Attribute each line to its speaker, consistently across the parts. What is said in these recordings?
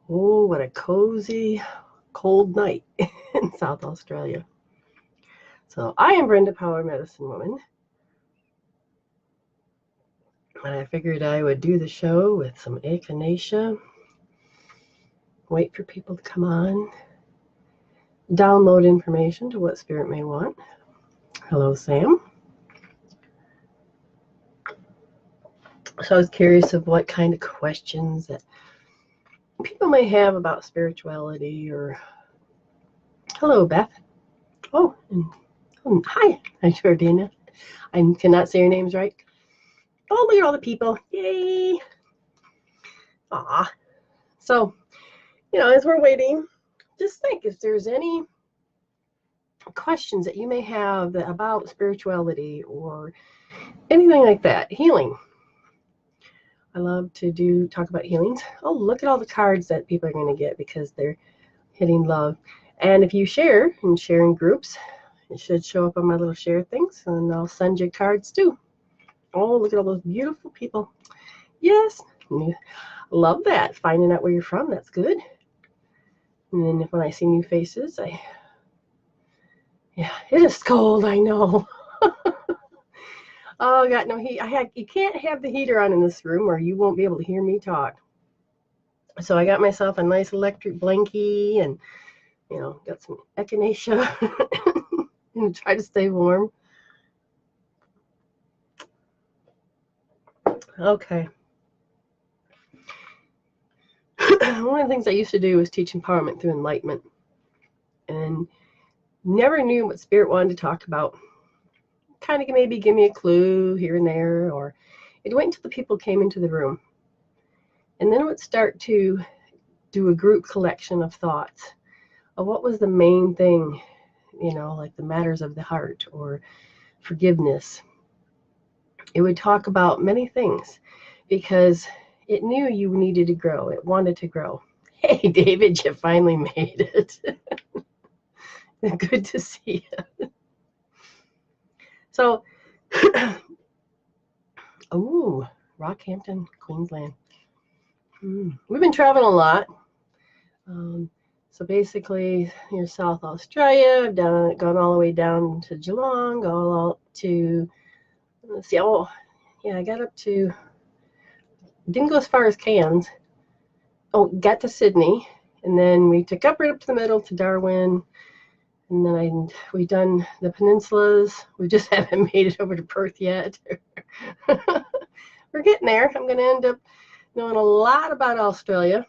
Speaker 1: Oh, what a cozy, cold night in South Australia. So I am Brenda, Power Medicine Woman. And I figured I would do the show with some echinacea. Wait for people to come on. Download information to what Spirit may want. Hello, Sam. So I was curious of what kind of questions that people may have about spirituality or... Hello, Beth. Oh, and hi, Jordina. I cannot say your names right. Oh, look at all the people. Yay. Aw. So, as we're waiting, just think if there's any questions that you may have about spirituality or anything like that. Healing. I love to talk about healings. Oh, look at all the cards that people are going to get because they're hitting love. And if you share in groups, it should show up on my little share things, and I'll send you cards too. Oh, look at all those beautiful people. Yes, love that. Finding out where you're from, that's good. And then when I see new faces, yeah, it is cold, I know. Oh, I got no heat. You can't have the heater on in this room or you won't be able to hear me talk. So I got myself a nice electric blankie and, got some echinacea and try to stay warm. Okay. One of the things I used to do was teach empowerment through enlightenment and never knew what Spirit wanted to talk about. Kind of maybe give me a clue here and there, or it'd wait until the people came into the room. And then it would start to do a group collection of thoughts of what was the main thing, like the matters of the heart or forgiveness. It would talk about many things because it knew you needed to grow. It wanted to grow. Hey, David, you finally made it. Good to see you. So, oh, Rockhampton, Queensland. We've been traveling a lot. So basically, South Australia. I've gone all the way down to Geelong, gone all to, let's see, I got up to, didn't go as far as Cairns. Oh, got to Sydney, and then we took up right up to the middle to Darwin, and then we've done the peninsulas. We just haven't made it over to Perth yet. We're getting there. I'm going to end up knowing a lot about Australia.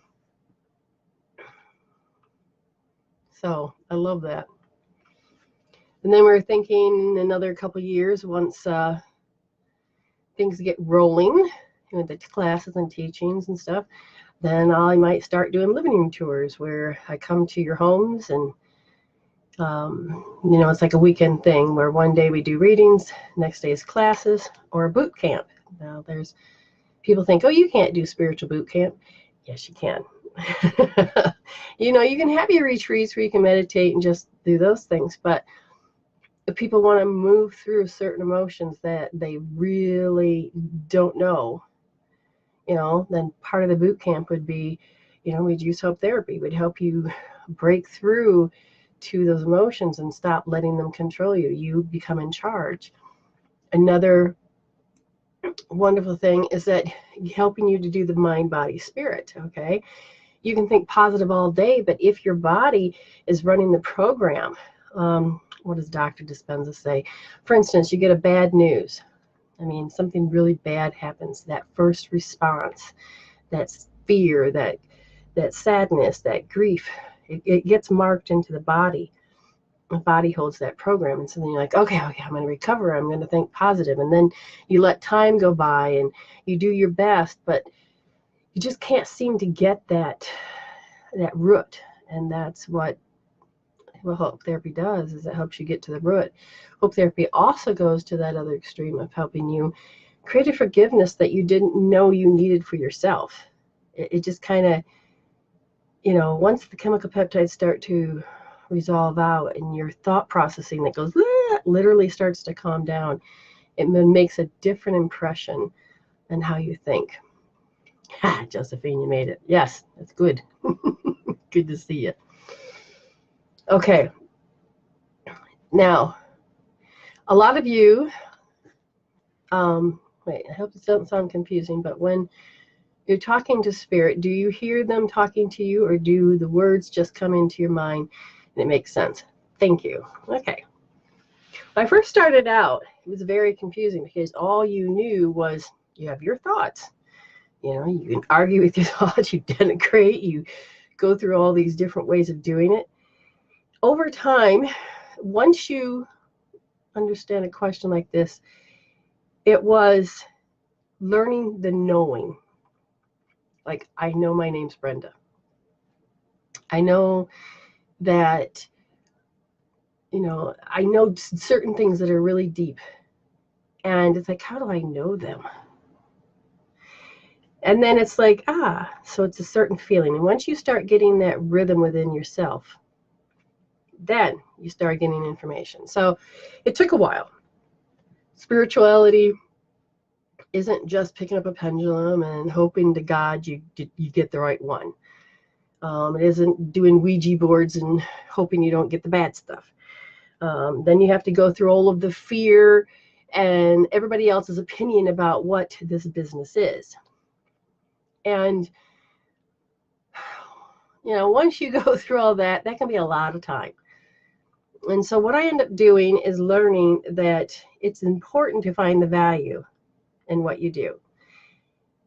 Speaker 1: So I love that. And then we're thinking another couple years, once things get rolling with the classes and teachings and stuff, then I might start doing living room tours where I come to your homes and, it's like a weekend thing where one day we do readings, next day is classes or a boot camp. Now there's people think, oh, you can't do spiritual boot camp. Yes, you can. You can have your retreats where you can meditate and just do those things, but if people want to move through certain emotions that they really don't know, then part of the boot camp would be, we'd use hope therapy. We'd help you break through to those emotions and stop letting them control you. You become in charge. Another wonderful thing is that helping you to do the mind, body, spirit. Okay. You can think positive all day, but if your body is running the program, what does Dr. Dispenza say? For instance, you get a bad news. Something really bad happens. That first response, that fear, that sadness, that grief, it gets marked into the body. The body holds that program. And so then you're like, okay, I'm going to recover. I'm going to think positive. And then you let time go by and you do your best, but you just can't seem to get that root. And that's what hope therapy does, is it helps you get to the root. Hope therapy also goes to that other extreme of helping you create a forgiveness that you didn't know you needed for yourself. It just kind of, once the chemical peptides start to resolve out and your thought processing that goes literally starts to calm down, it makes a different impression on how you think. Ha, Josephine, you made it. Yes, that's good. Good to see you. Okay. Now, a lot of you, wait, I hope it doesn't sound confusing, but when you're talking to spirit, do you hear them talking to you, or do the words just come into your mind and it makes sense? Thank you. Okay. When I first started out, it was very confusing because all you knew was you have your thoughts. You know, you can argue with your thoughts, you denigrate, you go through all these different ways of doing it. Over time, once you understand a question like this, it was learning the knowing. Like, I know my name's Brenda. I know that, you know, I know certain things that are really deep. And it's like, how do I know them? And then it's like, so it's a certain feeling. And once you start getting that rhythm within yourself, then you start getting information. So it took a while. Spirituality isn't just picking up a pendulum and hoping to God you get the right one. It isn't doing Ouija boards and hoping you don't get the bad stuff. Then you have to go through all of the fear and everybody else's opinion about what this business is. And, you know, once you go through all that, that can be a lot of time. And so what I end up doing is learning that it's important to find the value in what you do.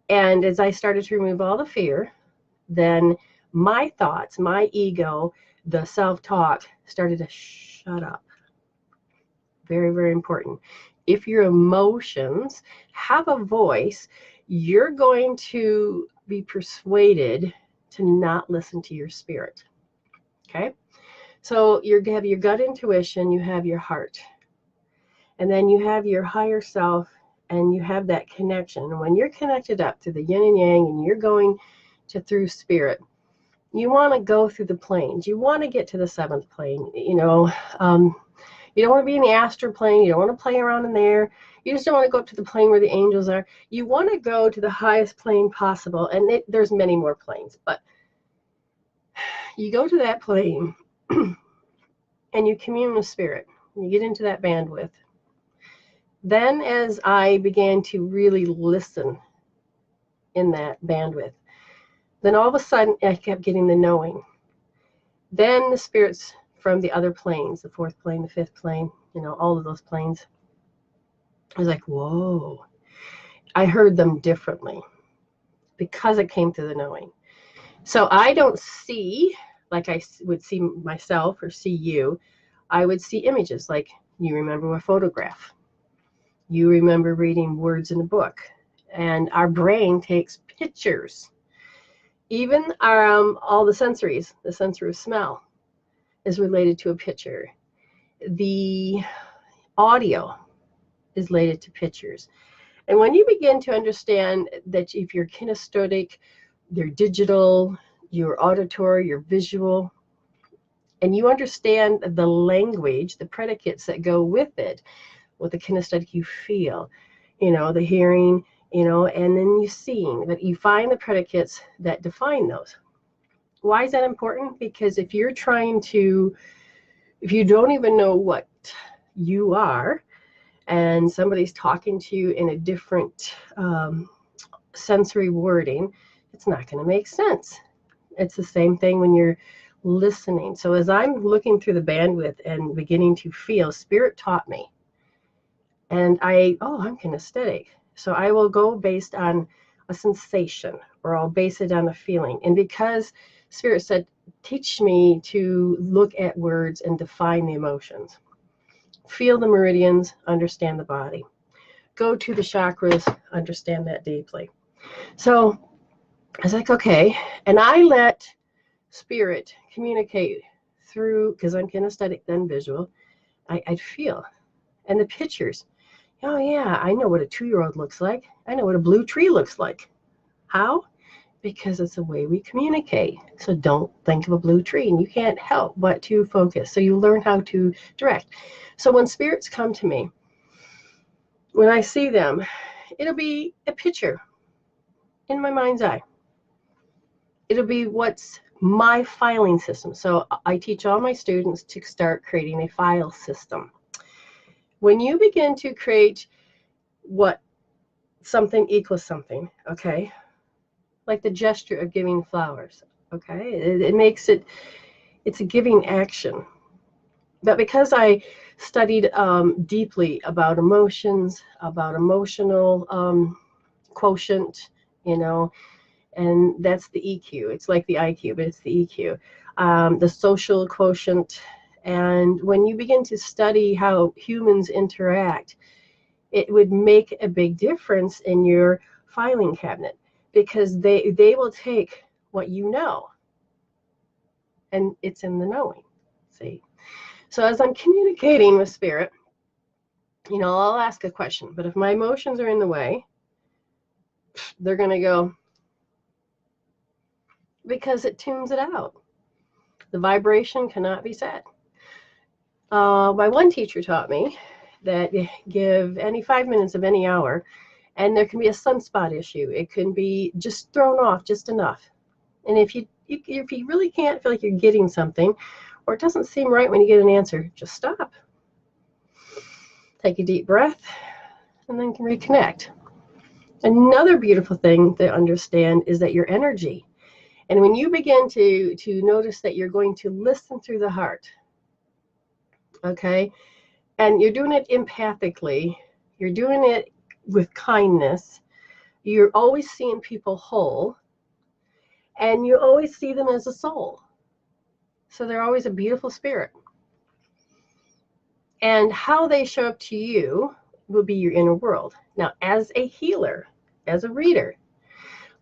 Speaker 1: And as I started to remove all the fear, then my thoughts, my ego, the self-talk started to shut up. Very, very important. If your emotions have a voice, you're going to be persuaded to not listen to your spirit. Okay? So you have your gut intuition, you have your heart, and then you have your higher self, and you have that connection. And when you're connected up to the yin and yang, and you're going through spirit, you want to go through the planes. You want to get to the seventh plane. You know, you don't want to be in the astral plane. You don't want to play around in there. You just don't want to go up to the plane where the angels are. You want to go to the highest plane possible. And there's many more planes, but you go to that plane and you commune with spirit. You get into that bandwidth. Then as I began to really listen in that bandwidth, then all of a sudden I kept getting the knowing. Then the spirits from the other planes, the fourth plane, the fifth plane, you know, all of those planes, I was like, whoa. I heard them differently because it came through the knowing. So I don't see like I would see myself or see you. I would see images, like you remember a photograph. You remember reading words in a book. And our brain takes pictures. Even our all the sensories, the sensory of smell is related to a picture. The audio is related to pictures. And when you begin to understand that if you're kinesthetic, you're digital, you're auditory, you're visual, and you understand the language, the predicates that go with it, with the kinesthetic you feel, you know, the hearing, you know, and then you seeing, that you find the predicates that define those. Why is that important? Because if you're trying to, if you don't even know what you are, and somebody's talking to you in a different sensory wording, it's not going to make sense. It's the same thing when you're listening. So as I'm looking through the bandwidth and beginning to feel, spirit taught me. And I'm kinesthetic. So I will go based on a sensation, or I'll base it on a feeling. And because spirit said, teach me to look at words and define the emotions. Feel the meridians, understand the body. Go to the chakras, understand that deeply. So I was like, okay. And I let spirit communicate through, because I'm kinesthetic, then visual, I'd feel. And the pictures. Oh, yeah, I know what a 2-year-old looks like. I know what a blue tree looks like. How? Because it's the way we communicate. So don't think of a blue tree, and you can't help but to focus. So you learn how to direct. So when spirits come to me, when I see them, it'll be a picture. in my mind's eye. It'll be what's my filing system. So I teach all my students to start creating a file system. When you begin to create what something equals something, okay, like the gesture of giving flowers, okay, it makes it, it's a giving action. But because I studied deeply about emotions, about emotional quotient, you know, and that's the EQ. It's like the IQ, but it's the EQ. The social quotient. And when you begin to study how humans interact, it would make a big difference in your filing cabinet, because they will take what you know, and it's in the knowing. See? So as I'm communicating with spirit, you know, I'll ask a question, but if my emotions are in the way, they're going to go, because it tunes it out. The vibration cannot be set. My one teacher taught me that you give any 5 minutes of any hour, and there can be a sunspot issue. It can be just thrown off just enough. And if you really can't feel like you're getting something, or it doesn't seem right when you get an answer, just stop. Take a deep breath, and then can reconnect. Another beautiful thing to understand is that your energy. And when you begin to notice that you're going to listen through the heart, okay, and you're doing it empathically, you're doing it with kindness, you're always seeing people whole, and you always see them as a soul. So they're always a beautiful spirit. And how they show up to you will be your inner world. Now, as a healer, as a reader,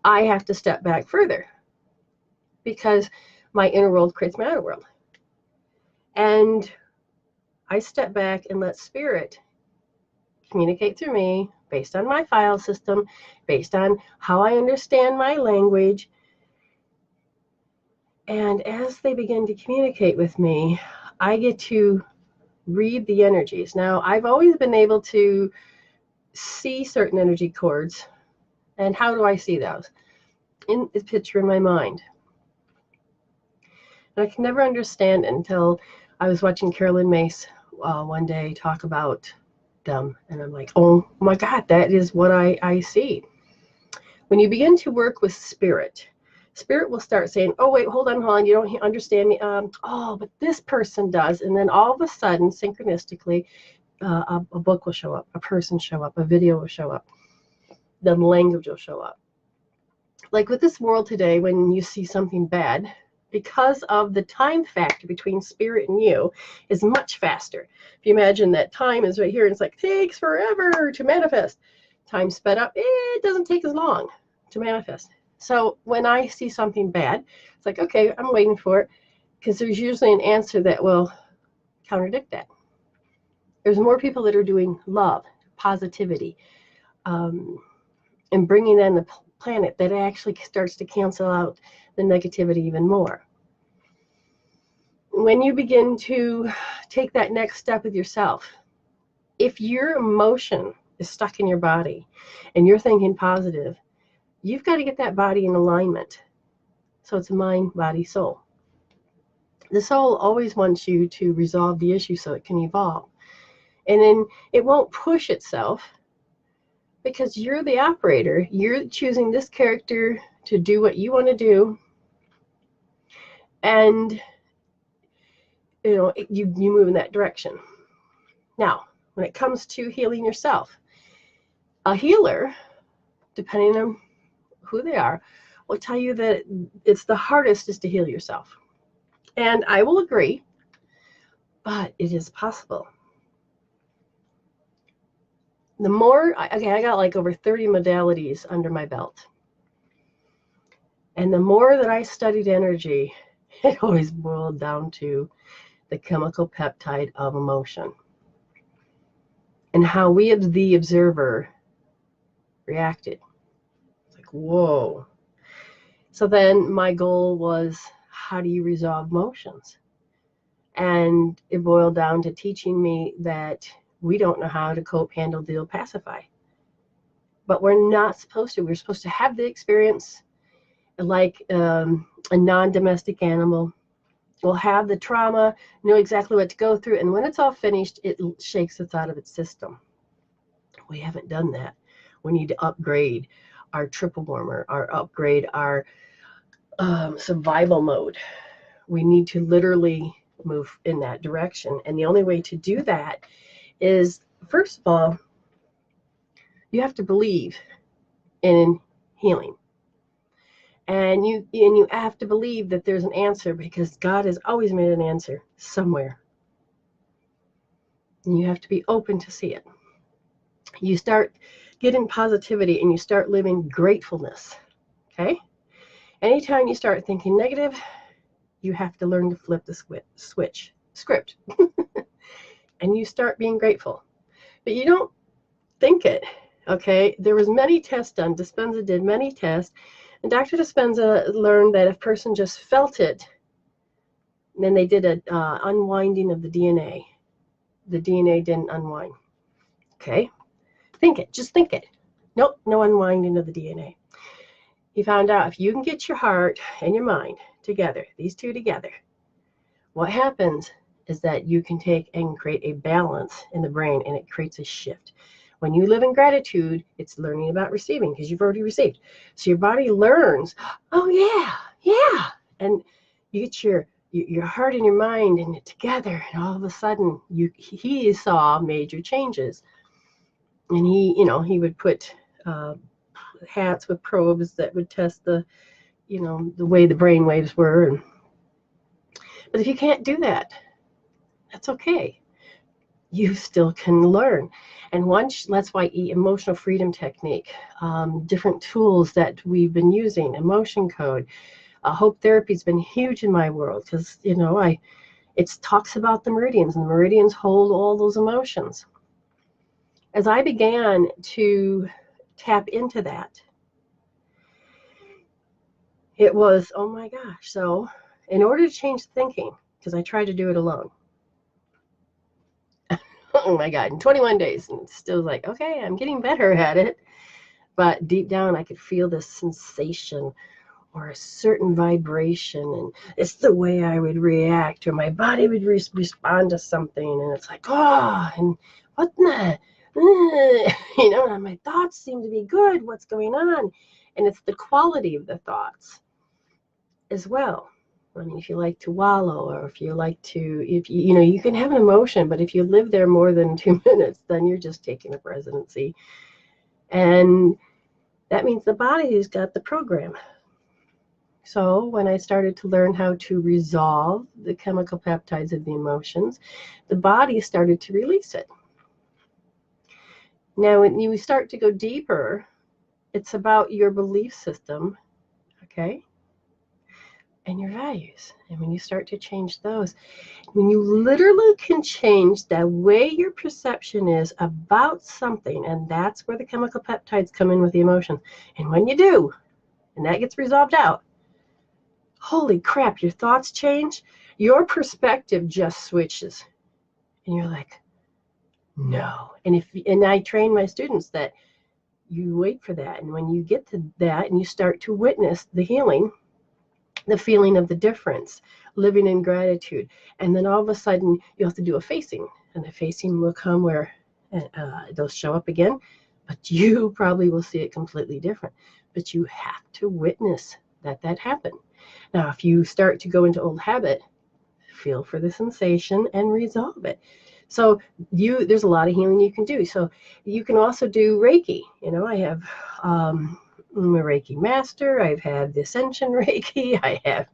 Speaker 1: I have to step back further, because my inner world creates my outer world. And I step back and let spirit communicate through me based on my file system, based on how I understand my language. And as they begin to communicate with me, I get to read the energies. Now, I've always been able to see certain energy cords. And how do I see those? In the picture in my mind. And I can never understand it until I was watching Carolyn Mace one day talk about them. And I'm like, oh my God, that is what I see. When you begin to work with spirit, spirit will start saying, oh, wait, hold on, you don't understand me. Oh, but this person does. And then all of a sudden, synchronistically, a book will show up, a person show up, a video will show up, the language will show up. Like with this world today, when you see something bad, because of the time factor between spirit and you is much faster. If you imagine that time is right here, and it's like, takes forever to manifest. Time sped up, it doesn't take as long to manifest. So when I see something bad, it's like, okay, I'm waiting for it, because there's usually an answer that will contradict that. There's more people that are doing love, positivity, and bringing in the planet that actually starts to cancel out the negativity even more. When you begin to take that next step with yourself, if your emotion is stuck in your body and you're thinking positive, you've got to get that body in alignment. So it's mind, body, soul. The soul always wants you to resolve the issue so it can evolve. And then it won't push itself, because you're the operator. You're choosing this character to do what you want to do. And you know, you move in that direction. Now, when it comes to healing yourself, a healer, depending on who they are, will tell you that it's the hardest is to heal yourself. And I will agree, but it is possible. The more, I got like over 30 modalities under my belt. And the more that I studied energy, it always boiled down to the chemical peptide of emotion and how we, as the observer, reacted. It's like, whoa. So then my goal was, how do you resolve emotions? And it boiled down to teaching me that we don't know how to cope, handle, deal, pacify. But we're not supposed to. We're supposed to have the experience like a non-domestic animal. We'll have the trauma, know exactly what to go through, and when it's all finished, it shakes us out of its system. We haven't done that. We need to upgrade our triple warmer, or upgrade our survival mode. We need to literally move in that direction. And the only way to do that is, first of all, you have to believe in healing. And you have to believe that there's an answer, because God has always made an answer somewhere. And you have to be open to see it. You start getting positivity and you start living gratefulness. Okay? Anytime you start thinking negative, you have to learn to flip the script. And you start being grateful. But you don't think it. Okay? There was many tests done. Dispenza did many tests. And Dr. Dispenza learned that if a person just felt it, then they did an unwinding of the DNA. The DNA didn't unwind. Okay? Think it. Just think it. Nope, no unwinding of the DNA. He found out if you can get your heart and your mind together, these two together, what happens is that you can take and create a balance in the brain, and it creates a shift. When you live in gratitude, it's learning about receiving, because you've already received. So your body learns, oh yeah. And you get your heart and your mind and it together, and all of a sudden he saw major changes. And he would put hats with probes that would test the way the brain waves were. But if you can't do that, that's okay. You still can learn. And that's why emotional freedom technique, different tools that we've been using, emotion code, hope therapy has been huge in my world, because it talks about the meridians, and the meridians hold all those emotions. As I began to tap into that, it was, oh my gosh. So in order to change thinking, because I tried to do it alone, oh my God, in 21 days, and still like, okay, I'm getting better at it. But deep down, I could feel this sensation or a certain vibration, and it's the way I would react, or my body would respond to something, and it's like, oh, and what the, and my thoughts seem to be good. What's going on? And it's the quality of the thoughts as well. I mean, if you like to wallow, or if you like to, you can have an emotion, but if you live there more than 2 minutes, then you're just taking a presidency. And that means the body's got the program. So when I started to learn how to resolve the chemical peptides of the emotions, the body started to release it. Now, when you start to go deeper, it's about your belief system, okay? And your values. And when you start to change those, when you literally can change the way your perception is about something, and that's where the chemical peptides come in with the emotion. And when you do, and that gets resolved out, holy crap, your thoughts change, your perspective just switches. And you're like, no. And I train my students that you wait for that. And when you get to that and you start to witness the healing, the feeling of the difference, living in gratitude. And then all of a sudden you have to do a facing, and the facing will come where they'll show up again, but you probably will see it completely different. But you have to witness that happened. Now, if you start to go into old habit, feel for the sensation and resolve it. So there's a lot of healing you can do. So you can also do Reiki. I have I'm a Reiki master. I've had the Ascension Reiki. I have,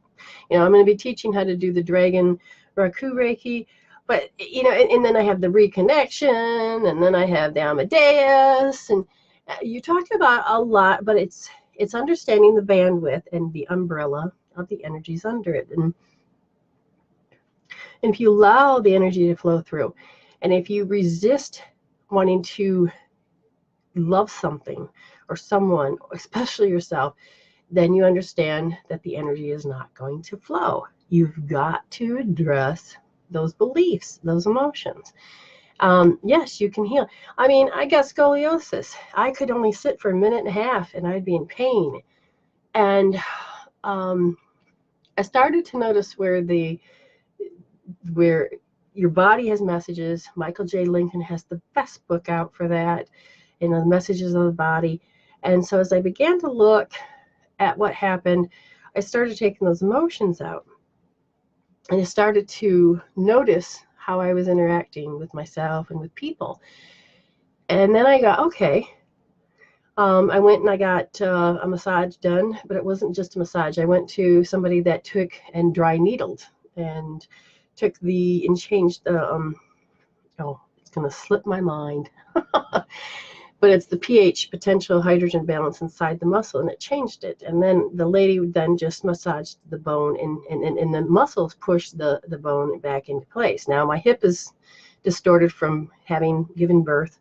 Speaker 1: I'm going to be teaching how to do the Dragon Raku Reiki. But, and then I have the Reconnection, and then I have the Amadeus. And you talk about a lot, but it's understanding the bandwidth and the umbrella of the energies under it. And if you allow the energy to flow through, and if you resist wanting to love something or someone, especially yourself, then you understand that the energy is not going to flow. You've got to address those beliefs, those emotions. Yes, you can heal. I mean, I got scoliosis. I could only sit for a minute and a half and I'd be in pain. And I started to notice where your body has messages. Michael J. Lincoln has the best book out for that, you know, the messages of the body. And so as I began to look at what happened, I started taking those emotions out. And I started to notice how I was interacting with myself and with people. And then I got, okay. I went and I got a massage done, but it wasn't just a massage. I went to somebody that took and dry needled and took and changed the, oh, it's going to slip my mind. But it's the pH, potential hydrogen balance inside the muscle, and it changed it. And then the lady then just massaged the bone, and the muscles pushed the bone back into place. Now my hip is distorted from having given birth,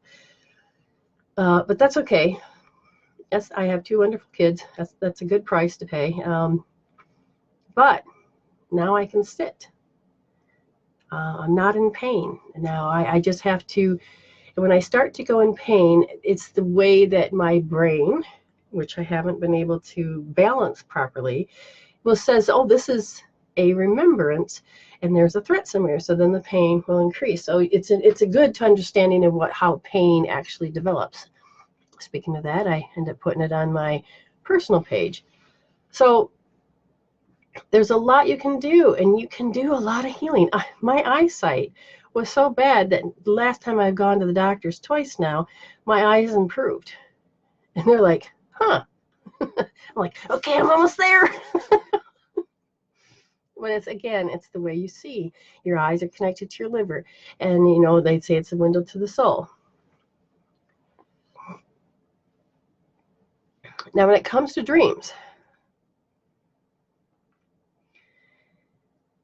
Speaker 1: but that's okay. Yes, I have 2 wonderful kids. That's a good price to pay. But now I can sit. I'm not in pain. Now I just have to, when I start to go in pain, it's the way that my brain, which I haven't been able to balance properly, says, oh, this is a remembrance and there's a threat somewhere. So then the pain will increase. So it's a good understanding of how pain actually develops. Speaking of that, I end up putting it on my personal page. So there's a lot you can do, and you can do a lot of healing. My eyesight was so bad that the last time I've gone to the doctors twice now, my eyes improved. And they're like, huh. I'm like, okay, I'm almost there. But it's the way you see. Your eyes are connected to your liver. And, you know, they'd say it's a window to the soul. Now, when it comes to dreams,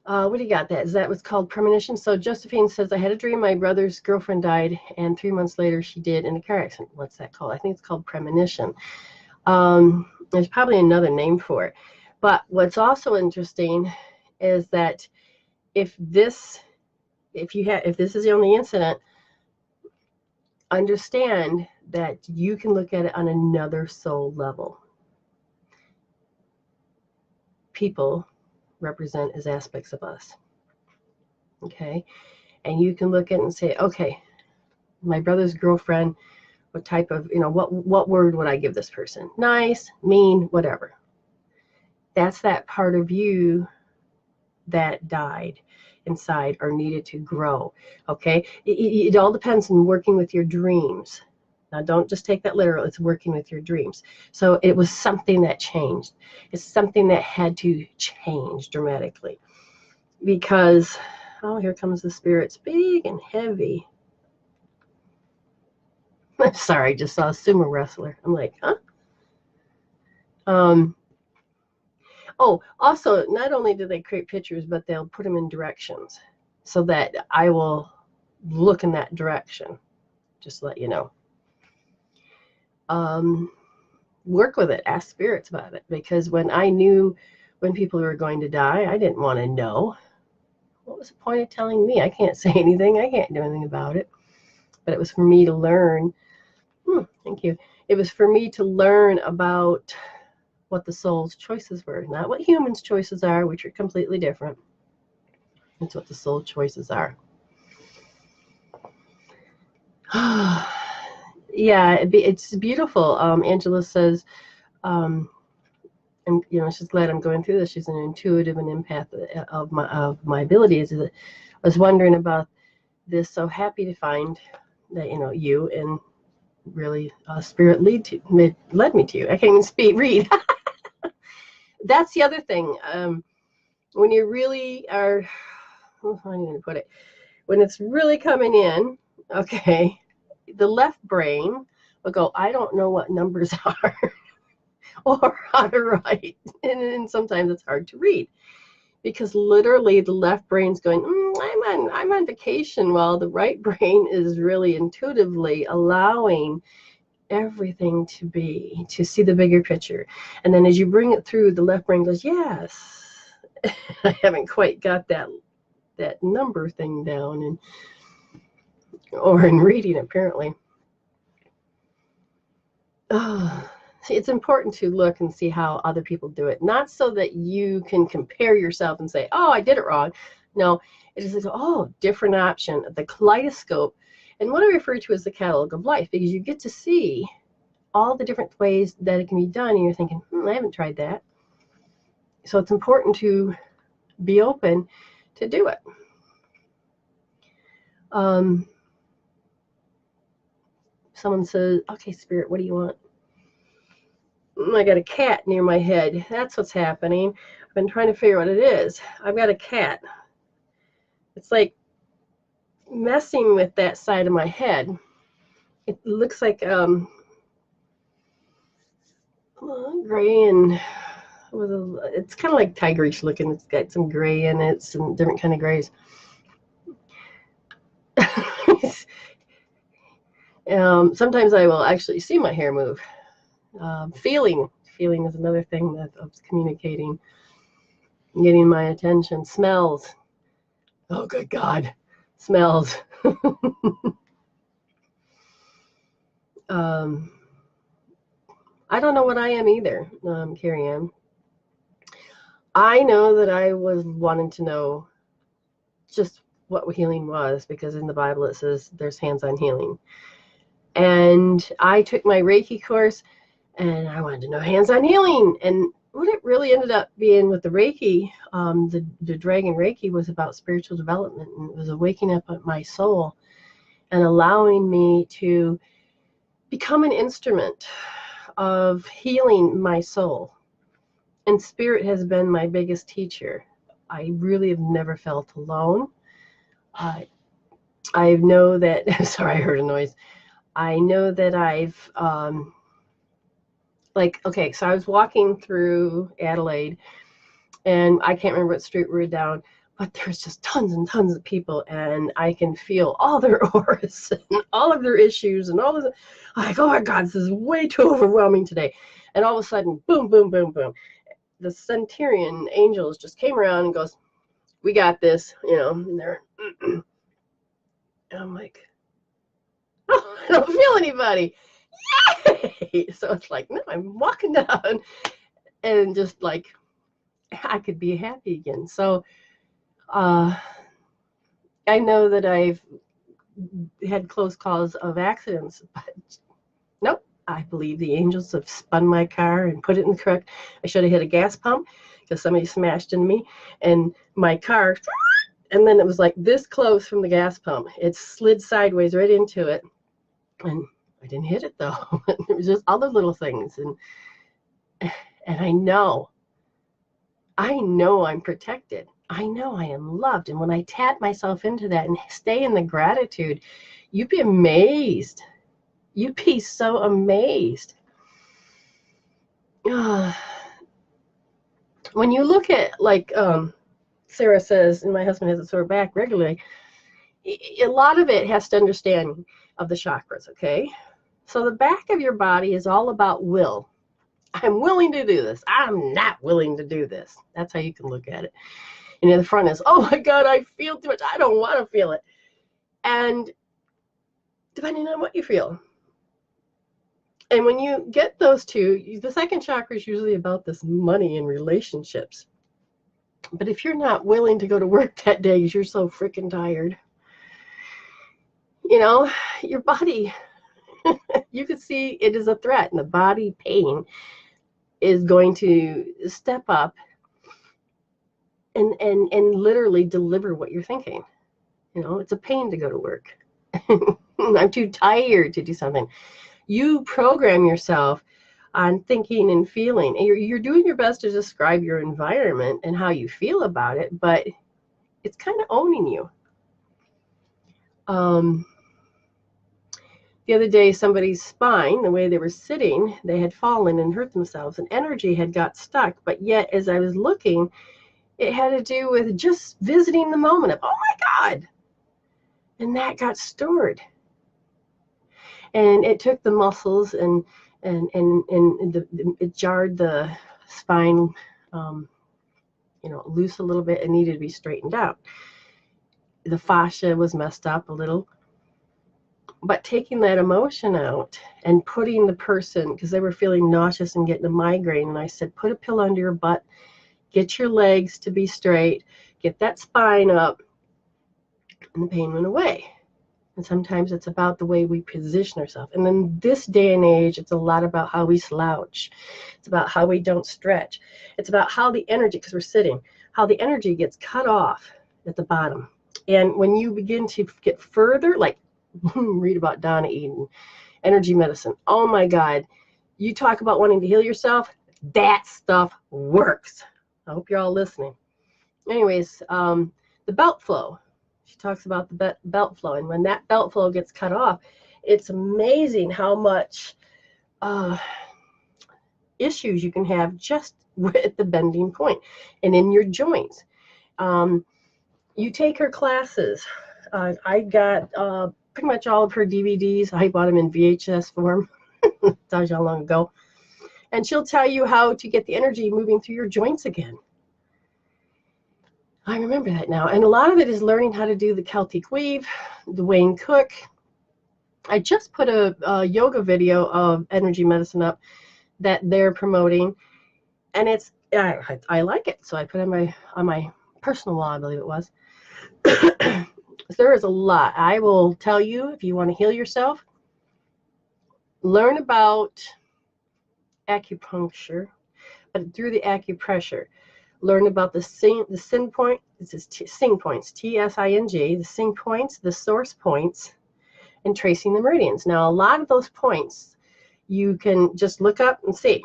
Speaker 1: what do you got? That was called premonition. So Josephine says, I had a dream my brother's girlfriend died, and 3 months later she did in a car accident. What's that called? I think it's called premonition. There's probably another name for it. But what's also interesting is that if this is the only incident, understand that you can look at it on another soul level. People represent as aspects of us. Okay? And you can look at it and say, okay, my brother's girlfriend, what type of, you know, what word would I give this person? Nice, mean, whatever. That's that part of you that died inside or needed to grow. Okay? It all depends on working with your dreams. Now, don't just take that literal. It's working with your dreams. So it was something that changed. It's something that had to change dramatically. Because, oh, here comes the spirits, big and heavy. I'm sorry, I just saw a sumo wrestler. I'm like, huh? Oh, also, not only do they create pictures, but they'll put them in directions so that I will look in that direction. Just to let you know. Work with it. Ask spirits about it. Because when I knew when people were going to die, I didn't want to know. What was the point of telling me? I can't say anything. I can't do anything about it. But it was for me to learn. Thank you. It was for me to learn about what the soul's choices were, not what humans' choices are, which are completely different. It's what the soul choices are. Yeah, it's beautiful. Angela says, and you know, she's glad I'm going through this. She's an intuitive and empath of my abilities. I was wondering about this. So happy to find that, you know, you and really spirit led me to you. I can't even read. That's the other thing. When you really are, how am I going to put it? When it's really coming in, okay, the left brain will go, I don't know what numbers are or how to write. And sometimes it's hard to read because literally the left brain's going, I'm on vacation, while the right brain is really intuitively allowing everything to see the bigger picture. And then as you bring it through, the left brain goes, yes. I haven't quite got that number thing down. And or in reading, apparently. See, it's important to look and see how other people do it. Not so that you can compare yourself and say, oh, I did it wrong. No, it is like, oh, different option, the kaleidoscope. And what I refer to as the catalog of life, because you get to see all the different ways that it can be done, and you're thinking, I haven't tried that. So it's important to be open to do it. Someone says, okay, Spirit, what do you want? I got a cat near my head. That's what's happening. I've been trying to figure out what it is. I've got a cat. It's like messing with that side of my head. It looks like gray and it's kind of like tigerish looking. It's got some gray in it, some different kind of grays. Sometimes I will actually see my hair move. Feeling is another thing that I was communicating, getting my attention. Smells. Oh, good God. Smells. I don't know what I am either, Carrie Ann. I know that I was wanting to know just what healing was, because in the Bible it says there's hands-on healing. And I took my Reiki course, and I wanted to know hands-on healing. And what it really ended up being with the Reiki, the Dragon Reiki, was about spiritual development, and it was a waking up of my soul and allowing me to become an instrument of healing my soul. And Spirit has been my biggest teacher. I really have never felt alone. I know that, sorry, I heard a noise. I know that I've, okay, so I was walking through Adelaide, and I can't remember what street we were down, but there's just tons and tons of people, and I can feel all their auras and all of their issues and all of the, I'm like, oh my God, this is way too overwhelming today. And all of a sudden, boom, boom, boom, boom. The Centurion angels just came around and goes, we got this, and they're, and I'm like, oh, I don't feel anybody. Yay! So it's like, no, I'm walking down and just like, I could be happy again. So I know that I've had close calls of accidents, but nope. I believe the angels have spun my car and put it in the correct. I should have hit a gas pump because somebody smashed into me, and my car, and then it was like this close from the gas pump. It slid sideways right into it, and I didn't hit it though. It was just other little things, and I know I'm protected. I know I am loved, and when I tap myself into that and stay in the gratitude, you'd be amazed. You'd be so amazed. When you look at, like Sarah says, and my husband has a sore back regularly, a lot of it has to understanding of the chakras, okay? So the back of your body is all about will. I'm willing to do this. I'm not willing to do this. That's how you can look at it. And in the front is, oh my God, I feel too much. I don't want to feel it. And depending on what you feel. And when you get those two, the second chakra is usually about this money and relationships. But if you're not willing to go to work that day because you're so freaking tired, your body, you can see it is a threat, and the body pain is going to step up and literally deliver what you're thinking. It's a pain to go to work. I'm too tired to do something. You program yourself on thinking and feeling. You're doing your best to describe your environment and how you feel about it, but it's kind of owning you. The other day, somebody's spine, the way they were sitting, they had fallen and hurt themselves, and energy had got stuck. But yet, as I was looking, it had to do with just visiting the moment of, oh my God, and that got stored. And it took the muscles and it jarred the spine, loose a little bit. It needed to be straightened out. The fascia was messed up a little. But taking that emotion out and putting the person, because they were feeling nauseous and getting a migraine, and I said, put a pillow under your butt, get your legs to be straight, get that spine up, and the pain went away. And sometimes it's about the way we position ourselves. And in this day and age, it's a lot about how we slouch. It's about how we don't stretch. It's about how the energy, because we're sitting, how the energy gets cut off at the bottom. And when you begin to get further, like read about Donna Eden, energy medicine. Oh my God. You talk about wanting to heal yourself. That stuff works. I hope you're all listening. Anyways, the belt flow. She talks about the belt flow. And when that belt flow gets cut off, it's amazing how much issues you can have just with the bending point and in your joints. You take her classes. I got pretty much all of her DVDs. I bought them in VHS form. Tells you how long ago. And she'll tell you how to get the energy moving through your joints again. I remember that now. And a lot of it is learning how to do the Celtic weave, the Wayne Cook. I just put a yoga video of energy medicine up that they're promoting. And it's I like it. So I put it on my personal wall, I believe it was. There is a lot. I will tell you, if you want to heal yourself, learn about acupuncture, but through the acupressure. Learn about the sing point. This is sing points, T-S-I-N-G, the sing points, the source points, and tracing the meridians. Now, a lot of those points you can just look up and see.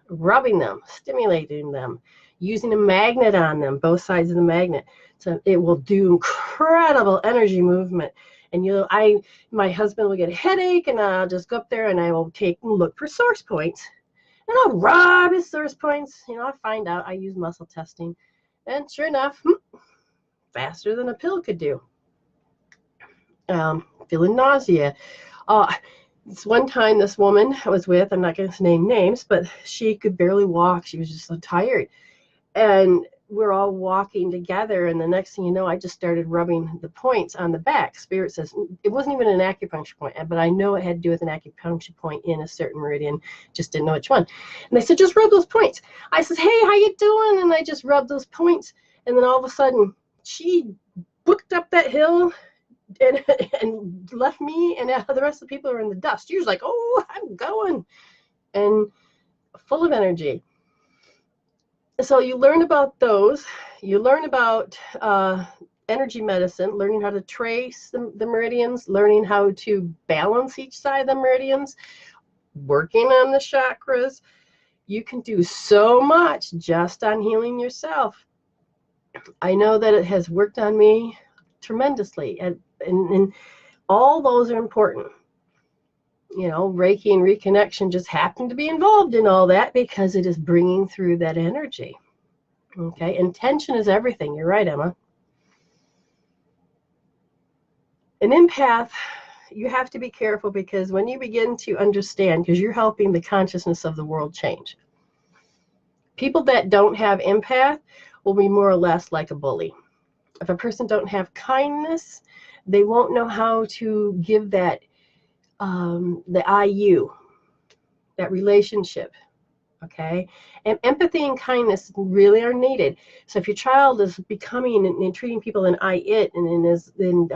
Speaker 1: Rubbing them, stimulating them, using a magnet on them, both sides of the magnet. So it will do incredible energy movement. And my husband will get a headache, and I'll just go up there and I will look for source points. And I'll rub his source points. I find out. I use muscle testing. And sure enough, faster than a pill could do. Feeling nausea. This one time, this woman I was with, I'm not going to name names, but she could barely walk. She was just so tired. And we're all walking together, and the next thing you know, I just started rubbing the points on the back. Spirit says, it wasn't even an acupuncture point, but I know it had to do with an acupuncture point in a certain meridian, just didn't know which one. And they said, just rub those points. I said, hey, how you doing? And I just rubbed those points, and then all of a sudden, she booked up that hill and left me, and the rest of the people are in the dust. She was like, oh, I'm going, and full of energy. So you learn about those. You learn about energy medicine, learning how to trace the meridians, learning how to balance each side of the meridians, working on the chakras. You can do so much just on healing yourself. I know that it has worked on me tremendously, and all those are important. Reiki and reconnection just happen to be involved in all that because it is bringing through that energy. Okay, intention is everything. You're right, Emma. An empath, you have to be careful, because when you begin to understand, because you're helping the consciousness of the world change. People that don't have empath will be more or less like a bully. If a person don't have kindness, they won't know how to give that the IU, that relationship, okay? And empathy and kindness really are needed. So if your child is becoming and treating people in I-it and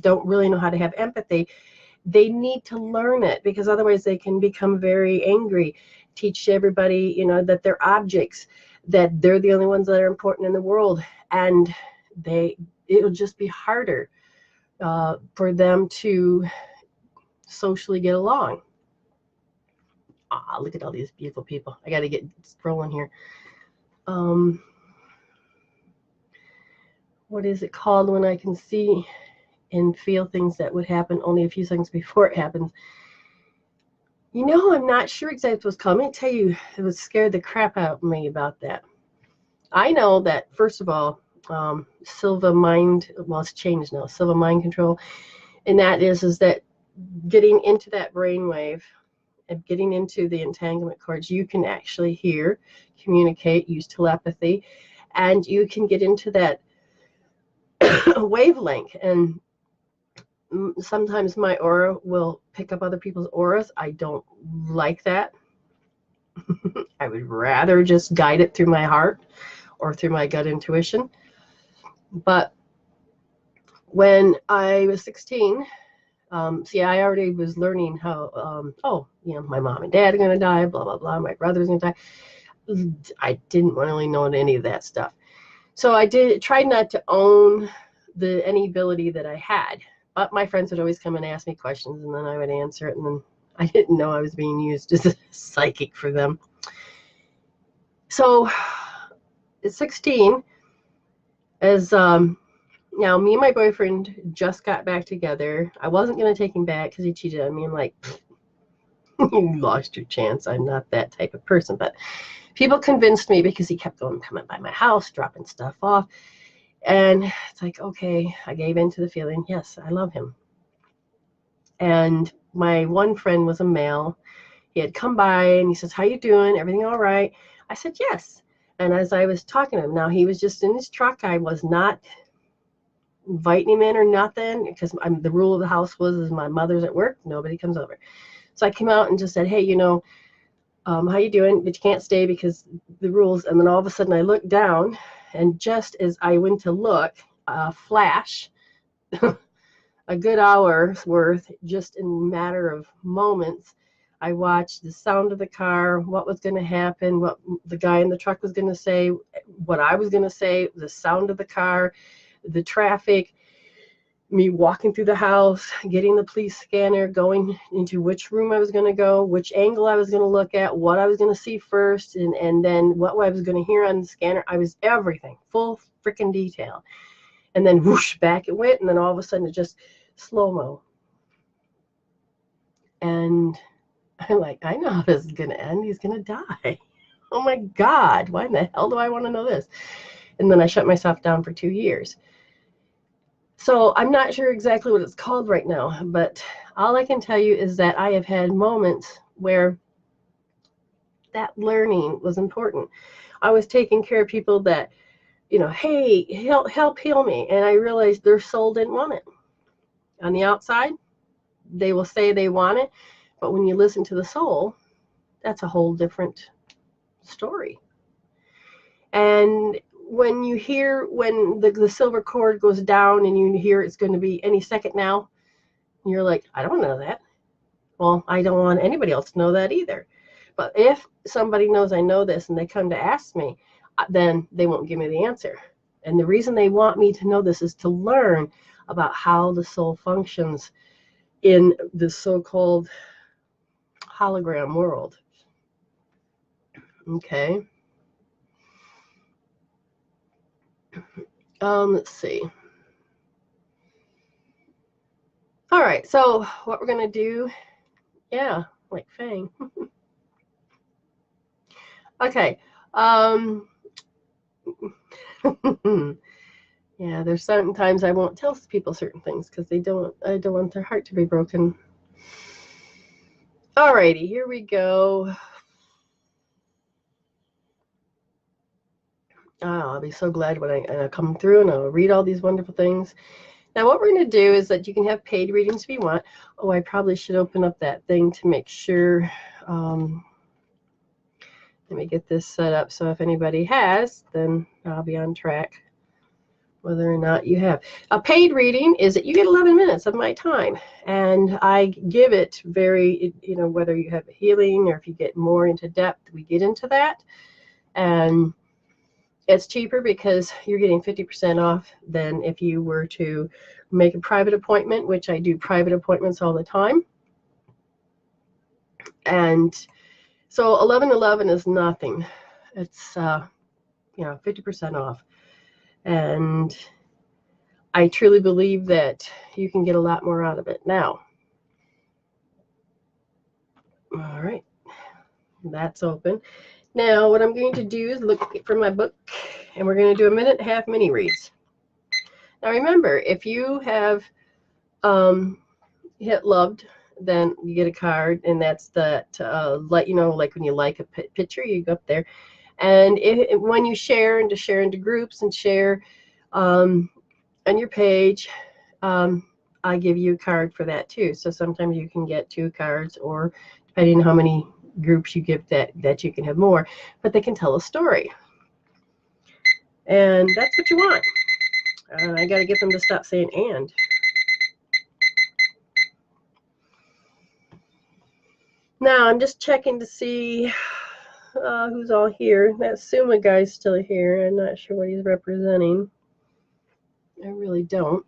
Speaker 1: don't really know how to have empathy, they need to learn it, because otherwise they can become very angry, teach everybody, that they're objects, that they're the only ones that are important in the world, and it'll just be harder for them to socially get along. Look at all these beautiful people. I got to get scrolling here. What is it called when I can see and feel things that would happen only a few seconds before it happens? I'm not sure exactly what's called. Let me tell you, it would scare the crap out of me about that. I know that, first of all, Silva mind, well, it's changed now, Silva mind control, and that is that getting into that brainwave and getting into the entanglement cords, you can actually hear, communicate, use telepathy, and you can get into that wavelength. And Sometimes my aura will pick up other people's auras. I don't like that. I would rather just guide it through my heart or through my gut intuition. But when I was 16, see, I already was learning how, my mom and dad are going to die, blah, blah, blah. My brother's going to die. I didn't really know any of that stuff. So I tried not to own any ability that I had. But my friends would always come and ask me questions, and then I would answer it, and then I didn't know I was being used as a psychic for them. So at 16, as now me and my boyfriend just got back together. I wasn't going to take him back because he cheated on me. I'm like, you lost your chance. I'm not that type of person. But people convinced me because he kept coming by my house, dropping stuff off. And it's like, okay, I gave in to the feeling. Yes, I love him. And my one friend was a male. He had come by and he says, how you doing? Everything all right? I said, yes. And as I was talking to him, now he was just in his truck. I was not inviting him in or nothing because the rule of the house was my mother's at work. Nobody comes over. So I came out and just said, hey, how you doing? But you can't stay because the rules. And then all of a sudden I looked down, and just as I went to look, a flash, a good hour's worth, just in a matter of moments, I watched the sound of the car, what was going to happen, what the guy in the truck was going to say, what I was going to say, the sound of the car, the traffic, me walking through the house, getting the police scanner, going into which room I was going to go, which angle I was going to look at, what I was going to see first, and then what I was going to hear on the scanner. I was everything, full freaking detail. And then whoosh, back it went, and then all of a sudden it just slow-mo. And I'm like, I know how this is going to end. He's going to die. Oh my God, why in the hell do I want to know this? And then I shut myself down for 2 years. So I'm not sure exactly what it's called right now, but all I can tell you is that I have had moments where that learning was important. I was taking care of people that, hey, help heal me. And I realized their soul didn't want it. On the outside, they will say they want it, but when you listen to the soul, that's a whole different story. And when you hear when the silver cord goes down and you hear it's going to be any second now, you're like, I don't know that. Well, I don't want anybody else to know that either. But if somebody knows I know this and they come to ask me, then they won't give me the answer. And the reason they want me to know this is to learn about how the soul functions in the so-called hologram world. Okay. Let's see. All right, so what we're going to do, yeah, like Fang. Okay. Yeah, there's certain times I won't tell people certain things because I don't want their heart to be broken. All righty, here we go. Oh, I'll be so glad when I come through and I'll read all these wonderful things. Now, what we're going to do is that you can have paid readings if you want. Oh, I probably should open up that thing to make sure. Let me get this set up so if anybody has, then I'll be on track. Whether or not you have. A paid reading is that you get 11 minutes of my time. And I give it very, whether you have a healing or if you get more into depth, we get into that. And it's cheaper because you're getting 50% off than if you were to make a private appointment, which I do private appointments all the time. And so 11.11 is nothing. It's 50% off. And I truly believe that you can get a lot more out of it. Now, all right, that's open. Now, what I'm going to do is look for my book, and we're going to do a 1.5-minute mini reads. Now, remember, if you have hit loved, then you get a card, and that's the let you know, like when you like a picture, you go up there, and when you share into groups and share on your page, I give you a card for that too. So sometimes you can get 2 cards, or depending on how many groups you give, that you can have more, but they can tell a story. And that's what you want. I got to get them to stop saying and. Now I'm just checking to see who's all here. That Suma guy's still here. I'm not sure what he's representing. I really don't.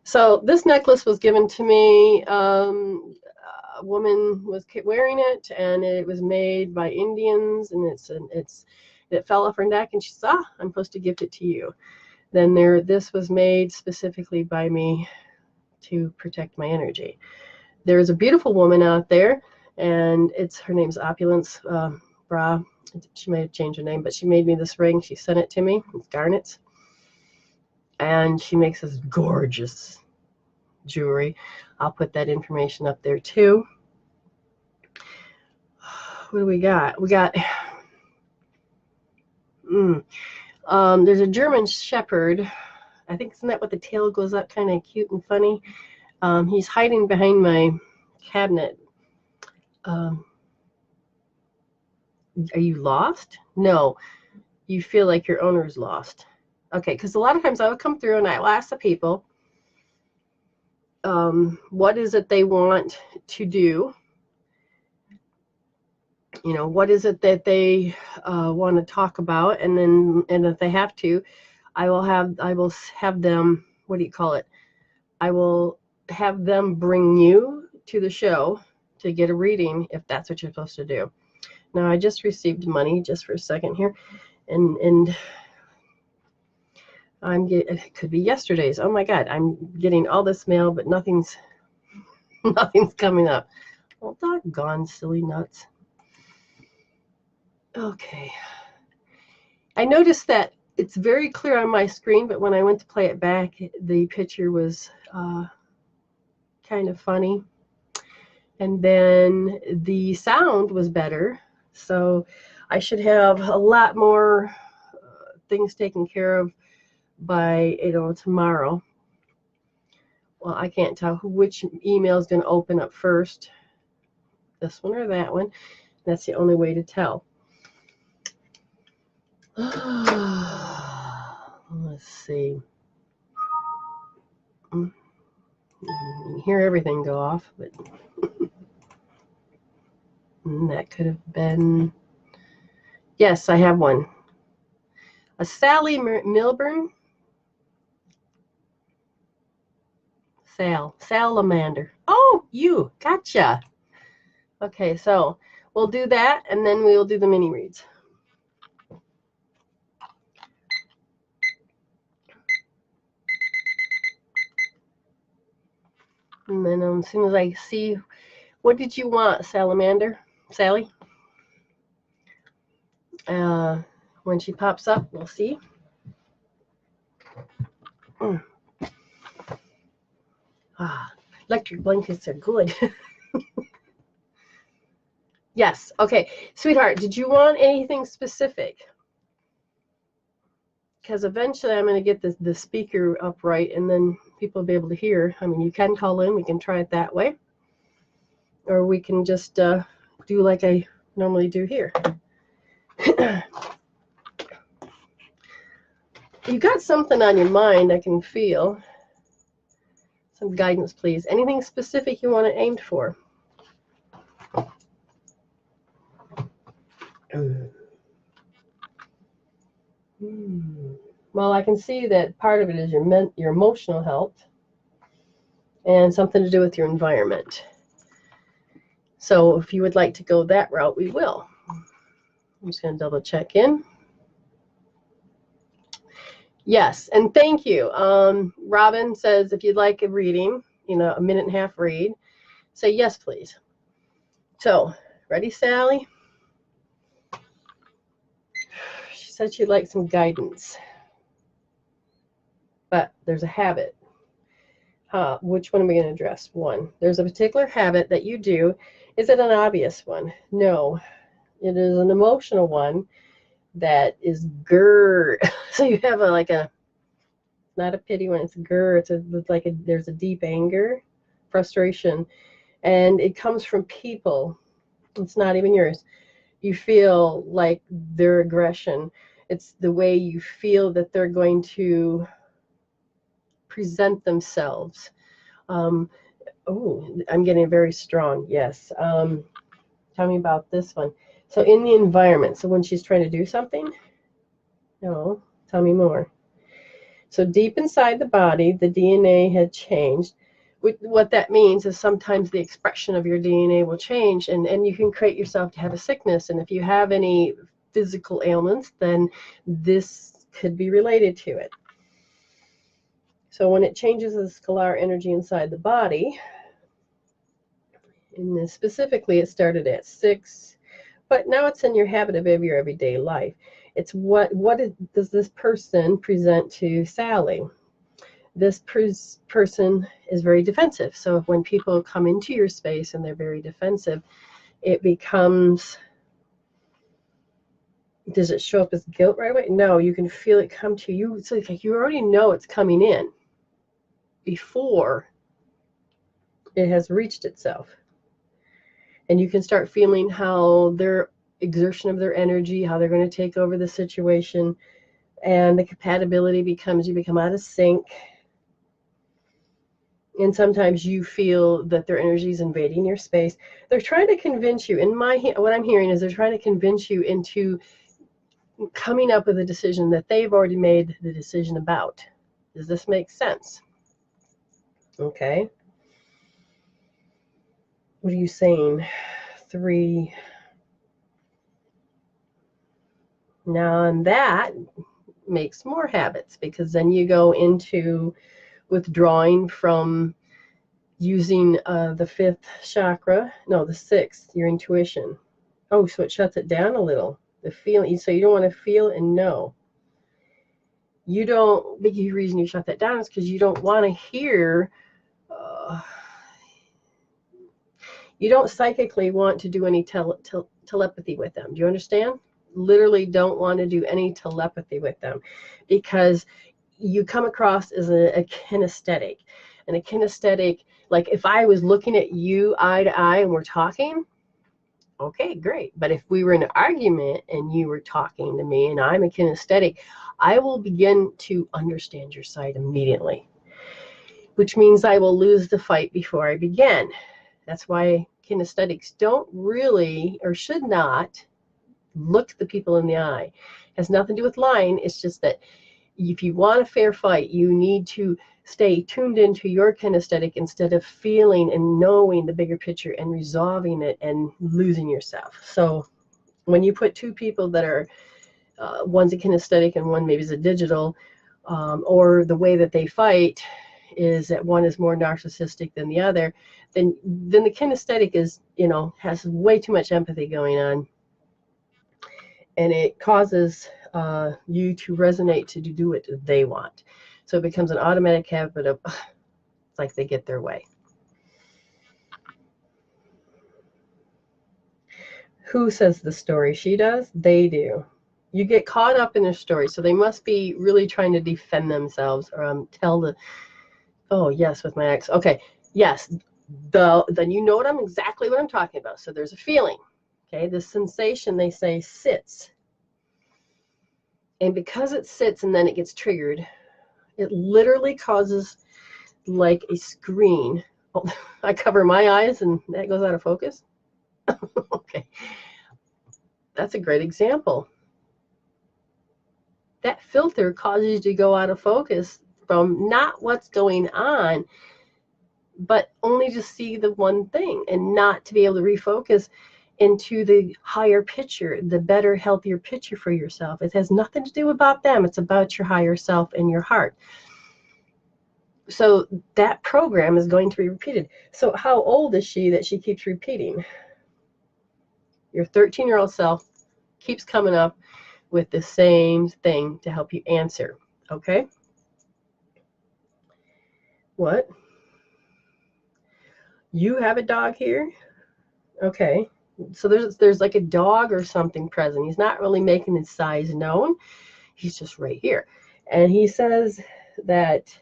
Speaker 1: So this necklace was given to me. A woman was wearing it, and it was made by Indians, and it fell off her neck, and she said, I'm supposed to gift it to you. Then this was made specifically by me to protect my energy. There's a beautiful woman out there, and her name's Opulence Bra. She may have changed her name, but she made me this ring. She sent it to me. It's garnets. And she makes this gorgeous jewelry. I'll put that information up there too. What do we got? We got there's a German Shepherd. I think, isn't that what the tail goes up, kind of cute and funny? He's hiding behind my cabinet. Are you lost? No, you feel like your owner is lost. Okay, because a lot of times I will come through and I will ask the people, what is it they want to do? You know, what is it that they want to talk about? And if they have to, I will have them, what do you call it? I will have them bring you to the show to get a reading if that's what you're supposed to do. Now, I just received money just for a second here, and it could be yesterday's. Oh my God, I'm getting all this mail, but nothing's coming up. Well, doggone silly nuts. Okay. I noticed that it's very clear on my screen, but when I went to play it back, the picture was kind of funny. And then the sound was better. So I should have a lot more things taken care of by tomorrow. Well, I can't tell which email is going to open up first, this one or that one. That's the only way to tell. Let's see. You can hear everything go off, but that could have been. Yes, I have one. A Sally Milburn. Salamander. Oh, you. Gotcha. Okay, so we'll do that, and then we'll do the mini reads. And then as soon as I see, what did you want, Salamander? Sally? When she pops up, we'll see. Electric blankets are good. Yes. Okay. Sweetheart, did you want anything specific? Because eventually I'm going to get the speaker upright, and then people will be able to hear. I mean, you can call in. We can try it that way. Or we can just do like I normally do here. You got something on your mind, I can feel. Some guidance, please. Anything specific you want it aimed for? Well, I can see that part of it is your emotional health and something to do with your environment. So if you would like to go that route, we will. I'm just going to double check in. Yes, and thank you. Robin says if you'd like a reading, a 1.5-minute read, say yes, please. So, ready, Sally? She said she'd like some guidance. But there's a habit. Which one are we going to address? One. There's a particular habit that you do. Is it an obvious one? No. It is an emotional one that is So you have a not a pity one. It's grr. It's like there's a deep anger, frustration, and it comes from people. It's not even yours. You feel like their aggression. It's the way you feel that they're going to present themselves. Oh, I'm getting very strong. Yes. Tell me about this one. So in the environment, so when she's trying to do something, no, tell me more. So deep inside the body, the DNA had changed. What that means is sometimes the expression of your DNA will change, and you can create yourself to have a sickness. And if you have any physical ailments, then this could be related to it. So when it changes the scalar energy inside the body, and this specifically it started at 6, but now it's in your habit of your everyday life. It's does this person present to Sally? This person is very defensive. So when people come into your space and they're very defensive, it becomes, does it show up as guilt right away? No, you can feel it come to you. It's like you already know it's coming in before it has reached itself. And you can start feeling how their exertion of their energy, how they're going to take over the situation, and the compatibility becomes, you become out of sync. And sometimes you feel that their energy is invading your space. They're trying to convince you, what I'm hearing is they're trying to convince you into coming up with a decision that they've already made the decision about. Does this make sense? Okay. What are you saying? 3. Now, and that makes more habits, because then you go into withdrawing from using the 5th chakra, no, the 6th, your intuition. Oh, so it shuts it down a little. The feeling, so you don't want to feel and know. You don't, the reason you shut that down is because you don't want to hear, you don't psychically want to do any telepathy with them. Do you understand? Literally don't want to do any telepathy with them, because you come across as a kinesthetic. And a kinesthetic, like if I was looking at you eye to eye and we're talking, okay, great. But if we were in an argument and you were talking to me and I'm a kinesthetic, I will begin to understand your side immediately, which means I will lose the fight before I begin. That's why kinesthetics don't really, or should not, look the people in the eye. It has nothing to do with lying. It's just that if you want a fair fight, you need to stay tuned into your kinesthetic instead of feeling and knowing the bigger picture and resolving it and losing yourself. So when you put two people that are, one's a kinesthetic and one maybe is a digital, or the way that they fight is that one is more narcissistic than the other, then the kinesthetic is, has way too much empathy going on. And it causes you to resonate to do what they want. So it becomes an automatic habit of, it's like they get their way. Who says the story? She does? They do. You get caught up in their story. So they must be really trying to defend themselves or tell the, oh, yes, with my ex. Okay, yes. Then you know exactly what I'm talking about. So there's a feeling. Okay, the sensation, they say, sits. And because it sits and then it gets triggered, it literally causes like a screen. Oh, I cover my eyes and that goes out of focus. Okay. That's a great example. That filter causes you to go out of focus from not what's going on, but only to see the one thing and not to be able to refocus into the higher picture, the better, healthier picture for yourself. It has nothing to do about them. It's about your higher self and your heart. So that program is going to be repeated. So how old is she that she keeps repeating? Your 13-year-old self keeps coming up with the same thing to help you answer. Okay? What? You have a dog here? Okay. So there's like a dog or something present. He's not really making his size known. He's just right here. And he says that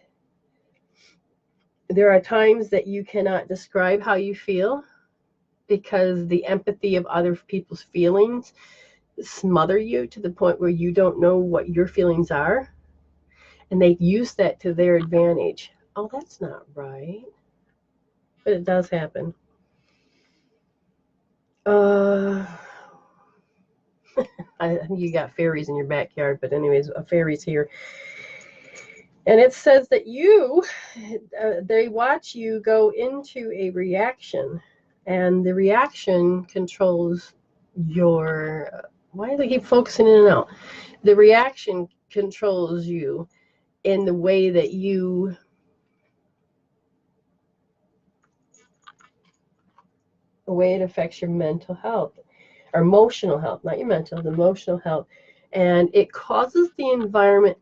Speaker 1: there are times that you cannot describe how you feel because the empathy of other people's feelings smother you to the point where you don't know what your feelings are, and they use that to their advantage. Oh, that's not right. But it does happen. I think you got fairies in your backyard, but anyways, a fairy's here. And it says that they watch you go into a reaction, and the reaction controls your, why do they keep focusing in and out? The reaction controls you in the way that the way it affects your mental health, or emotional health, not your mental, the emotional health. And it causes the environment.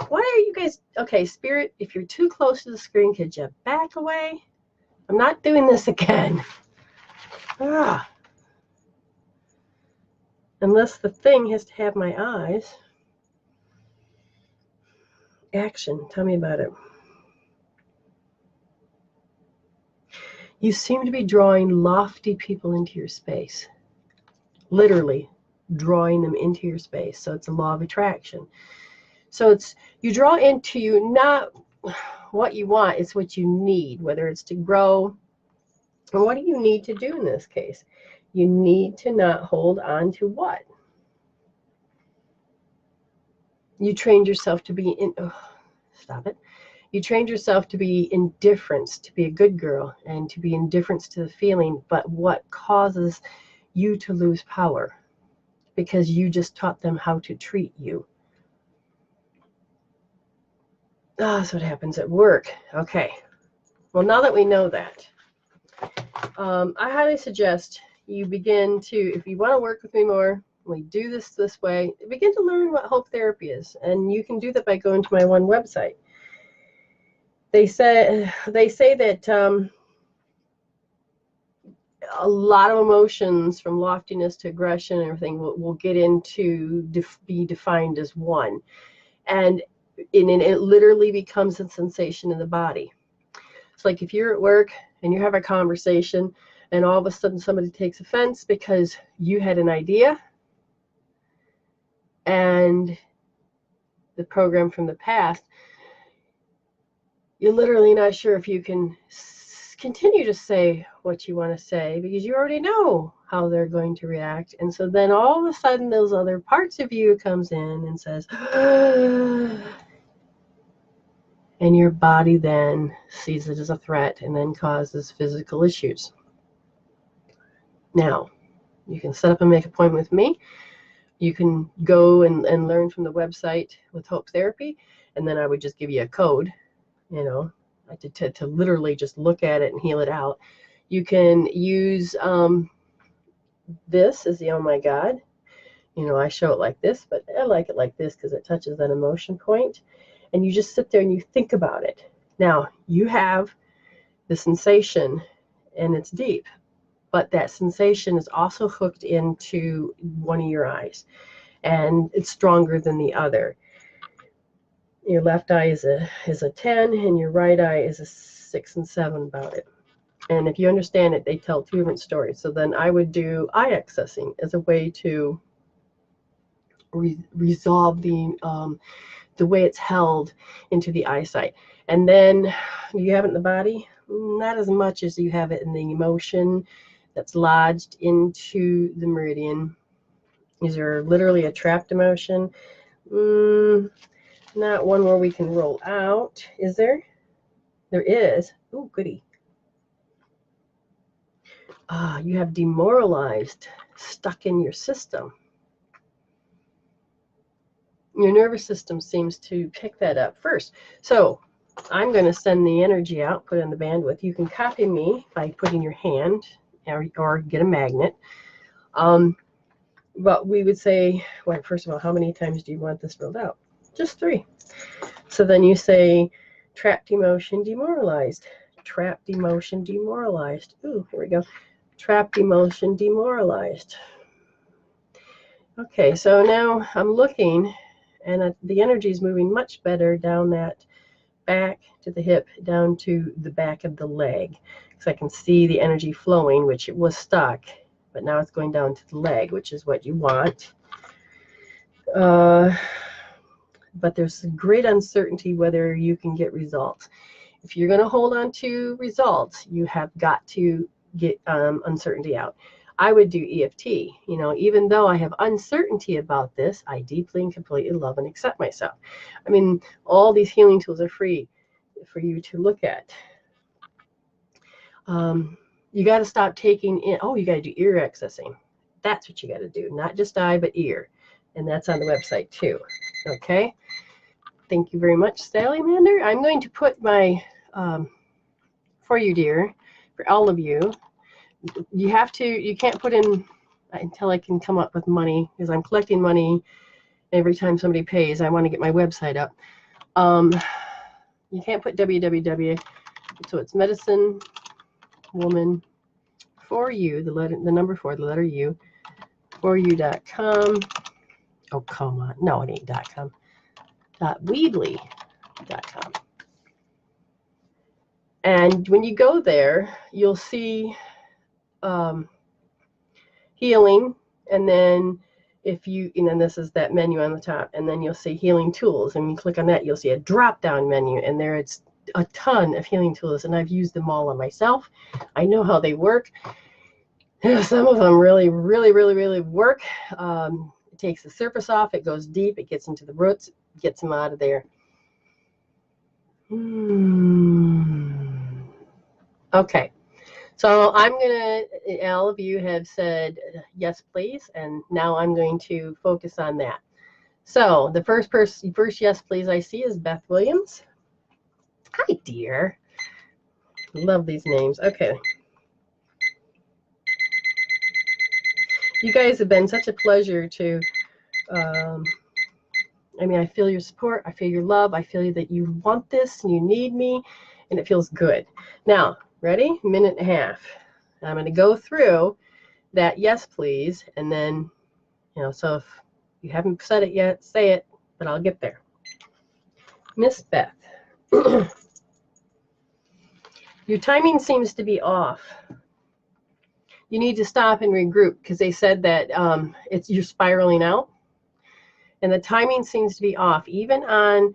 Speaker 1: Why are you guys, okay, Spirit, if you're too close to the screen, could you back away? I'm not doing this again. Unless the thing has to have my eyes. Action, tell me about it. You seem to be drawing lofty people into your space. Literally drawing them into your space. So it's a law of attraction. So it's, you draw into you not what you want, it's what you need, whether it's to grow. And what do you need to do in this case? You need to not hold on to what? You trained yourself to be in, stop it. You trained yourself to be indifference, to be a good girl, and to be indifference to the feeling. But what causes you to lose power? Because you just taught them how to treat you. That's what happens at work. Okay. Well, now that we know that, I highly suggest you begin to, if you want to work with me more, we do this way, begin to learn what hope therapy is. And you can do that by going to my one website. They say that a lot of emotions, from loftiness to aggression and everything, will get into be defined as one. And it literally becomes a sensation in the body. It's like if you're at work and you have a conversation and all of a sudden somebody takes offense because you had an idea and the program from the past, you're literally not sure if you can continue to say what you want to say because you already know how they're going to react. And so then all of a sudden those other parts of you comes in and says, and your body then sees it as a threat and then causes physical issues. Now, you can set up and make an appointment with me. You can go and learn from the website with Hope Therapy, and then I would just give you a code, to literally just look at it and heal it out. You can use this as the Oh My God. I show it like this, but I like it like this because it touches that emotion point. And you just sit there and you think about it. Now, you have the sensation, and it's deep, but that sensation is also hooked into one of your eyes, and it's stronger than the other. Your left eye is a 10, and your right eye is a 6 and 7 about it. And if you understand it, they tell two different stories. So then I would do eye accessing as a way to resolve the way it's held into the eyesight. And then you have it in the body, not as much as you have it in the emotion that's lodged into the meridian. Is there literally a trapped emotion? Not one where we can roll out. Is there? There is. Oh, goody. You have demoralized, stuck in your system. Your nervous system seems to pick that up first. So I'm going to send the energy out, put in the bandwidth. You can copy me by putting your hand or get a magnet. But we would say, well, first of all, how many times do you want this rolled out? Just 3. So then you say, trapped emotion, demoralized. Trapped emotion, demoralized. Ooh, here we go. Trapped emotion, demoralized. Okay, so now I'm looking, And the energy is moving much better down that back to the hip, down to the back of the leg. So I can see the energy flowing, which it was stuck, but now it's going down to the leg, which is what you want. But there's great uncertainty whether you can get results. If you're going to hold on to results, you have got to get uncertainty out. I would do EFT. You know, even though I have uncertainty about this, I deeply and completely love and accept myself. I mean, all these healing tools are free for you to look at. You got to stop taking in, oh, you got to do ear accessing. That's what you got to do, not just eye, but ear. And that's on the website too. Okay. Thank you very much, Sally Mander. I'm going to put my, for you, dear, for all of you, you can't put in until I can come up with money, because I'm collecting money every time somebody pays. I want to get my website up. You can't put www, so it's medicine woman for you, the number 4, the letter U, for you.com. Oh, come on. No, it ain't .com. .weebly.com. And when you go there, you'll see healing, and then and then this is that menu on the top, and then you'll see healing tools, and you click on that, you'll see a drop-down menu, and there it's a ton of healing tools, and I've used them all on myself. I know how they work. Some of them really, really, really, really work. It takes the surface off, it goes deep, it gets into the roots, gets them out of there. Okay. So I'm going to, all of you have said yes, please, and now I'm going to focus on that. So the first yes, please I see is Beth Williams. Hi, dear. Love these names. Okay. You guys have been such a pleasure to, I mean, I feel your support, I feel your love, I feel that you want this and you need me, and it feels good. Now, ready? Minute and a half. I'm going to go through that yes, please, and then, you know, so if you haven't said it yet, say it, but I'll get there. Miss Beth, your timing seems to be off. You need to stop and regroup, because they said that you're spiraling out, and the timing seems to be off. Even on,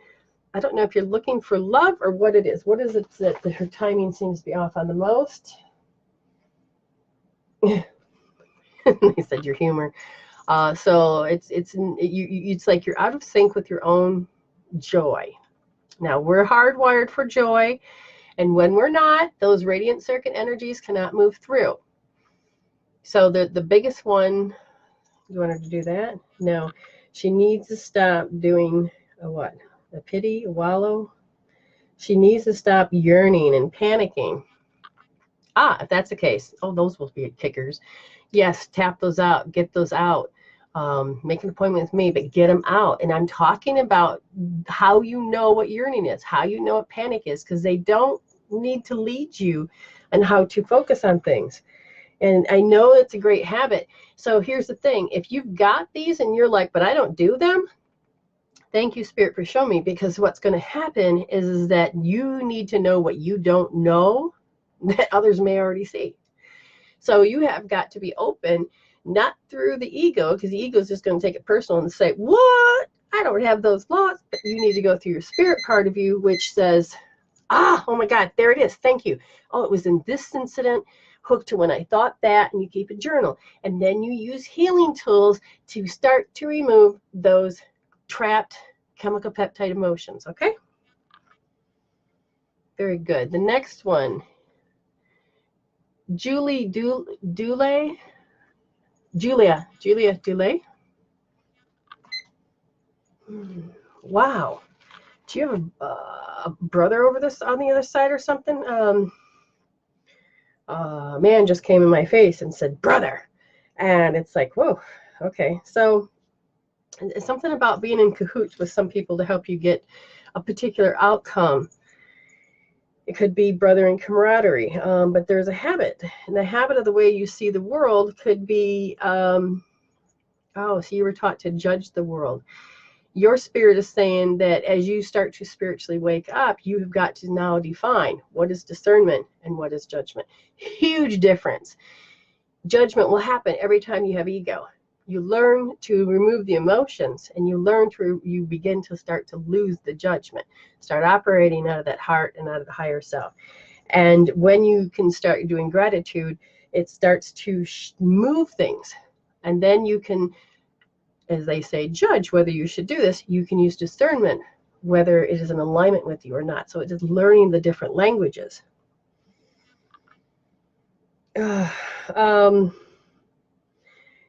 Speaker 1: I don't know if you're looking for love or what it is. What is it that her timing seems to be off on the most? They said your humor. So it's like you're out of sync with your own joy. Now, we're hardwired for joy, and when we're not, those radiant circuit energies cannot move through. So the biggest one, you want her to do that? No, she needs to stop doing a what? A pity, a wallow? She needs to stop yearning and panicking. If that's the case, oh, those will be kickers. Yes, tap those out, get those out. Make an appointment with me, but get them out. And I'm talking about how you know what yearning is, how you know what panic is, because they don't need to lead you on how to focus on things. And I know it's a great habit. So here's the thing. If you've got these and you're like, but I don't do them, thank you, Spirit, for showing me, because what's going to happen is that you need to know what you don't know that others may already see. So you have got to be open, not through the ego, because the ego is just going to take it personal and say, what? I don't have those laws. But you need to go through your spirit part of you, which says, oh my God, there it is. Thank you. Oh, it was in this incident, hooked to when I thought that, and you keep a journal. And then you use healing tools to start to remove those trapped chemical peptide emotions, okay? Very good. The next one, Julia Dulé. Wow. Do you have a brother over this on the other side or something? Man just came in my face and said, brother. And it's like, whoa, okay. So it's something about being in cahoots with some people to help you get a particular outcome. It could be brother and camaraderie, but there's a habit. And the habit of the way you see the world could be, so you were taught to judge the world. Your spirit is saying that as you start to spiritually wake up, you have got to now define what is discernment and what is judgment. Huge difference. Judgment will happen every time you have ego. You learn to remove the emotions, and you begin to start to lose the judgment, start operating out of that heart and out of the higher self. And when you can start doing gratitude, it starts to move things. And then you can, as they say, judge whether you should do this. You can use discernment, whether it is in alignment with you or not. So it is learning the different languages. Your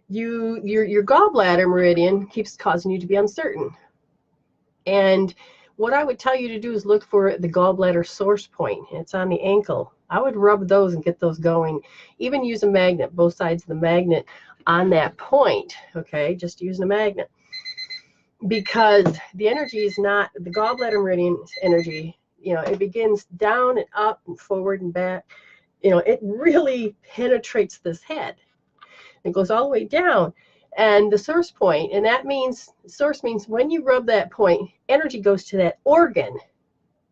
Speaker 1: gallbladder meridian keeps causing you to be uncertain. And what I would tell you to do is look for the gallbladder source point. It's on the ankle. I would rub those and get those going. Even use a magnet, both sides of the magnet on that point. Okay, just using a magnet. Because the energy is not, the gallbladder meridian energy, it begins down and up and forward and back. It really penetrates this head. It goes all the way down. And the source point, and that means, source means when you rub that point, energy goes to that organ.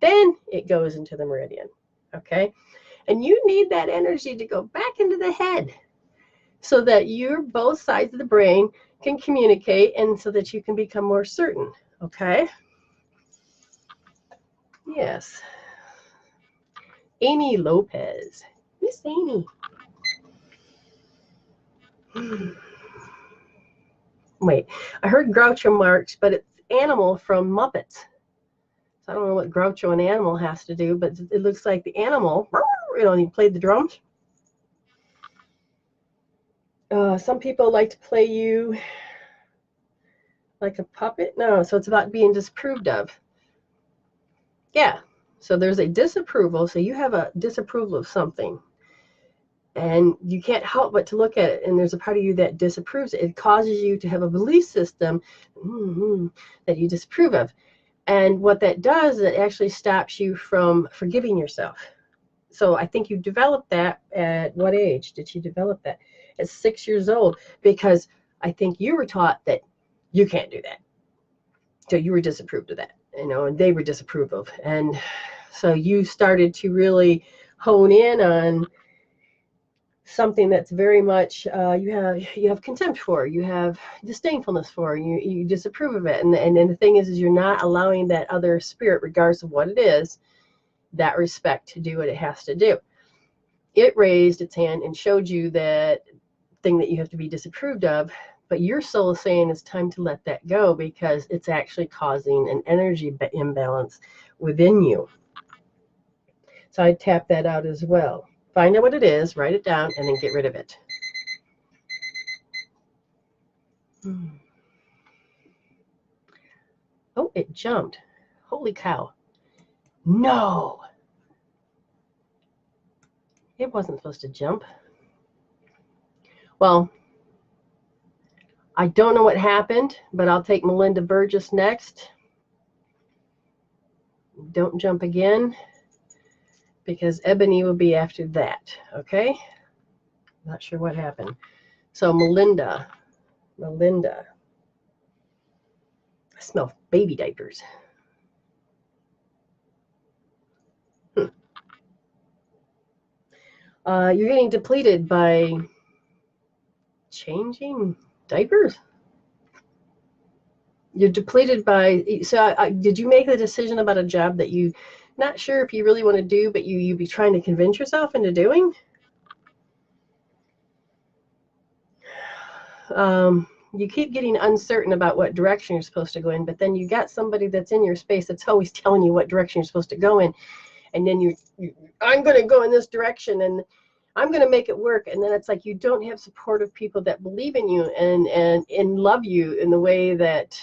Speaker 1: Then it goes into the meridian. Okay? And you need that energy to go back into the head so that both sides of the brain can communicate and so that you can become more certain. Okay? Yes. Amy Lopez. Miss Amy. Wait, I heard Groucho Marx, but it's Animal from Muppets. So I don't know what Groucho and Animal has to do, but it looks like the animal, he played the drums. Some people like to play you like a puppet. No, so it's about being disapproved of. Yeah, so there's a disapproval. So you have a disapproval of something. And you can't help but to look at it, and there's a part of you that disapproves it. It causes you to have a belief system that you disapprove of. And what that does is it actually stops you from forgiving yourself. So I think you developed that at what age did you develop that? At 6 years old, because I think you were taught that you can't do that. So you were disapproved of that, and they were disapproved of. And so you started to really hone in on something that's very much you have contempt for, you have disdainfulness for, you disapprove of it, and the thing is you're not allowing that other spirit, regardless of what it is, that respect to do what it has to do. It raised its hand and showed you that thing that you have to be disapproved of, but your soul is saying it's time to let that go because it's actually causing an energy imbalance within you. So I tap that out as well. Find out what it is, write it down, and then get rid of it. Oh, it jumped. Holy cow. No. It wasn't supposed to jump. Well, I don't know what happened, but I'll take Melinda Burgess next. Don't jump again, because Ebony will be after that, okay? Not sure what happened. So Melinda. I smell baby diapers. You're getting depleted by changing diapers. You're depleted by, so did you make the decision about a job that you not sure if you really want to do, but you be trying to convince yourself into doing? You keep getting uncertain about what direction you're supposed to go in, but then you got somebody that's in your space that's always telling you what direction you're supposed to go in, and then I'm going to go in this direction, and I'm going to make it work. And then it's like you don't have supportive people that believe in you and love you in the way that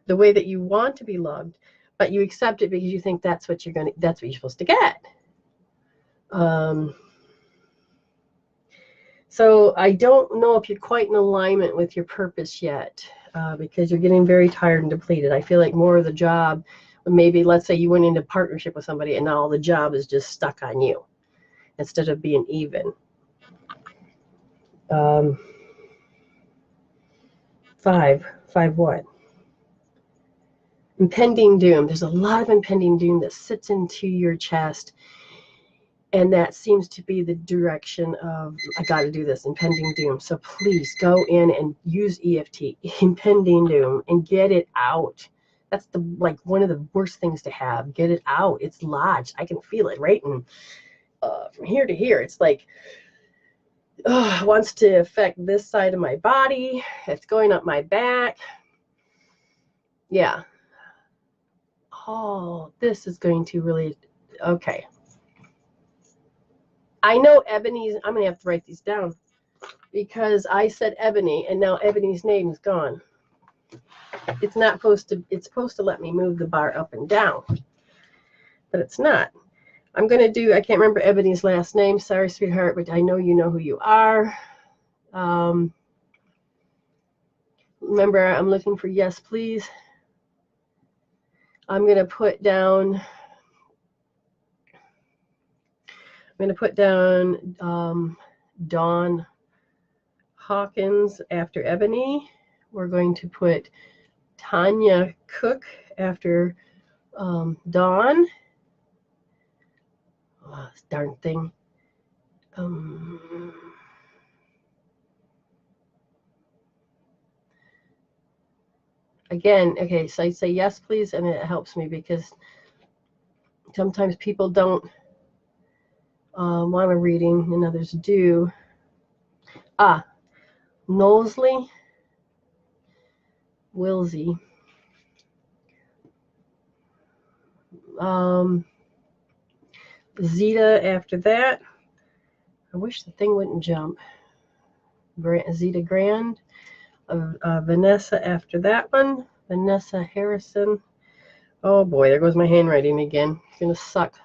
Speaker 1: you want to be loved, but you accept it because you think that's what you're supposed to get. So I don't know if you're quite in alignment with your purpose yet, because you're getting very tired and depleted. I feel like more of the job, maybe let's say you went into partnership with somebody and now the job is just stuck on you instead of being even. 5 what? Impending doom. There's a lot of impending doom that sits into your chest, and that seems to be the direction of, I got to do this, impending doom. So please go in and use EFT, impending doom, and get it out. That's one of the worst things to have. Get it out. It's lodged. I can feel it right in, from here to here. It's like, it wants to affect this side of my body. It's going up my back. Yeah. Oh, this is going to really, okay. I know Ebony's, I'm going to have to write these down because I said Ebony and now Ebony's name is gone. It's not supposed to, it's supposed to let me move the bar up and down, but it's not. I'm going to do, I can't remember Ebony's last name. Sorry, sweetheart, but I know you know who you are. Remember, I'm looking for yes, please. I'm going to put down Dawn Hawkins after Ebony. We're going to put Tanya Cook after Dawn. Oh, this darn thing. Again, okay, so I say yes, please, and it helps me because sometimes people don't want a reading and others do. Knowsley, Wilsey. Zeta after that. I wish the thing wouldn't jump. Zeta Grand. Vanessa after that one. Vanessa Harrison. Oh boy, there goes my handwriting again. It's going to suck.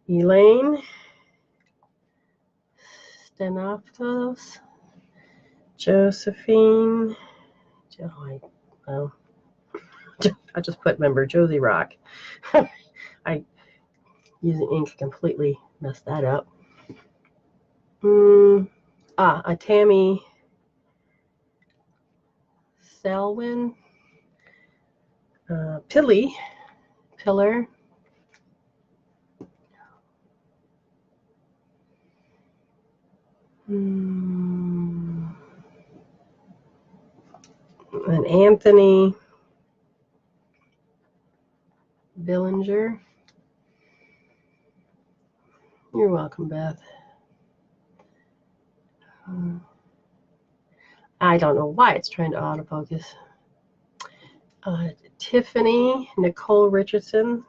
Speaker 1: Elaine. Stenoptos. Josephine. I just put member Josie Rock. I using ink completely messed that up. A Tammy Selwyn. Pillar. And Anthony Billinger. You're welcome, Beth. I don't know why it's trying to autofocus. Tiffany Nicole Richardson.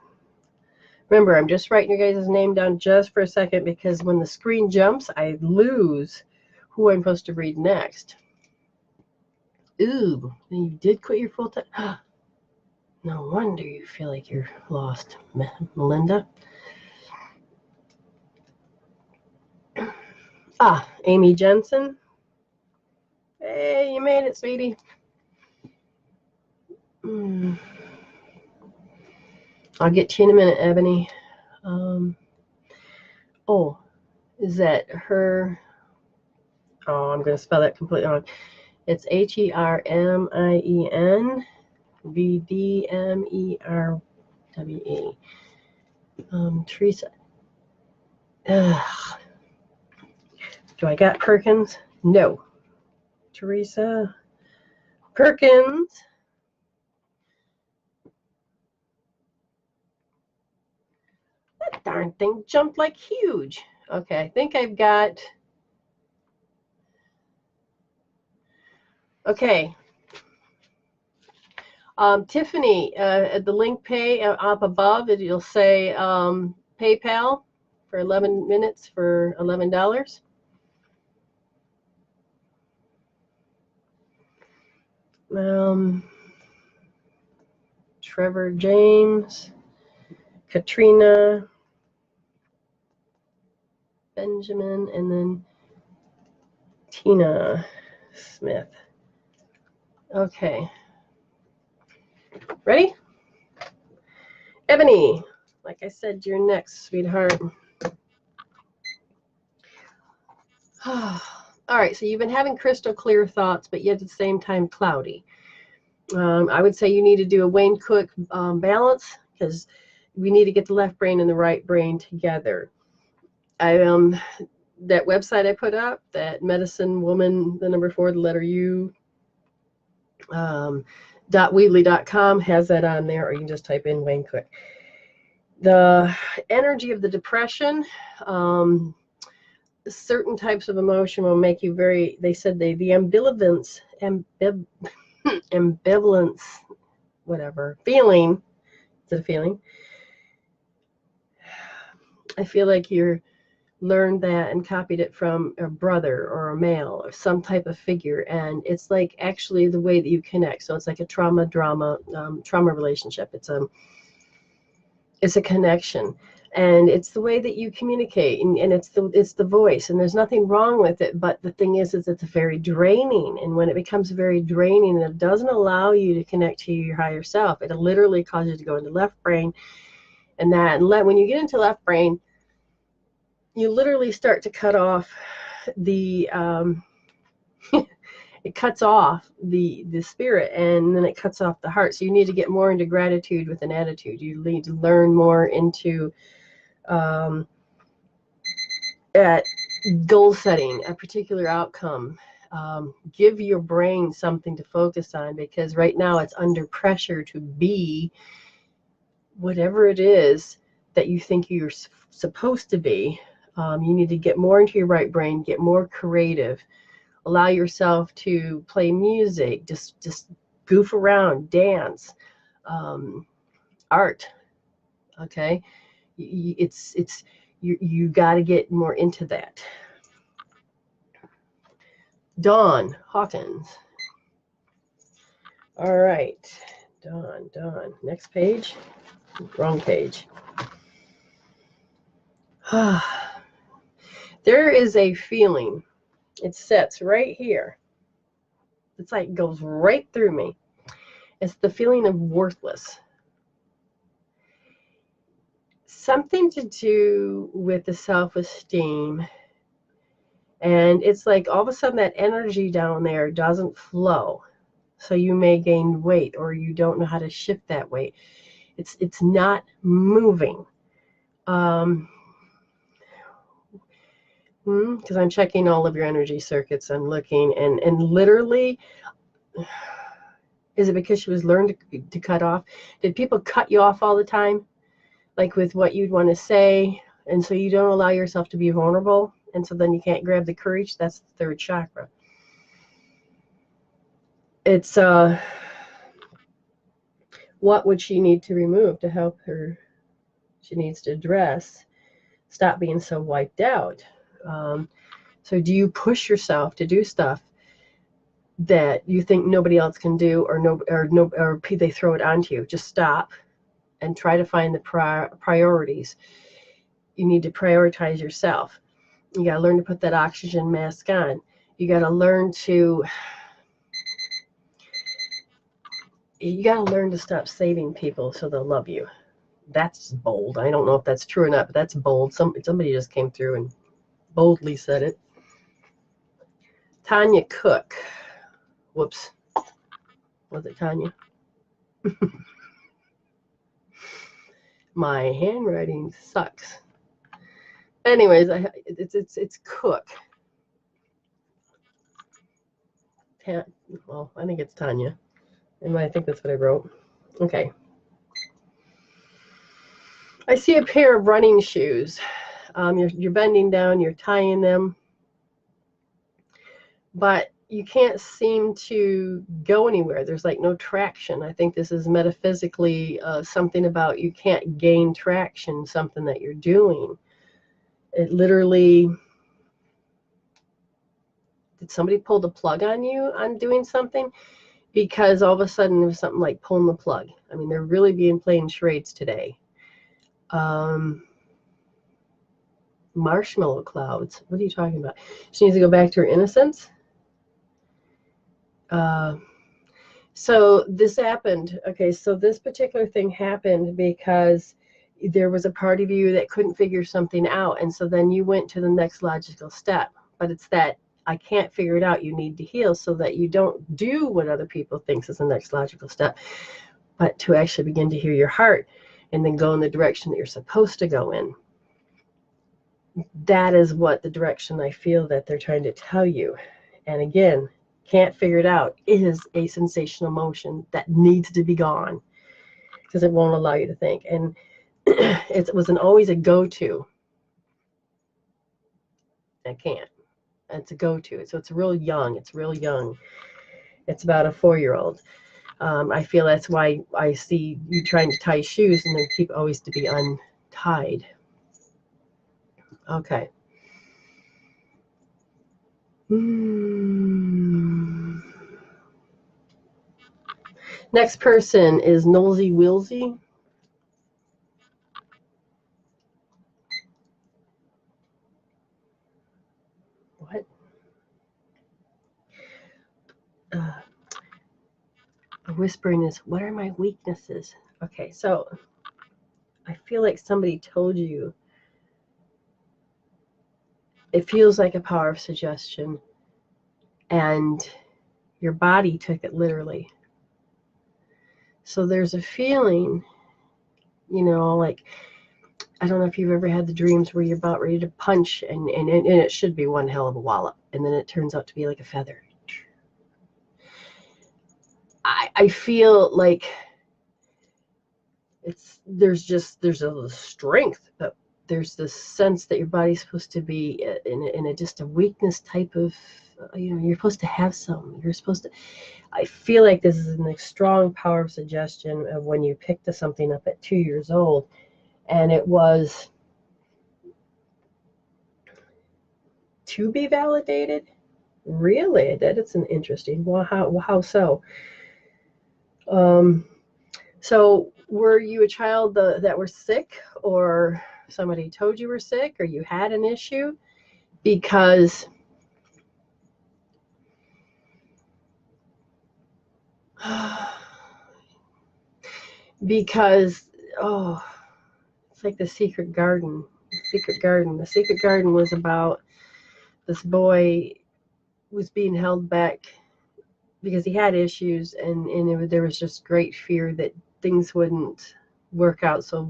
Speaker 1: Remember, I'm just writing your guys' name down just for a second because when the screen jumps, I lose who I'm supposed to read next. Ooh, you did quit your full time. No wonder you feel like you're lost, Melinda. Amy Jensen. Hey, you made it, sweetie. I'll get to you in a minute, Ebony. Is that her? Oh, I'm going to spell that completely wrong. It's HERMINVDMERWE. Teresa. Do I got Perkins? No. Teresa Perkins. That darn thing jumped like huge. Okay, I think I've got. Okay. Tiffany, at the link pay up above, you'll say PayPal for 11 minutes for $11. Trevor James, Katrina, Benjamin, and then Tina Smith. Okay. Ready? Ebony, like I said, you're next, sweetheart. All right, so you've been having crystal clear thoughts, but yet at the same time cloudy. I would say you need to do a Wayne Cook balance, because we need to get the left brain and the right brain together. That website I put up, that medicine woman, the number 4, the letter U, .weebly.com has that on there, or you can just type in Wayne Cook. The energy of the depression, certain types of emotion will make you very, they said the ambivalence, whatever, feeling, is it a feeling? I feel like you're learned that and copied it from a brother or a male or some type of figure, and it's like actually the way that you connect. So it's like a trauma relationship. It's a connection, and it's the way that you communicate, and it's the voice, and there's nothing wrong with it. But the thing is it's very draining, and when it becomes very draining and it doesn't allow you to connect to your higher self, it literally causes you to go into left brain, and when you get into left brain, you literally start to cut off the it cuts off the spirit, and then it cuts off the heart. So you need to get more into gratitude with an attitude. You need to learn more into at goal setting, a particular outcome. Give your brain something to focus on, because right now it's under pressure to be whatever it is that you think you're supposed to be. You need to get more into your right brain, get more creative, allow yourself to play music, just goof around, dance, art. Okay, you got to get more into that. Dawn Hawkins. All right, Dawn. Next page. Wrong page. There is a feeling. It sits right here. It's like it goes right through me. It's the feeling of worthless. Something to do with the self-esteem. And it's like all of a sudden that energy down there doesn't flow. So you may gain weight, or you don't know how to shift that weight. It's not moving. Because I'm checking all of your energy circuits. I'm looking, and literally, is it because she was learned to cut off? Did people cut you off all the time, like with what you'd want to say, and so you don't allow yourself to be vulnerable, and so then you can't grab the courage? That's the 3rd chakra. It's what would she need to remove to help her? She needs to address, stop being so wiped out. So do you push yourself to do stuff that you think nobody else can do, or they throw it onto you? Just stop and try to find the priorities. You need to prioritize yourself. You got to learn to put that oxygen mask on. You got to learn to stop saving people so they'll love you. That's bold. I don't know if that's true or not, but that's bold. Somebody just came through and boldly said it. Tanya Cook. Whoops. Was it Tanya? My handwriting sucks. Anyways, it's Cook. Well, I think it's Tanya. And I think that's what I wrote. Okay. I see a pair of running shoes. You're bending down, you're tying them, but you can't seem to go anywhere. There's like no traction. I think this is metaphysically something about you can't gain traction, something that you're doing. It literally, did somebody pull the plug on you on doing something? Because all of a sudden there's something like pulling the plug. I mean, they're really being playing charades today. Marshmallow clouds. What are you talking about? She needs to go back to her innocence. So this happened. Okay, so this particular thing happened because there was a part of you that couldn't figure something out, and so then you went to the next logical step. But it's that I can't figure it out. You need to heal so that you don't do what other people think is the next logical step, but to actually begin to hear your heart and then go in the direction that you're supposed to go in. That is what the direction I feel that they're trying to tell you. And again, can't figure it out is a sensational emotion that needs to be gone because it won't allow you to think. And it wasn't always a go-to. I can't. It's a go-to. So it's real young. It's real young. It's about a 4-year-old. I feel that's why I see you trying to tie shoes and they keep always to be untied. Okay. Next person is Nosy Wilsey. What? Whispering is, what are my weaknesses? Okay, so I feel like somebody told you it feels like a power of suggestion and your body took it literally. So there's a feeling, you know, like, I don't know if you've ever had the dreams where you're about ready to punch and it should be one hell of a wallop and then it turns out to be like a feather. I feel like there's a strength, but there's this sense that your body's supposed to be in a just a weakness type of, you know, you're supposed to have some. You're supposed to. I feel like this is a strong power of suggestion of when you picked something up at 2 years old, and it was to be validated. Really, that it's an interesting. Well, how so? So were you a child that were sick, or somebody told you were sick, or you had an issue? Because oh, it's like the secret garden. The secret garden was about this boy was being held back because he had issues, and there was just great fear that things wouldn't work out. So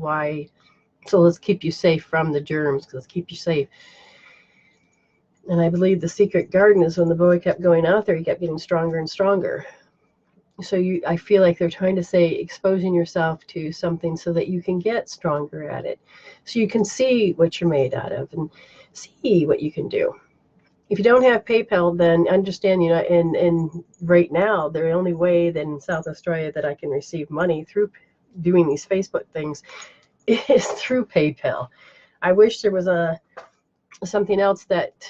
Speaker 1: let's keep you safe from the germs, let's keep you safe. And I believe the secret garden is when the boy kept going out there, he kept getting stronger and stronger. So I feel like they're trying to say exposing yourself to something so that you can get stronger at it. So you can see what you're made out of and see what you can do. If you don't have PayPal, then understand, you know, and right now, the only way that in South Australia that I can receive money through doing these Facebook things is through PayPal. I wish there was something else that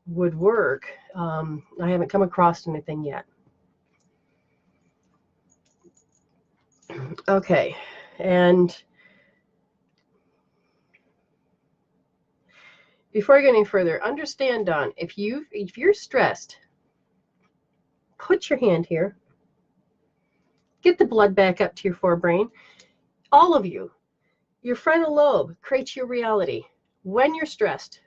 Speaker 1: would work. I haven't come across anything yet. Okay, and before I go any further, understand, Dawn, if you're stressed, put your hand here. Get the blood back up to your forebrain. All of you, your frontal lobe creates your reality. When you're stressed,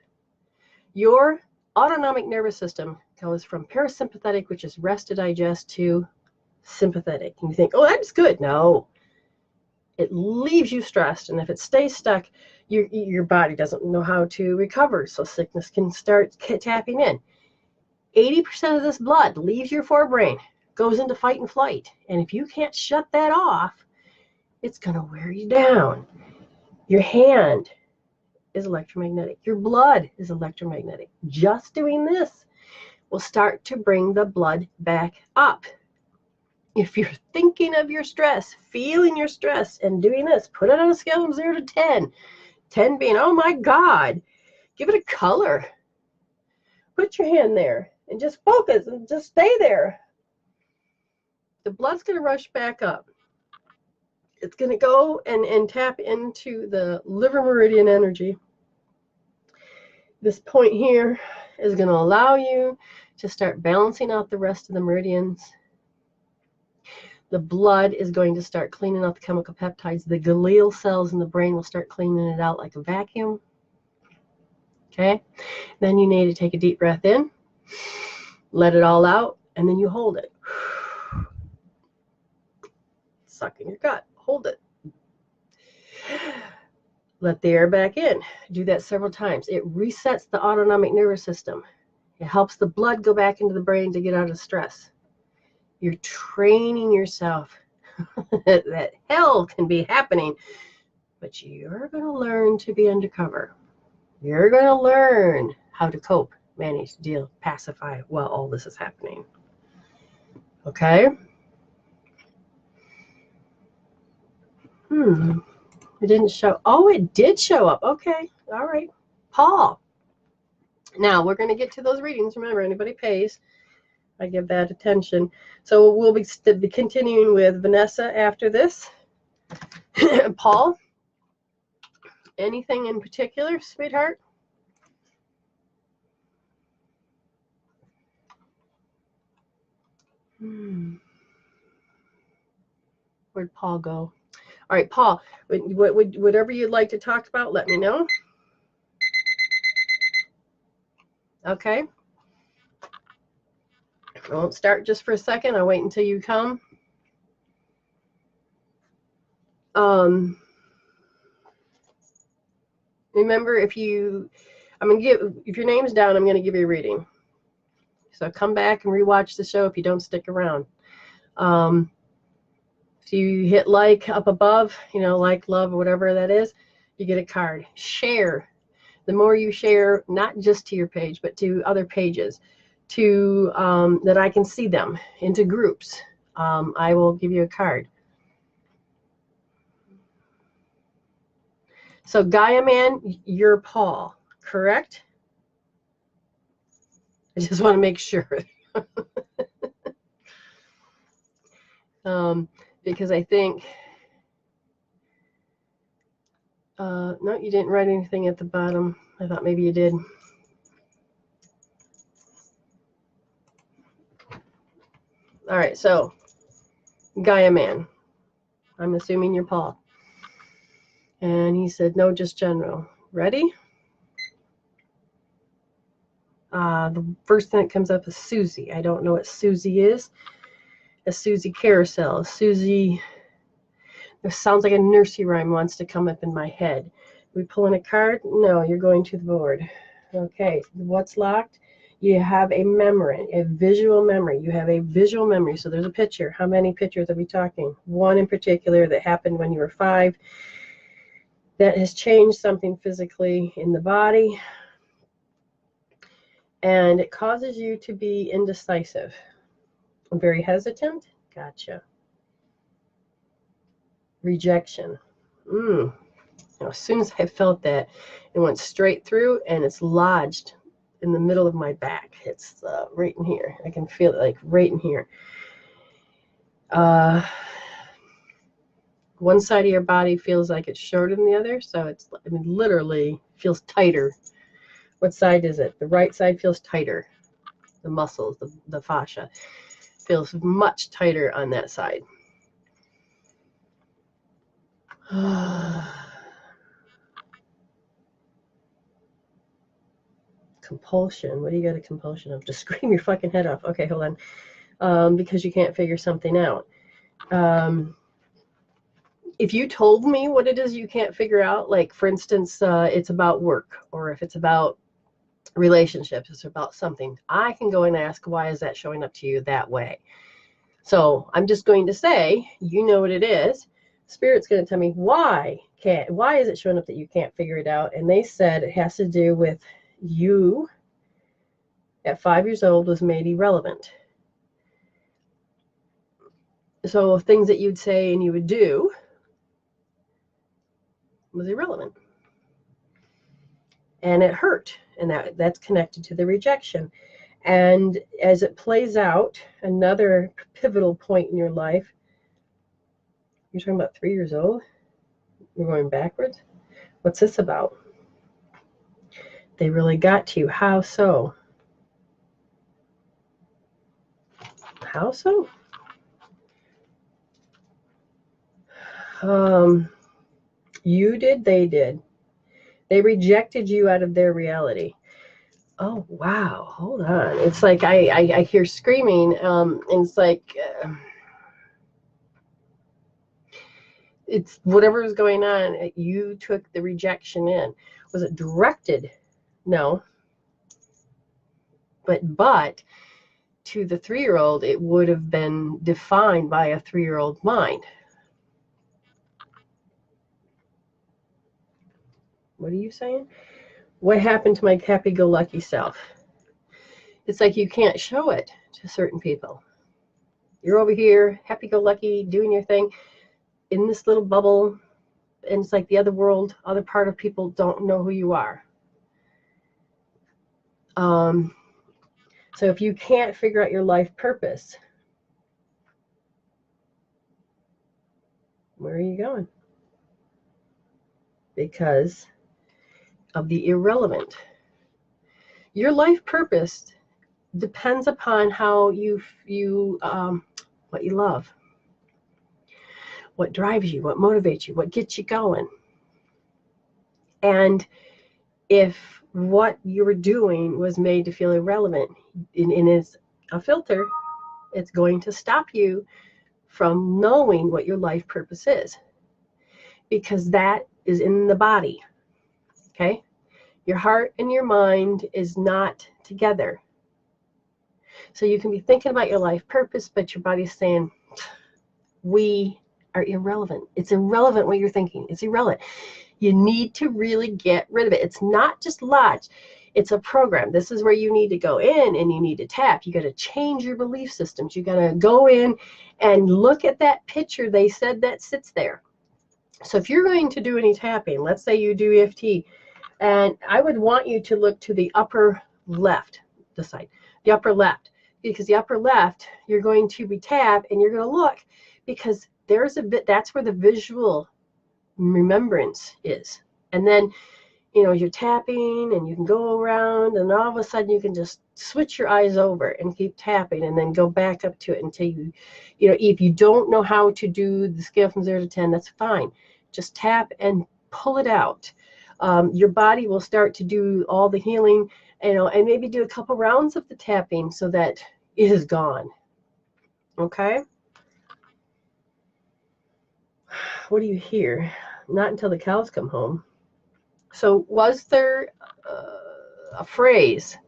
Speaker 1: your autonomic nervous system goes from parasympathetic, which is rest to digest, to sympathetic. And you think, oh, that's good. No. It leaves you stressed, and if it stays stuck, your body doesn't know how to recover, so sickness can start tapping in. 80% of this blood leaves your forebrain, goes into fight and flight, and if you can't shut that off, it's going to wear you down. Your hand is electromagnetic. Your blood is electromagnetic. Just doing this will start to bring the blood back up. If you're thinking of your stress, feeling your stress, and doing this, put it on a scale from 0 to 10. 10 being, oh my God, give it a color. Put your hand there and just focus and just stay there. The blood's going to rush back up. It's going to go and tap into the liver meridian energy. This point here is going to allow you to start balancing out the rest of the meridians. The blood is going to start cleaning out the chemical peptides. The glial cells in the brain will start cleaning it out like a vacuum. Okay? Then you need to take a deep breath in Let it all out, and then you hold it. Suck in your gut. Hold it. Let the air back in. Do that several times. It resets the autonomic nervous system. It helps the blood go back into the brain to get out of stress. You're training yourself that hell can be happening, but you're going to learn to be undercover. You're going to learn how to cope, manage, deal, pacify while all this is happening. Okay? It didn't show. Oh, it did show up. Okay. All right. Paul. Now, we're going to get to those readings. Remember, anybody pays. I give that attention. So we'll be continuing with Vanessa after this. Paul, anything in particular, sweetheart? Where'd Paul go? All right, Paul, whatever you'd like to talk about, let me know. Okay. I won't start just for a second. I'll wait until you come. Remember, if your name's down, I'm going to give you a reading. So come back and rewatch the show if you don't stick around. If you hit like up above, like, love, or whatever that is, you get a card. Share. The more you share, not just to your page, but to other pages, to that I can see them into groups, I will give you a card. So Gaia Man, you're Paul, correct? I just want to make sure. Because I think, no, you didn't write anything at the bottom. I thought maybe you did. All right, so Gaia Man, I'm assuming you're Paul. And he said, no, just general. Ready? The first thing that comes up is Susie. I don't know what Susie is. A Susie carousel. Susie, it sounds like a nursery rhyme wants to come up in my head. We pulling a card? No, you're going to the board. Okay, what's locked? You have a memory, a visual memory. You have a visual memory. So there's a picture. How many pictures are we talking? One in particular that happened when you were 5 that has changed something physically in the body. And it causes you to be indecisive. I'm very hesitant. Gotcha. Rejection. As soon as I felt that, it went straight through and it's lodged in the middle of my back. It's right in here. I can feel it like right in here. One side of your body feels like it's shorter than the other, so it's literally feels tighter. What side is it? The right side feels tighter. The muscles, the fascia, feels much tighter on that side. Compulsion. What do you got a compulsion of? Just scream your fucking head off. Okay, hold on. Because you can't figure something out. If you told me what it is you can't figure out, like, for instance, it's about work, or if it's about relationships, it's about something, I can go and ask, why is that showing up to you that way? So I'm just going to say, you know what it is. Spirit's going to tell me, why is it showing up that you can't figure it out? And they said it has to do with you at 5 years old was made irrelevant. So things that you'd say and you would do was irrelevant. And it hurt. And that's connected to the rejection. And as it plays out, another pivotal point in your life, you're talking about 3 years old? You're going backwards? What's this about? They really got to you. How so? How so? You did, they did. They rejected you out of their reality. Oh, wow. Hold on. It's like I hear screaming. And it's like it's whatever is going on. You took the rejection in. Was it directed? No. But to the 3-year-old, it would have been defined by a 3-year-old mind. What are you saying? What happened to my happy-go-lucky self? It's like you can't show it to certain people. You're over here, happy-go-lucky, doing your thing in this little bubble, and it's like the other world, other part of people don't know who you are. So if you can't figure out your life purpose, where are you going? Because of the irrelevant. Your life purpose depends upon how what you love, what drives you, what motivates you, what gets you going. And if what you were doing was made to feel irrelevant and is a filter, it's going to stop you from knowing what your life purpose is, because that is in the body. Okay? Your heart and your mind is not together. So you can be thinking about your life purpose, but your body's saying, we are irrelevant. It's irrelevant what you're thinking. It's irrelevant. You need to really get rid of it. It's not just lodged. It's a program. This is where you need to go in and you need to tap. You got to change your belief systems. You got to go in and look at that picture they said that sits there. So if you're going to do any tapping, let's say you do EFT, and I would want you to look to the upper left, this side, the upper left, because the upper left, you're going to be tapped and you're going to look, because there's a bit, that's where the visual remembrance is. And then, you know, you're tapping and you can go around and all of a sudden you can just switch your eyes over and keep tapping and then go back up to it until you know, if you don't know how to do the scale from 0 to 10, that's fine. Just tap and pull it out. Your body will start to do all the healing, you know, and maybe do a couple rounds of the tapping so that it is gone. Okay? What do you hear? Not until the cows come home. So was there a phrase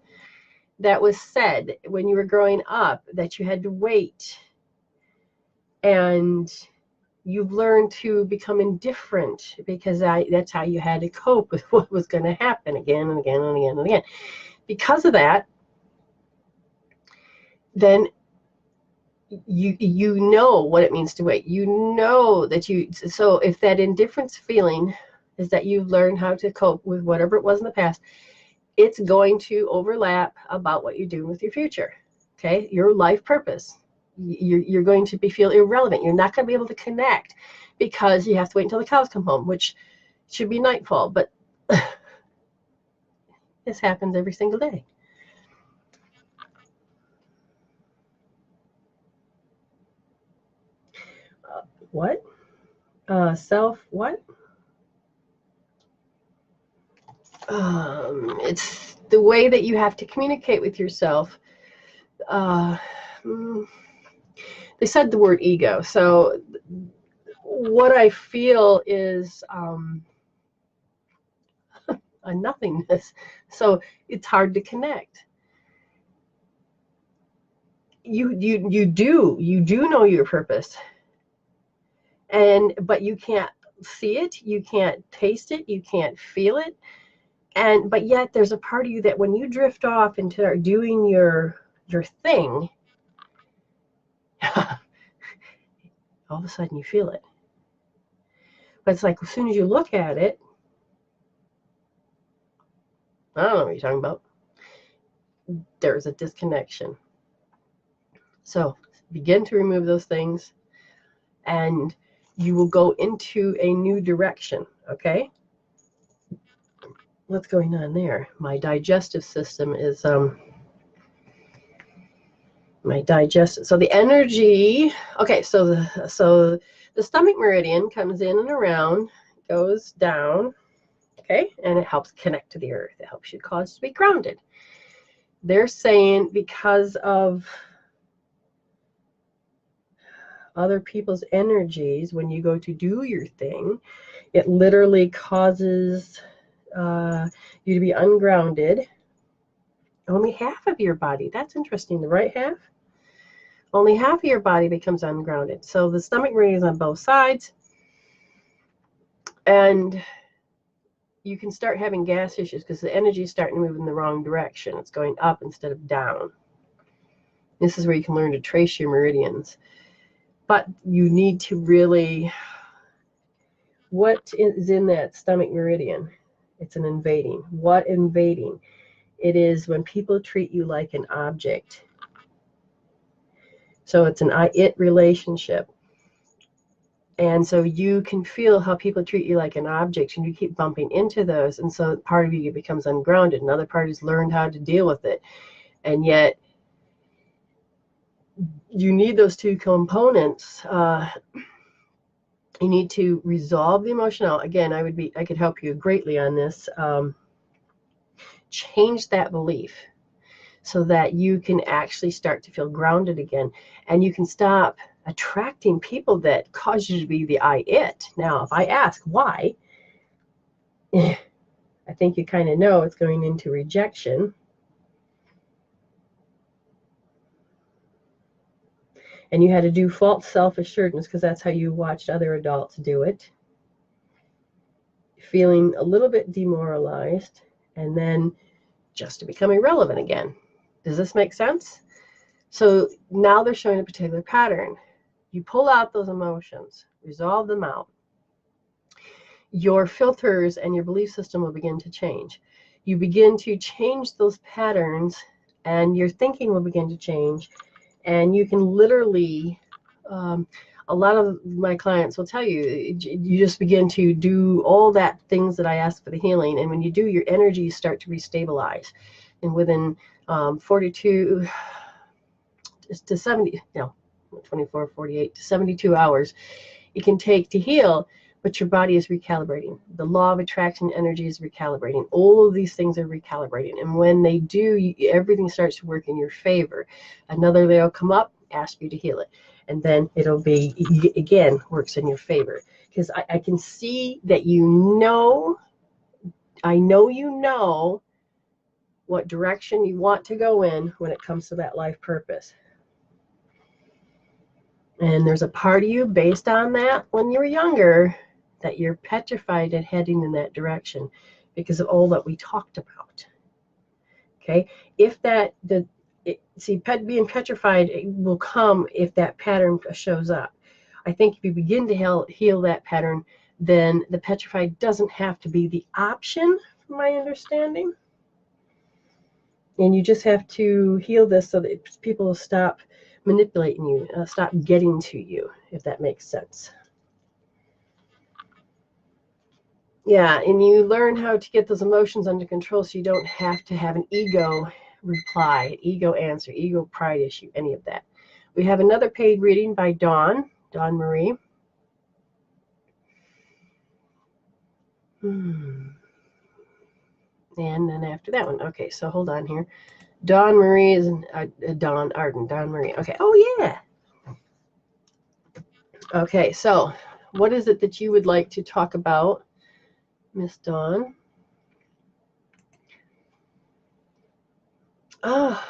Speaker 1: that was said when you were growing up that you had to wait, and you've learned to become indifferent because that's how you had to cope with what was going to happen again and again and again and again? Because of that, then you know what it means to wait. You know that so if that indifference feeling is that you've learned how to cope with whatever it was in the past, it's going to overlap about what you're doing with your future. Okay, your life purpose. You're going to feel irrelevant. You're not going to be able to connect because you have to wait until the cows come home, which should be nightfall. But this happens every single day. What? Self what? It's the way that you have to communicate with yourself. They said the word ego. So what I feel is a nothingness. So it's hard to connect. You do know your purpose, but you can't see it, you can't taste it, you can't feel it, but yet there's a part of you that when you drift off into doing your thing, all of a sudden you feel it. But it's like as soon as you look at it, I don't know what you're talking about. There's a disconnection. So begin to remove those things and you will go into a new direction, okay? What's going on there? My digestive system is my digestive. So the energy, okay, so the stomach meridian comes in and around, goes down, okay, and it helps connect to the earth. It helps you cause to be grounded. They're saying because of other people's energies, when you go to do your thing, it literally causes you to be ungrounded. Only half of your body, that's interesting, the right half? Only half of your body becomes ungrounded. So the stomach meridian is on both sides, and you can start having gas issues because the energy is starting to move in the wrong direction. It's going up instead of down. This is where you can learn to trace your meridians. But you need to really, what is in that stomach meridian? It's an invading. What invading? It is when people treat you like an object. So it's an I-it relationship. And so you can feel how people treat you like an object, and you keep bumping into those. And so part of you becomes ungrounded. Another part has learned how to deal with it. And yet you need those two components. You need to resolve the emotional. Again, I could help you greatly on this. Change that belief so that you can actually start to feel grounded again, and you can stop attracting people that cause you to be the I-it. Now, if I ask why, I think you kind of know it's going into rejection. And you had to do false self-assuredness because that's how you watched other adults do it. Feeling a little bit demoralized, and then just to become irrelevant again. Does this make sense? So now they're showing a particular pattern. You pull out those emotions, resolve them out. Your filters and your belief system will begin to change. You begin to change those patterns, and your thinking will begin to change. And you can literally, a lot of my clients will tell you, you just begin to do all that things that I ask for the healing. And when you do, your energies start to restabilize. And within 42 to 70, 24, 48 to 72 hours, it can take to heal, but your body is recalibrating. The law of attraction energy is recalibrating. All of these things are recalibrating. And when they do, everything starts to work in your favor. Another layer will come up, ask you to heal it. And then it'll be, again, works in your favor. Because I can see that I know you know what direction you want to go in when it comes to that life purpose. And there's a part of you based on that when you were younger that you're petrified at heading in that direction because of all that we talked about. Okay? If that, being petrified will come if that pattern shows up. I think if you begin to heal that pattern, then the petrified doesn't have to be the option, from my understanding. And you just have to heal this so that people will stop manipulating you, stop getting to you, if that makes sense. Yeah, and you learn how to get those emotions under control so you don't have to have an ego reply, ego answer, ego pride issue, any of that. We have another paid reading by Dawn Marie. And then after that one, okay, so hold on here. Dawn Marie is Dawn Arden, Dawn Marie. Okay, oh yeah. Okay, so what is it that you would like to talk about, Miss Dawn? Oh,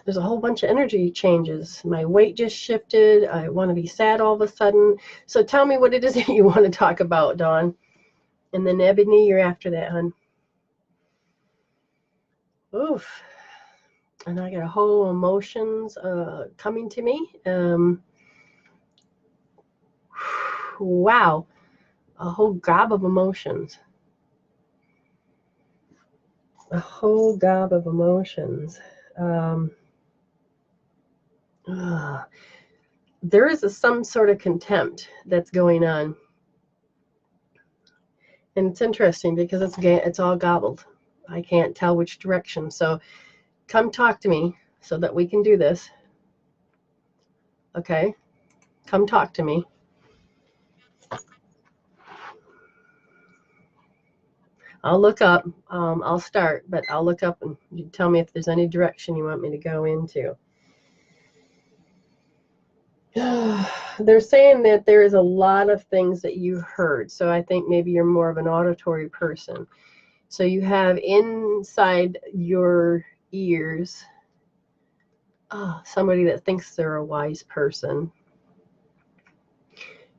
Speaker 1: there's a whole bunch of energy changes. My weight just shifted. I want to be sad all of a sudden. So tell me what it is that you want to talk about, Dawn. And then Ebony, you're after that, hon. Oof. And I got a whole emotions coming to me. Wow. A whole gob of emotions. A whole gob of emotions. There is some sort of contempt that's going on. And it's interesting because it's all gobbled. I can't tell which direction. So come talk to me so that we can do this. Okay? Come talk to me. I'll look up. I'll start, but I'll look up and you tell me if there's any direction you want me to go into. They're saying that there is a lot of things that you heard. So I think maybe you're more of an auditory person. So you have inside your ears somebody that thinks they're a wise person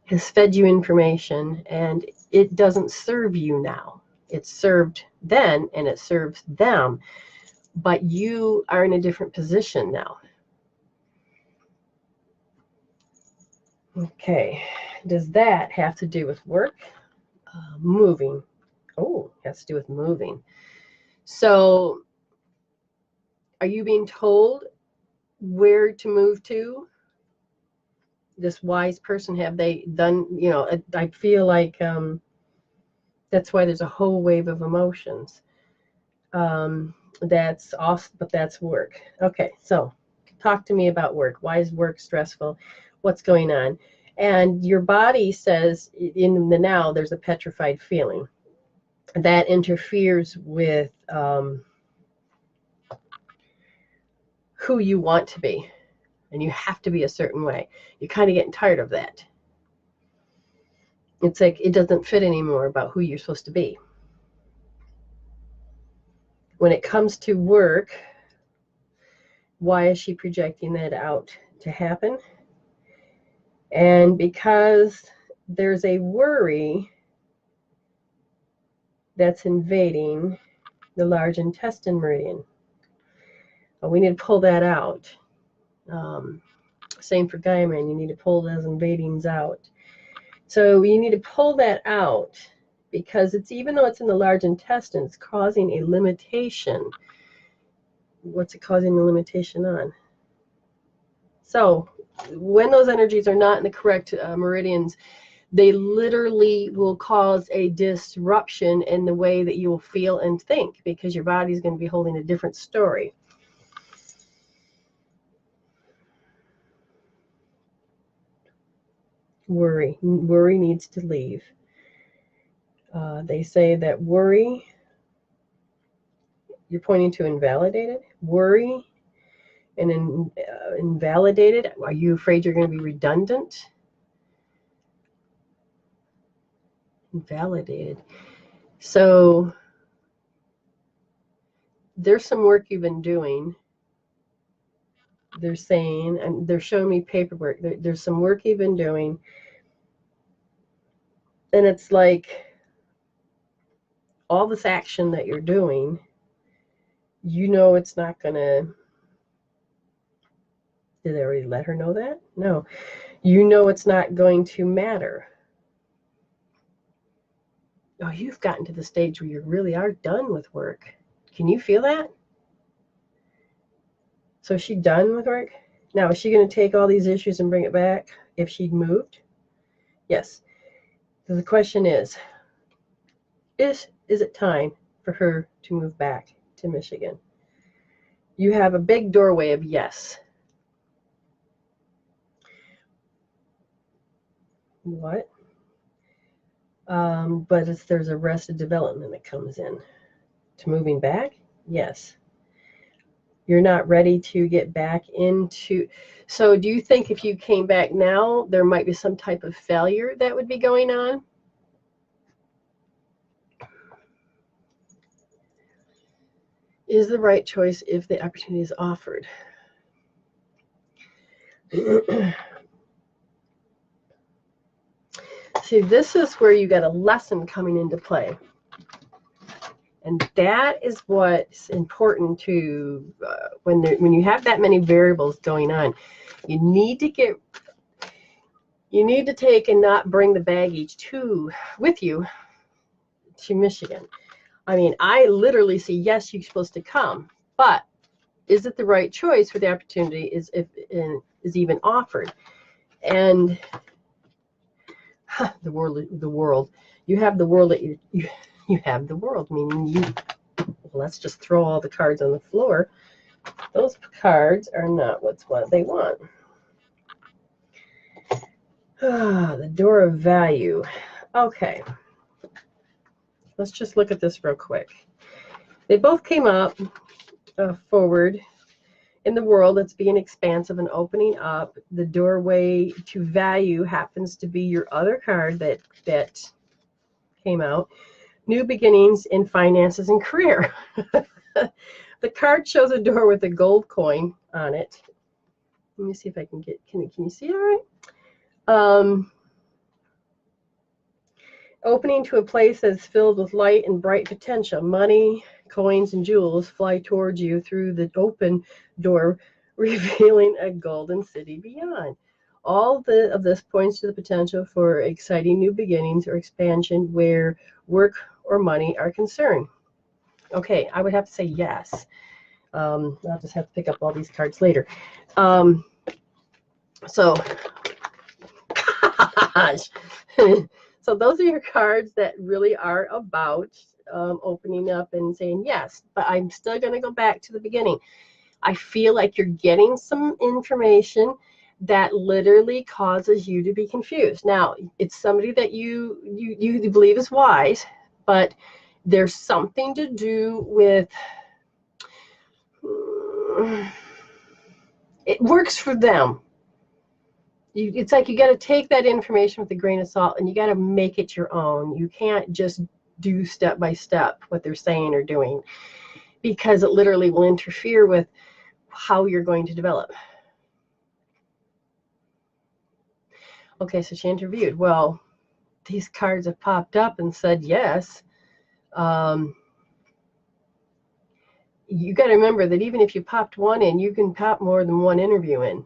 Speaker 1: has fed you information, and it doesn't serve you now. It served then, and it serves them, but you are in a different position now. Okay, does that have to do with work? Moving. Oh, it has to do with moving. So are you being told where to move to? This wise person, have they done, you know, I feel like that's why there's a whole wave of emotions. That's off, but that's work. Okay, so talk to me about work. Why is work stressful? What's going on? And your body says in the now there's a petrified feeling that interferes with who you want to be, and you have to be a certain way. You're kind of getting tired of that. It's like it doesn't fit anymore about who you're supposed to be. When it comes to work, why is she projecting that out to happen? And because there's a worry that's invading the large intestine meridian. We need to pull that out. Same for Gaiman, you need to pull those invadings out. So you need to pull that out because it's, even though it's in the large intestine, it's causing a limitation. What's it causing the limitation on? So when those energies are not in the correct meridians, they literally will cause a disruption in the way that you will feel and think, because your body is going to be holding a different story. Worry needs to leave. They say that worry, you're pointing to invalidated. Worry and invalidated. Are you afraid you're going to be redundant? Invalidated. So there's some work you've been doing. They're saying, and they're showing me paperwork. There's some work you've been doing. And it's like all this action that you're doing, you know it's not going to... Did they already let her know that? No. You know it's not going to matter. Oh, you've gotten to the stage where you really are done with work. Can you feel that? So is she done with work? Now, is she going to take all these issues and bring it back if she'd moved? Yes. So the question is it time for her to move back to Michigan? You have a big doorway of yes. What? But there's arrested development that comes in. To moving back? Yes. You're not ready to get back into... So do you think if you came back now, there might be some type of failure that would be going on? Is the right choice if the opportunity is offered? See, this is where you got a lesson coming into play. And that is what's important to, when you have that many variables going on, you need to take and not bring the baggage with you to Michigan. I mean, I literally say, yes, you're supposed to come, but is it the right choice for the opportunity is even offered? And the world, you have the world that you have the world, meaning let's just throw all the cards on the floor. Those cards are not what they want. The door of value. Okay. let's just look at this real quick. They both came up forward. In the world that's being expansive and opening up, the doorway to value happens to be your other card that came out. New beginnings in finances and career. The card shows a door with a gold coin on it. Let me see if I can get, can you see all right? Opening to a place that's filled with light and bright potential. Money, coins, and jewels fly towards you through the open door, revealing a golden city beyond. All of this points to the potential for exciting new beginnings or expansion where work or money are concerned. Okay, I would have to say yes. I'll just have to pick up all these cards later. So, gosh. So those are your cards that really are about opening up and saying yes. But I'm still going to go back to the beginning. I feel like you're getting some information that literally causes you to be confused. Now, it's somebody that you believe is wise, but there's something to do with it works for them. It's like you got to take that information with a grain of salt and you got to make it your own. You can't just do step by step what they're saying or doing, because it literally will interfere with how you're going to develop. Okay, so she interviewed. Well, these cards have popped up and said yes. You got to remember that even if you popped one in, you can pop more than one interview in.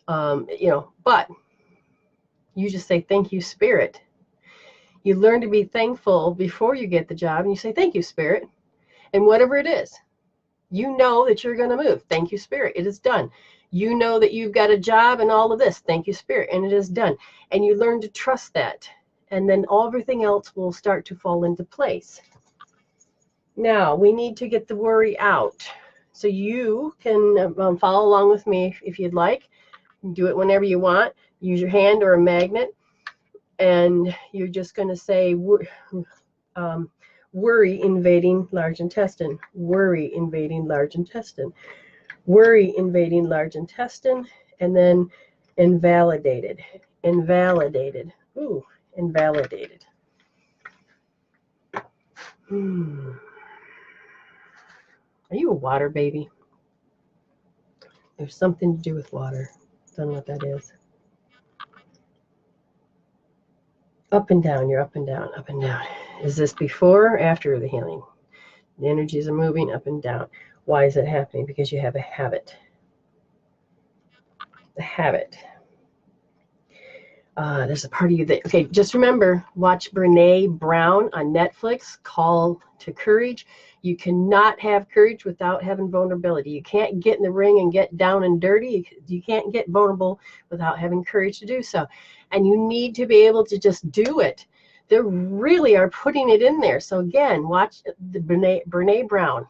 Speaker 1: But you just say, thank you, Spirit. You learn to be thankful before you get the job, and you say, thank you, Spirit. And whatever it is, you know that you're going to move. Thank you, Spirit. It is done. You know that you've got a job and all of this. Thank you, Spirit. And it is done. And you learn to trust that. And then everything else will start to fall into place. Now, we need to get the worry out. So you can follow along with me if you'd like. Do it whenever you want. Use your hand or a magnet. And you're just going to say, worry invading large intestine. Worry invading large intestine. Worry invading large intestine. And then invalidated. Invalidated. Ooh, invalidated. Are you a water baby? There's something to do with water. Don't know what that is. Up and down, you're up and down, up and down. Is this before or after the healing? The energies are moving up and down. Why is it happening? Because you have a habit. The habit. There's a part of you that, okay, just remember, watch Brene Brown on Netflix, Call to Courage. You cannot have courage without having vulnerability. You can't get in the ring and get down and dirty. You can't get vulnerable without having courage to do so. And you need to be able to just do it. They really are putting it in there. So again, watch the Brene Brown,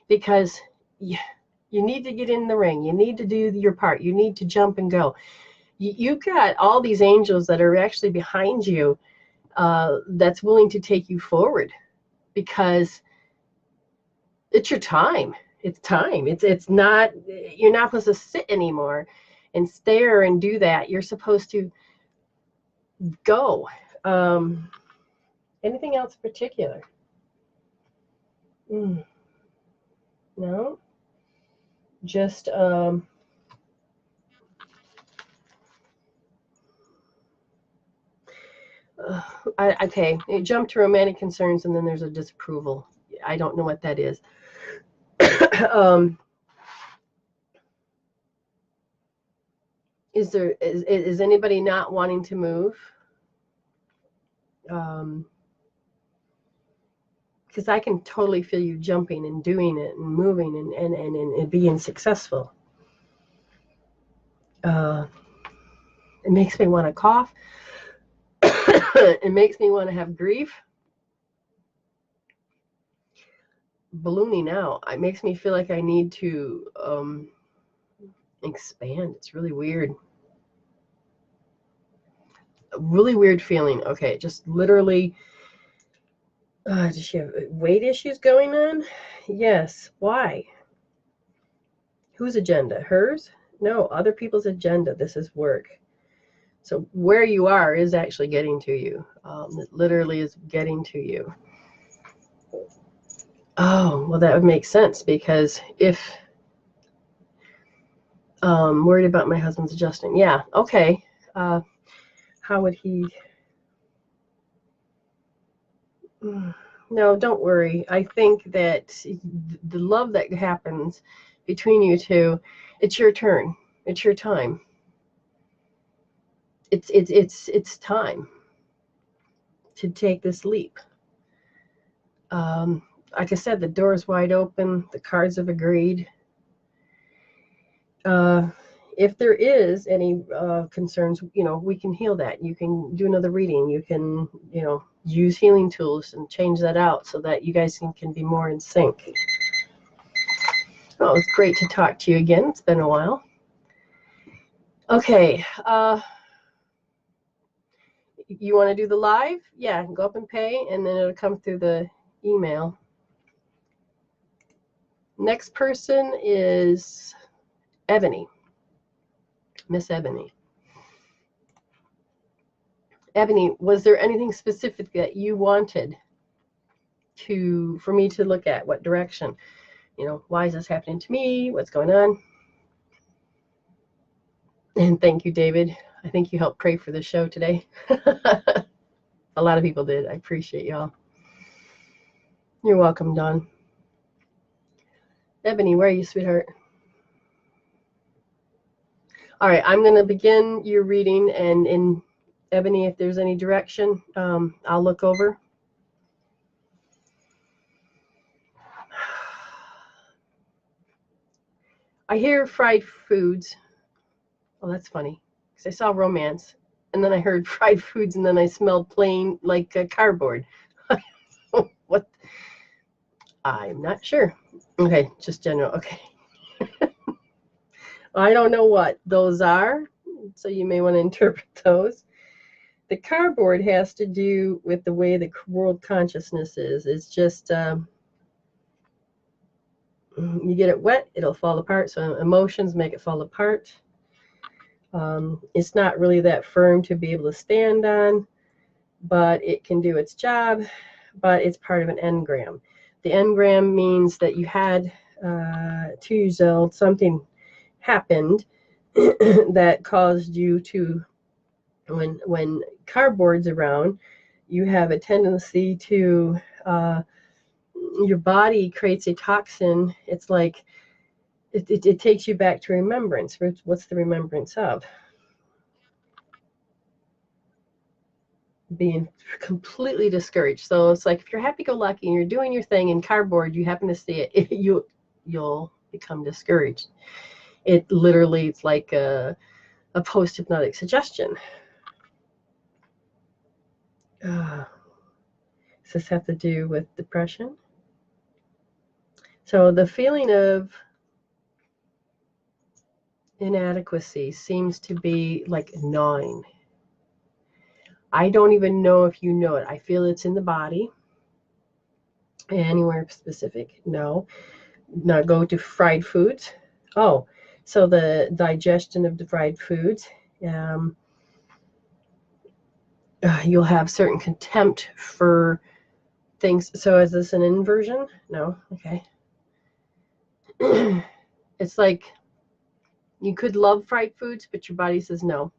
Speaker 1: because you need to get in the ring. You need to do your part. You need to jump and go. You've got all these angels that are actually behind you that's willing to take you forward, because it's your time. It's time. It's not, you're not supposed to sit anymore and stare and do that. You're supposed to go. Anything else particular? No? Just, okay, it jumped to romantic concerns, and then there's a disapproval. I don't know what that is. Is anybody not wanting to move? Because I can totally feel you jumping and doing it and moving and being successful. It makes me want to cough. It makes me want to have grief. Ballooning out. It makes me feel like I need to expand. It's really weird. A really weird feeling. Okay, just literally Does she have weight issues going on? Yes. Why? Whose agenda? Hers? No, other people's agenda. This is work. So where you are is actually getting to you. It literally is getting to you. Oh, well, that would make sense, because if worried about my husband's adjusting. Yeah, okay. How would he? No, don't worry. I think that the love that happens between you two, it's your turn. It's your time. It's time to take this leap. Like I said, the door is wide open. The cards have agreed. If there is any concerns, we can heal that. You can do another reading. You can, use healing tools and change that out so that you guys can be more in sync. Oh, it's great to talk to you again. It's been a while. Okay. You want to do the live? Yeah, go up and pay, and then it'll come through the email. Next person is Ebony. Miss Ebony. Ebony, was there anything specific that you wanted for me to look at? What direction? Why is this happening to me? What's going on? And thank you, David. I think you helped pray for the show today. A lot of people did. I appreciate y'all. You're welcome, Dawn. Ebony, where are you, sweetheart? All right, I'm going to begin your reading, and in Ebony, if there's any direction, I'll look over. I hear fried foods. Oh, that's funny, because I saw romance, and then I heard fried foods, and then I smelled plain, like cardboard. What? I'm not sure. Okay, just general. Okay. I don't know what those are, so you may want to interpret those. The cardboard has to do with the way the world consciousness is. It's just, you get it wet, it'll fall apart. So emotions make it fall apart. It's not really that firm to be able to stand on, but it can do its job, but it's part of an engram. The engram means that you had 2 years old, something happened that caused you to, when cardboard's around, you have a tendency to, your body creates a toxin. It's like, it takes you back to remembrance. What's the remembrance of? Being completely discouraged. So it's like, if you're happy-go-lucky and you're doing your thing in cardboard, you happen to see it, you'll become discouraged. It literally, it's like a post-hypnotic suggestion. Does this have to do with depression? So the feeling of inadequacy seems to be like gnawing. I don't even know if you know it. I feel it's in the body. Anywhere specific? No. Now go to fried foods. Oh, so the digestion of the fried foods. You'll have certain contempt for things. So is this an inversion? No. Okay. It's like you could love fried foods, but your body says no.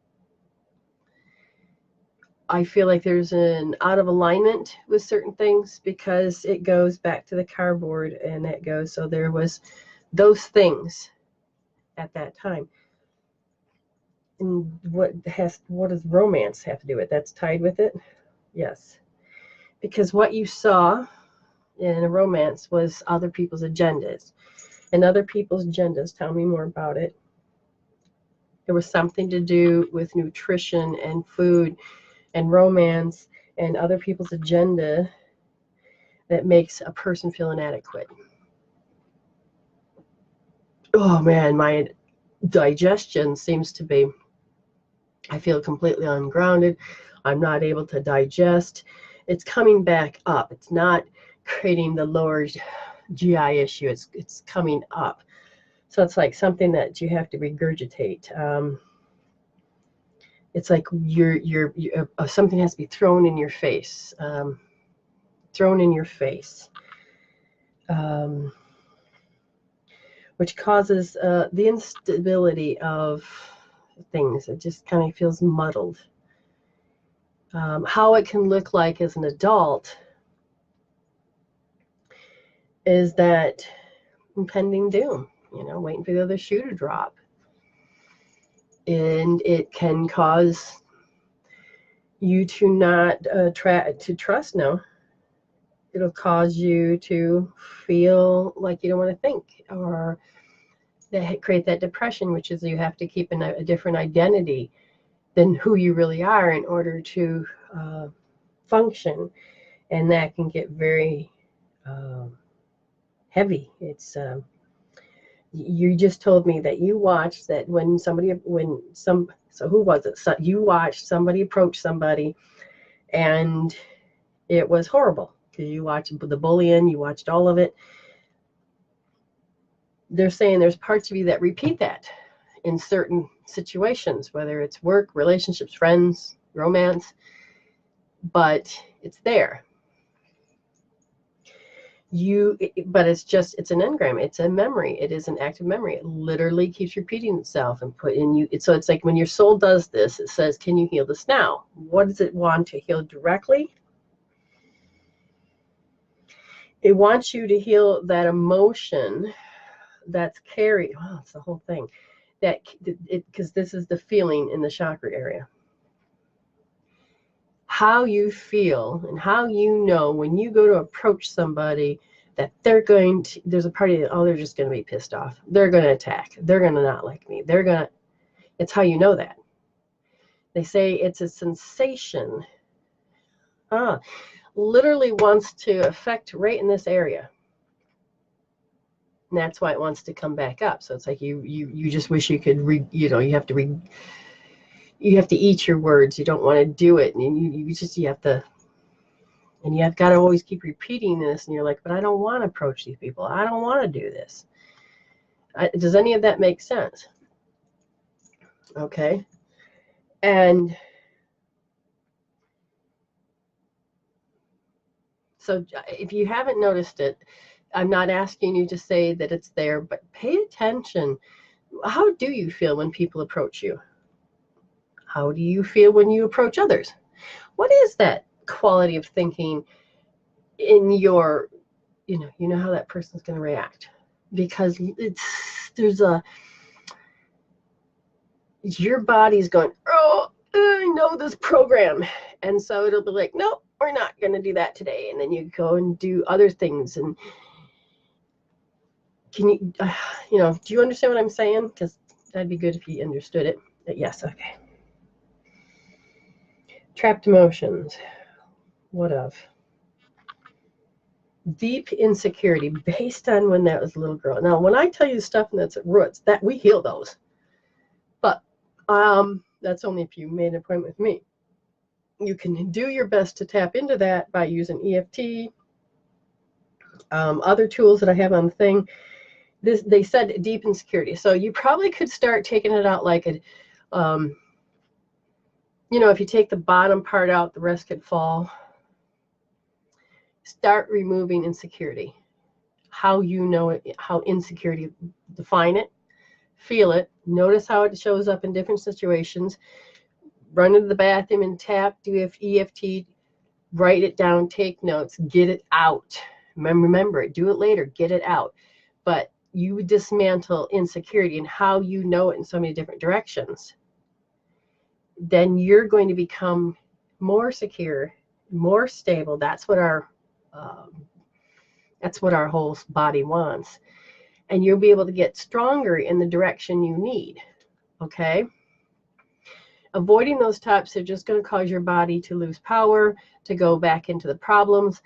Speaker 1: I feel like there's an out of alignment with certain things because it goes back to the cardboard, and that goes, so there was those things at that time. And what does romance have to do with it? That's tied with it? Yes. Because what you saw in a romance was other people's agendas. And other people's agendas, tell me more about it. There was something to do with nutrition and food and romance and other people's agenda that makes a person feel inadequate. Oh man, my digestion seems to be, I feel completely ungrounded. I'm not able to digest. it's coming back up. It's not creating the lower GI issue. It's coming up. So it's like something that you have to regurgitate. It's like something has to be thrown in your face. Thrown in your face. Which causes the instability of things. It just kind of feels muddled. How it can look like as an adult is that impending doom, waiting for the other shoe to drop. And it can cause you to not to trust now. It'll cause you to feel like you don't want to think, or create that depression, which is you have to keep a different identity than who you really are in order to function. And that can get very heavy. It's you just told me that you watched that so who was it? So you watched somebody approach somebody, and it was horrible because you watched the bullying, you watched all of it. They're saying there's parts of you that repeat that in certain situations, whether it's work, relationships, friends, romance, but it's there. But it's an engram. It's a memory. It is an active memory. It literally keeps repeating itself and put in you. So it's like when your soul does this, it says, can you heal this now? What does it want to heal directly? It wants you to heal that emotion that's carried. Oh, it's the whole thing. Because this is the feeling in the chakra area. How you feel and how you know when you go to approach somebody that there's a party that, they're just going to be pissed off. They're going to attack. They're going to not like me. It's how you know that. They say it's a sensation. Literally wants to affect right in this area. And that's why it wants to come back up. So it's like you just wish you could you have to eat your words. You don't want to do it, and you have to, and you've got to always keep repeating this. And you're like, but I don't want to approach these people. I don't want to do this. Does any of that make sense? Okay, and so if you haven't noticed it, I'm not asking you to say that it's there, but pay attention. How do you feel when people approach you? How do you feel when you approach others? What is that quality of thinking in your, you know how that person's going to react? Because your body's going, I know this program. And so it'll be like, nope, we're not going to do that today. And then you go and do other things. And can you, do you understand what I'm saying? Because that'd be good if you understood it. But yes, okay. Trapped emotions. What of? Deep insecurity based on when that was a little girl. Now, when I tell you stuff that's at roots, that we heal those. But that's only if you made an appointment with me. You can do your best to tap into that by using EFT, other tools that I have on the thing. They said deep insecurity. So you probably could start taking it out like a, if you take the bottom part out, the rest could fall. Start removing insecurity. How you know it, how insecurity, define it, feel it, notice how it shows up in different situations. Run into the bathroom and tap, do EFT, write it down, take notes, get it out. Remember it, do it later, get it out. But you dismantle insecurity and how you know it in so many different directions. Then you're going to become more secure, more stable. That's what our whole body wants. And you'll be able to get stronger in the direction you need. Okay? Avoiding those types are just going to cause your body to lose power, to go back into the problems.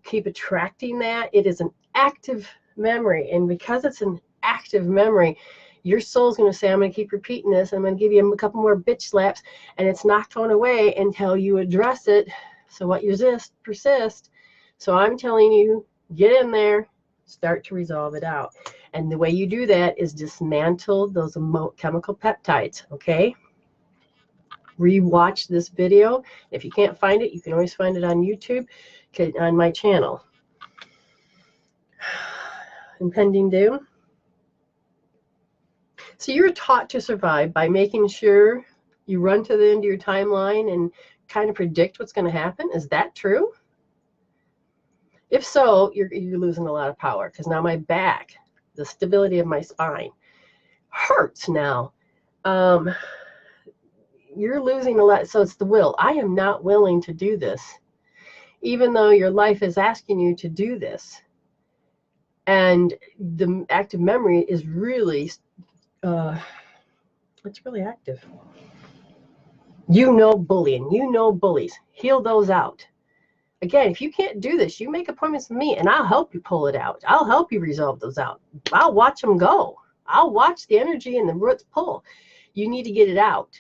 Speaker 1: Keep attracting that. It is an active memory. And because it's an active memory, your soul's going to say, I'm going to keep repeating this. I'm going to give you a couple more bitch slaps. And it's not going away until you address it So what you resist, persist. So I'm telling you, get in there, start to resolve it out. And the way you do that is dismantle those chemical peptides, okay? Rewatch this video. If you can't find it, you can always find it on YouTube, on my channel. Impending doom. So you're taught to survive by making sure you run to the end of your timeline and kind of predict what's going to happen. Is that true? If so, you're losing a lot of power, because now my back, the stability of my spine, hurts now. You're losing a lot. So it's the will. I am not willing to do this, even though your life is asking you to do this. And the active memory is really, it's really active. You know bullying. You know bullies. Heal those out. Again, if you can't do this, you make appointments with me, and I'll help you pull it out. I'll help you resolve those out. I'll watch them go. I'll watch the energy and the roots pull. You need to get it out.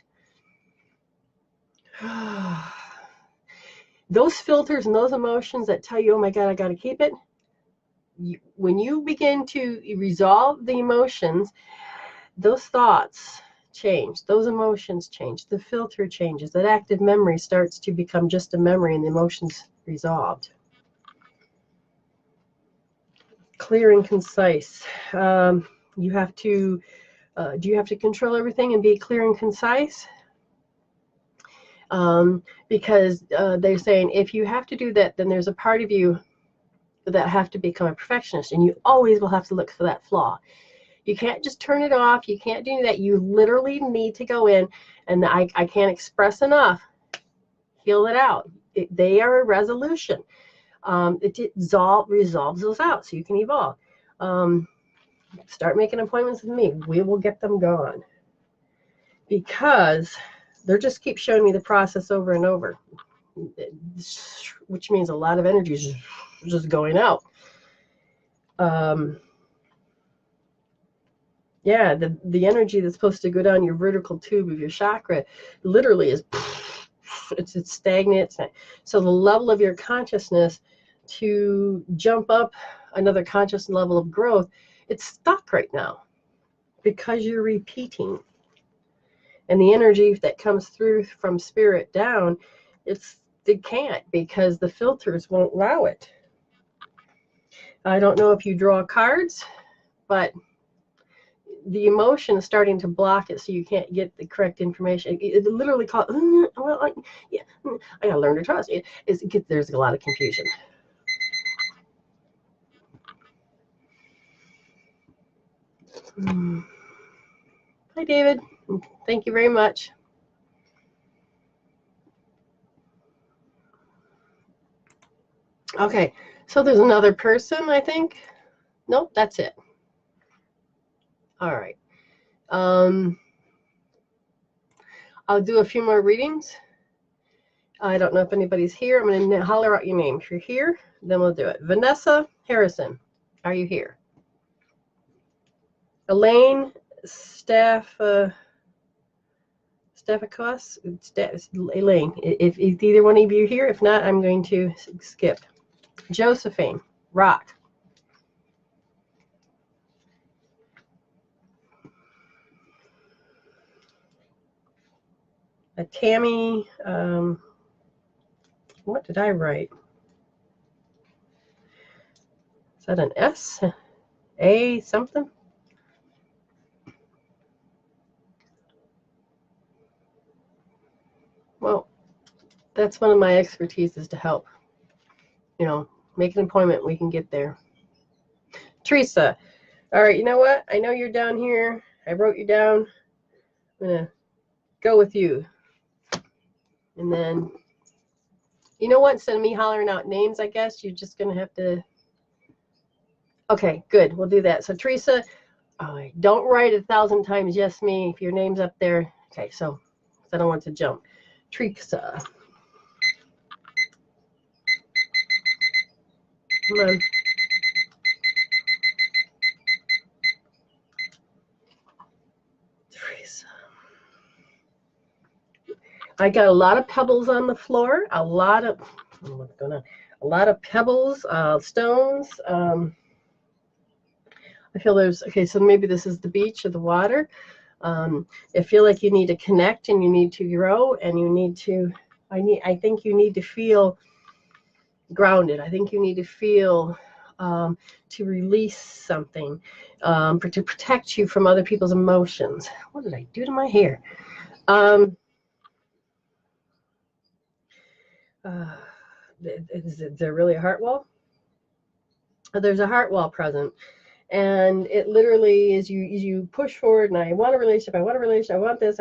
Speaker 1: Those filters and those emotions that tell you, oh my God, I got to keep it. When you begin to resolve the emotions, those thoughts change, those emotions change, the filter changes, that active memory starts to become just a memory, and the emotions resolved. Clear and concise. You have to, do you have to control everything and be clear and concise? Because they're saying if you have to do that, then there's a part of you that have to become a perfectionist, and you always will have to look for that flaw. You can't just turn it off. You can't do that. You literally need to go in, and I can't express enough. Heal it out. They are a resolution. It resolves those out so you can evolve. Start making appointments with me. We will get them gone. Because they're just keep showing me the process over and over, which means a lot of energy is just going out. Yeah, the energy that's supposed to go down your vertical tube of your chakra literally is, it's stagnant. So the level of your consciousness to jump up another conscious level of growth, it's stuck right now because you're repeating. And the energy that comes through from spirit down, it can't, because the filters won't allow it. I don't know if you draw cards, but the emotion is starting to block it, so you can't get the correct information. It literally called, yeah, I gotta learn to trust. There's a lot of confusion. Hi, David. Thank you very much. Okay, so there's another person, I think. Nope, that's it. All right. I'll do a few more readings. I don't know if anybody's here. I'm going to holler out your name. If you're here, then we'll do it. Vanessa Harrison, are you here? Elaine Staphakos, Elaine. If either one of you are here, if not, I'm going to skip. Josephine, Rock. Tammy, what did I write? Is that an S? A something? Well, that's one of my expertise, is to help. You know, make an appointment. We can get there. Teresa. All right, you know what? I know you're down here. I wrote you down. I'm going to go with you. And then, you know what? Instead of me hollering out names, I guess you're just going to have to. Okay, good. We'll do that. So, Teresa, don't write 1,000 times yes, me, if your name's up there. Okay, so I don't want to jump. Teresa. Come on. Teresa. I got a lot of pebbles on the floor, a lot of, what's going on? A lot of pebbles, stones. I feel there's, okay, so maybe this is the beach or the water. I feel like you need to connect and you need to grow and you need to, I think you need to feel grounded. I think you need to feel to release something, to protect you from other people's emotions. What did I do to my hair? Is there really a heart wall? There's a heart wall present. And it literally is you push forward and I want a relationship, I want a relationship, I want this,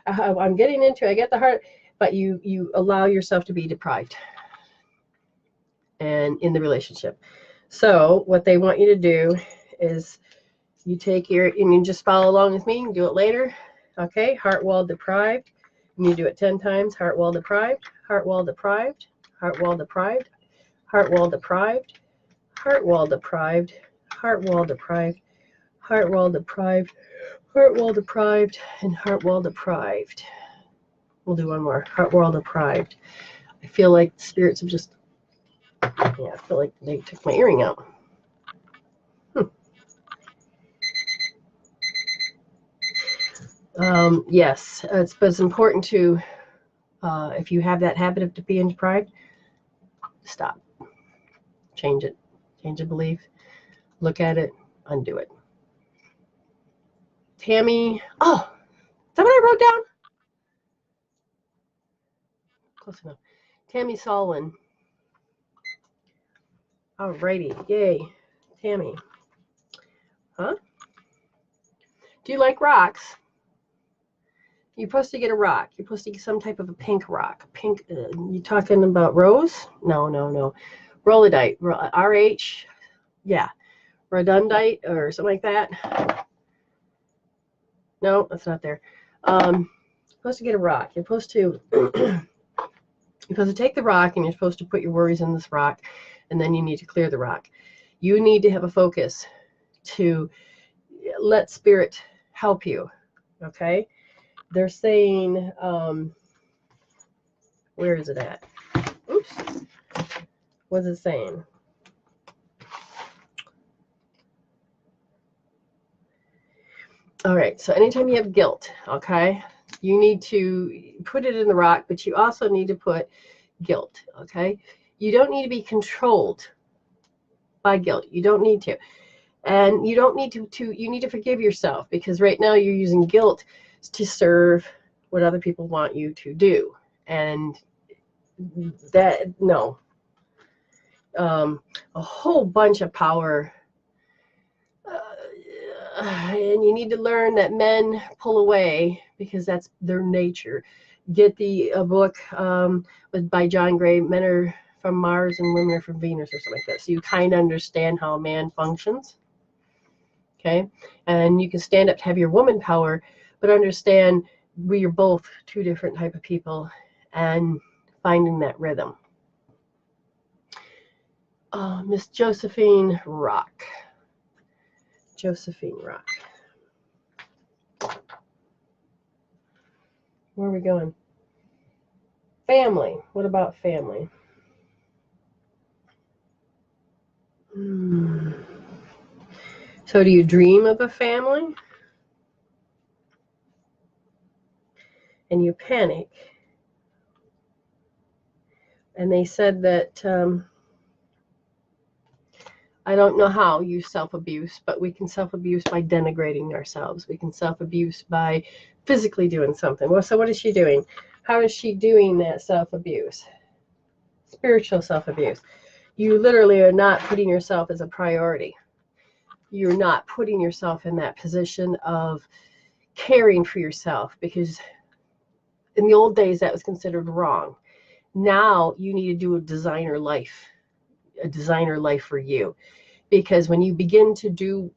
Speaker 1: I'm getting into it, I get the heart, but you allow yourself to be deprived and in the relationship. So what they want you to do is you take and you just follow along with me, you can do it later. Okay, heart wall deprived. And you do it 10 times. Heart wall deprived, heart wall deprived, heart wall deprived, heart wall deprived, heart wall deprived, heart wall deprived, heart wall deprived, heart wall deprived, and heart wall deprived. We'll do one more. Heart wall deprived. I feel like spirits have just, yeah, I feel like they took my earring out. Yes, but it's important to, if you have that habit of being deprived, stop. Change it. Change the belief. Look at it. Undo it. Tammy. Oh, is that what I wrote down? Close enough. Tammy Solwin. Alrighty. Yay. Tammy. Huh? Do you like rocks? You're supposed to get a rock. You're supposed to get some type of a pink rock. Pink. You talking about rose? No. Rhodolite. RH. Yeah. Redundite or something like that. No, that's not there. You're supposed to get a rock. You're supposed to take the rock and you're supposed to put your worries in this rock, and then you need to clear the rock. You need to have a focus to let spirit help you. Okay? They're saying, where is it at? Oops. What's it saying? All right, so anytime you have guilt, okay, you need to put it in the rock, but you also need to put guilt, okay? You don't need to be controlled by guilt. You don't need to. And you don't need you need to forgive yourself, because right now you're using guilt to serve what other people want you to do. And that, no. A whole bunch of power. And you need to learn that men pull away because that's their nature. Get the book by John Gray, Men Are from Mars and Women Are from Venus, or something like that. So you kind of understand how a man functions. Okay? And you can stand up to have your woman power, but understand we are both two different type of people, and finding that rhythm. Miss Josephine Rock. Josephine Rock. Where are we going? Family. What about family? So do you dream of a family? And you panic. And they said that, I don't know how you self-abuse, but we can self-abuse by denigrating ourselves. We can self-abuse by physically doing something. Well, so what is she doing? How is she doing that self-abuse? Spiritual self-abuse. You literally are not putting yourself as a priority. You're not putting yourself in that position of caring for yourself, because in the old days that was considered wrong. Now you need to do a designer life for you. Because when you begin to do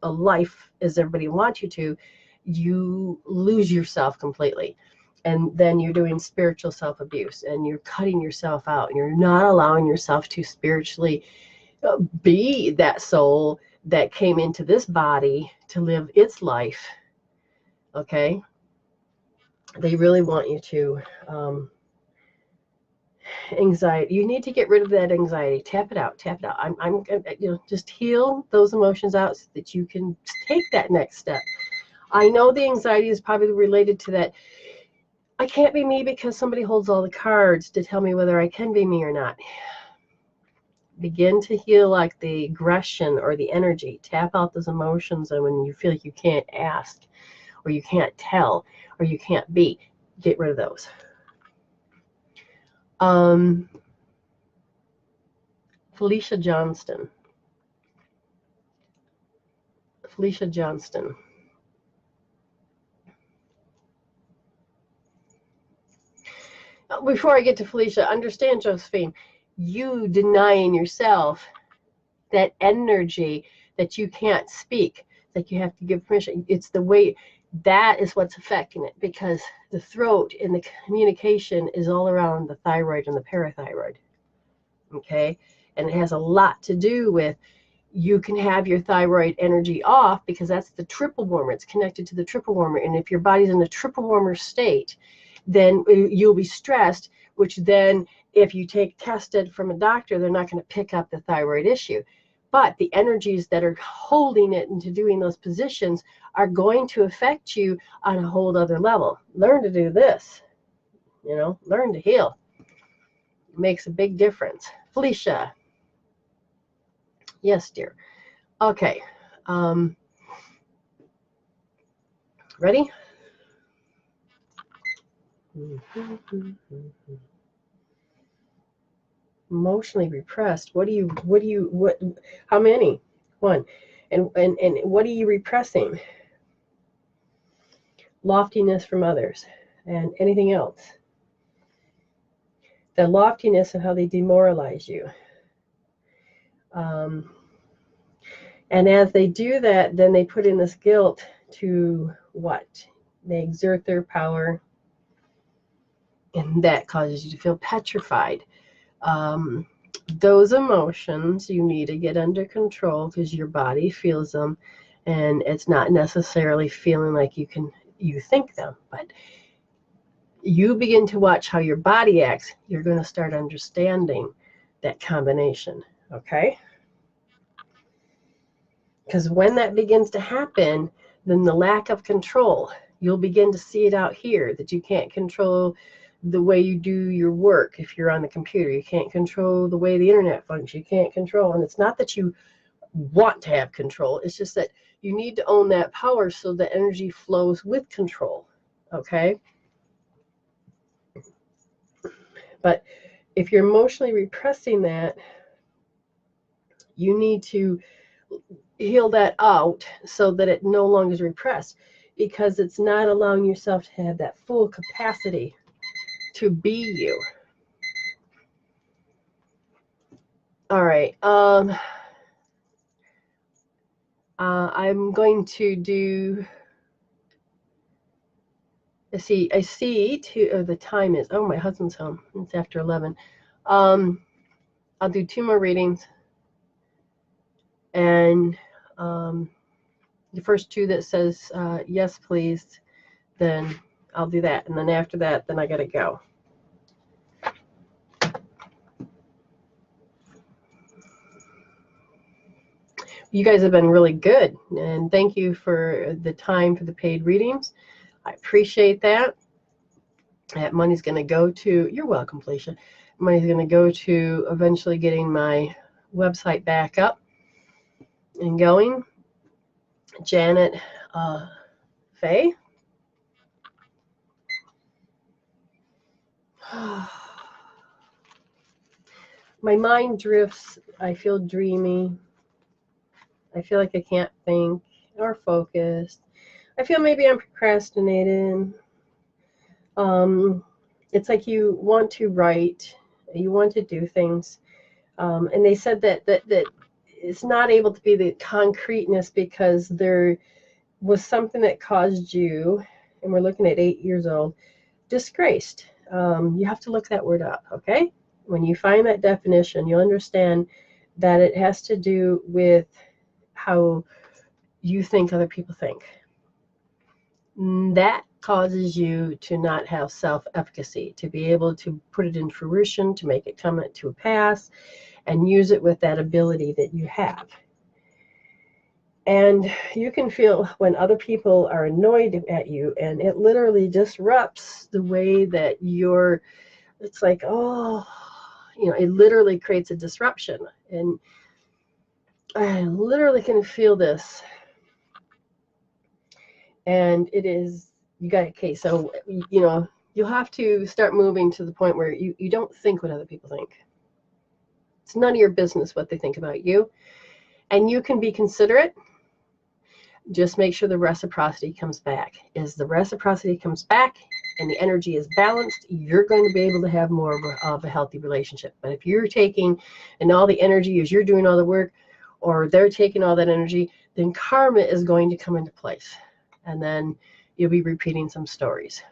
Speaker 1: a life as everybody wants you to, you lose yourself completely. And then you're doing spiritual self-abuse, and you're cutting yourself out, and you're not allowing yourself to spiritually be that soul that came into this body to live its life. Okay? They really want you to anxiety. You need to get rid of that anxiety. Tap it out. Tap it out. I'm just heal those emotions out so that you can take that next step. I know the anxiety is probably related to that. I can't be me because somebody holds all the cards to tell me whether I can be me or not. Begin to heal like the aggression or the energy. Tap out those emotions, and when you feel like you can't ask or you can't tell or you can't be, get rid of those. Felicia Johnston. Felicia Johnston. Before I get to Felicia, understand, Josephine, you denying yourself that energy that you can't speak, that you have to give permission. It's the way, that is what's affecting it, because the throat and the communication is all around the thyroid and the parathyroid. Okay? And it has a lot to do with, you can have your thyroid energy off because that's the triple warmer. It's connected to the triple warmer. And if your body's in a triple warmer state, then you'll be stressed, which then if you take tested from a doctor, they're not going to pick up the thyroid issue. But the energies that are holding it into doing those positions are going to affect you on a whole other level. Learn to do this, learn to heal. It makes a big difference. Felicia. Yes, dear. Okay. Ready? Emotionally repressed. How many? One. And what are you repressing? Loftiness from others. And anything else? The loftiness of how they demoralize you. And as they do that, then they put in this guilt to what? They exert their power, and that causes you to feel petrified. Those emotions you need to get under control because your body feels them, and it's not necessarily feeling like you think them, but you begin to watch how your body acts, you're going to start understanding that combination, okay? Because when that begins to happen, then the lack of control, you'll begin to see it out here, that you can't control the way you do your work. If you're on the computer, you can't control the way the internet functions. You can't control, and it's not that you want to have control, it's just that you need to own that power so the energy flows with control, okay? But if you're emotionally repressing that, you need to heal that out so that it no longer is repressed, because it's not allowing yourself to have that full capacity to be you. All right. I'm going to do. I see the time is. Oh, my husband's home. It's after 11. I'll do 2 more readings, and the first 2 that says yes, please, then I'll do that, and then after that, then I gotta go. You guys have been really good, and thank you for the time for the paid readings. I appreciate that. That money's going to go to, you're welcome, Felicia. Money's going to go to eventually getting my website back up and going. Janet Faye. My mind drifts. I feel dreamy. I feel like I can't think or focus. I feel maybe I'm procrastinating. It's like you want to write, you want to do things, and they said that it's not able to be the concreteness because there was something that caused you, and we're looking at 8 years old, disgraced. You have to look that word up, okay? When you find that definition, you'll understand that it has to do with how you think other people think. That causes you to not have self-efficacy, to be able to put it in fruition, to make it come to pass, and use it with that ability that you have. And you can feel when other people are annoyed at you, and it literally disrupts the way that you're, it's like, oh, you know, it literally creates a disruption. And I literally can feel this. And it is, you got, okay, so, you know, you'll have to start moving to the point where you don't think what other people think. It's none of your business what they think about you. And you can be considerate. Just make sure the reciprocity comes back. As the reciprocity comes back and the energy is balanced, you're going to be able to have more of a healthy relationship. But if you're taking, and all the energy is you're doing all the work, or they're taking all that energy, then karma is going to come into place. And then you'll be repeating some stories.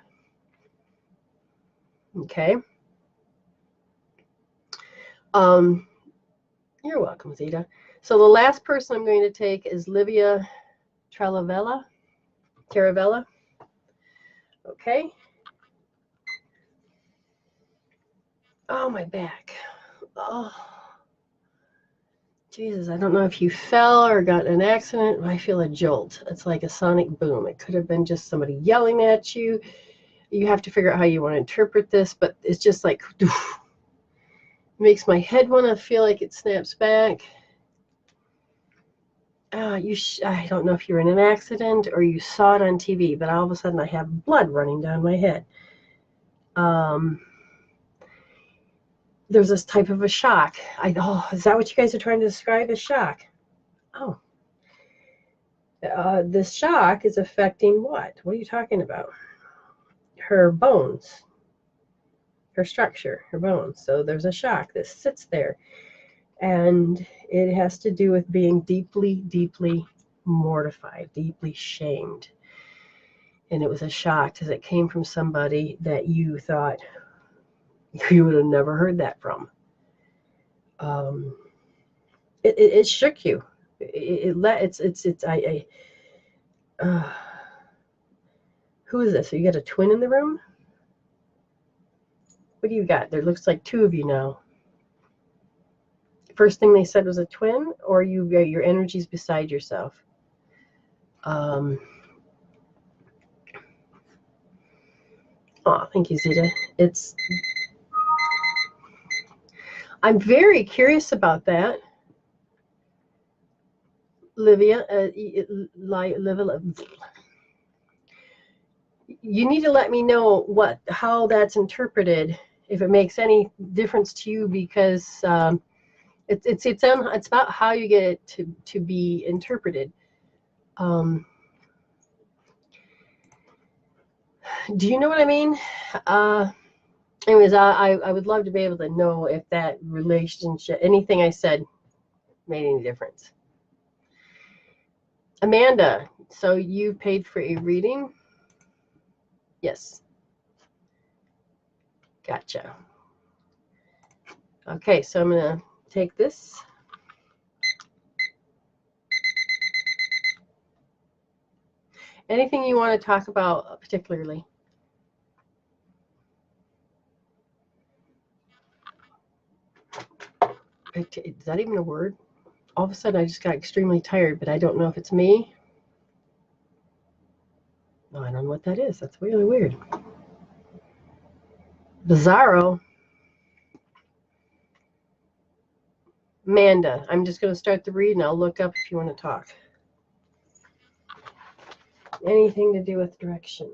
Speaker 1: Okay? You're welcome, Zita. So the last person I'm going to take is Livia Caravella. Okay. Oh, my back. Oh, Jesus, I don't know if you fell or got in an accident. I feel a jolt. It's like a sonic boom. It could have been just somebody yelling at you. You have to figure out how you want to interpret this, but it's just like, doof. Makes my head want to feel like it snaps back. I don't know if you're in an accident or you saw it on TV, but all of a sudden I have blood running down my head. There's this type of a shock. Is that what you guys are trying to describe as shock? Oh. This shock is affecting what? What are you talking about? Her bones, her structure, her bones. So there's a shock that sits there. And it has to do with being deeply, deeply mortified, deeply shamed. And it was a shock because it came from somebody that you thought you would have never heard that from. It shook you. Who is this? So you got a twin in the room? What do you got? There looks like two of you now. First thing they said was a twin, or your energy's beside yourself. Oh, thank you, Zita. I'm very curious about that. Livia, you need to let me know how that's interpreted, if it makes any difference to you, because it's about how you get it to be interpreted. Do you know what I mean? Anyways, I would love to be able to know if that relationship, anything I said, made any difference. Amanda, so you paid for a reading? Yes. Gotcha. Okay, so I'm going to take this. Anything you want to talk about particularly? Is that even a word? All of a sudden, I just got extremely tired, but I don't know if it's me. No, I don't know what that is. That's really weird. Bizarro. Amanda, I'm just going to start the read, and I'll look up if you want to talk. Anything to do with direction.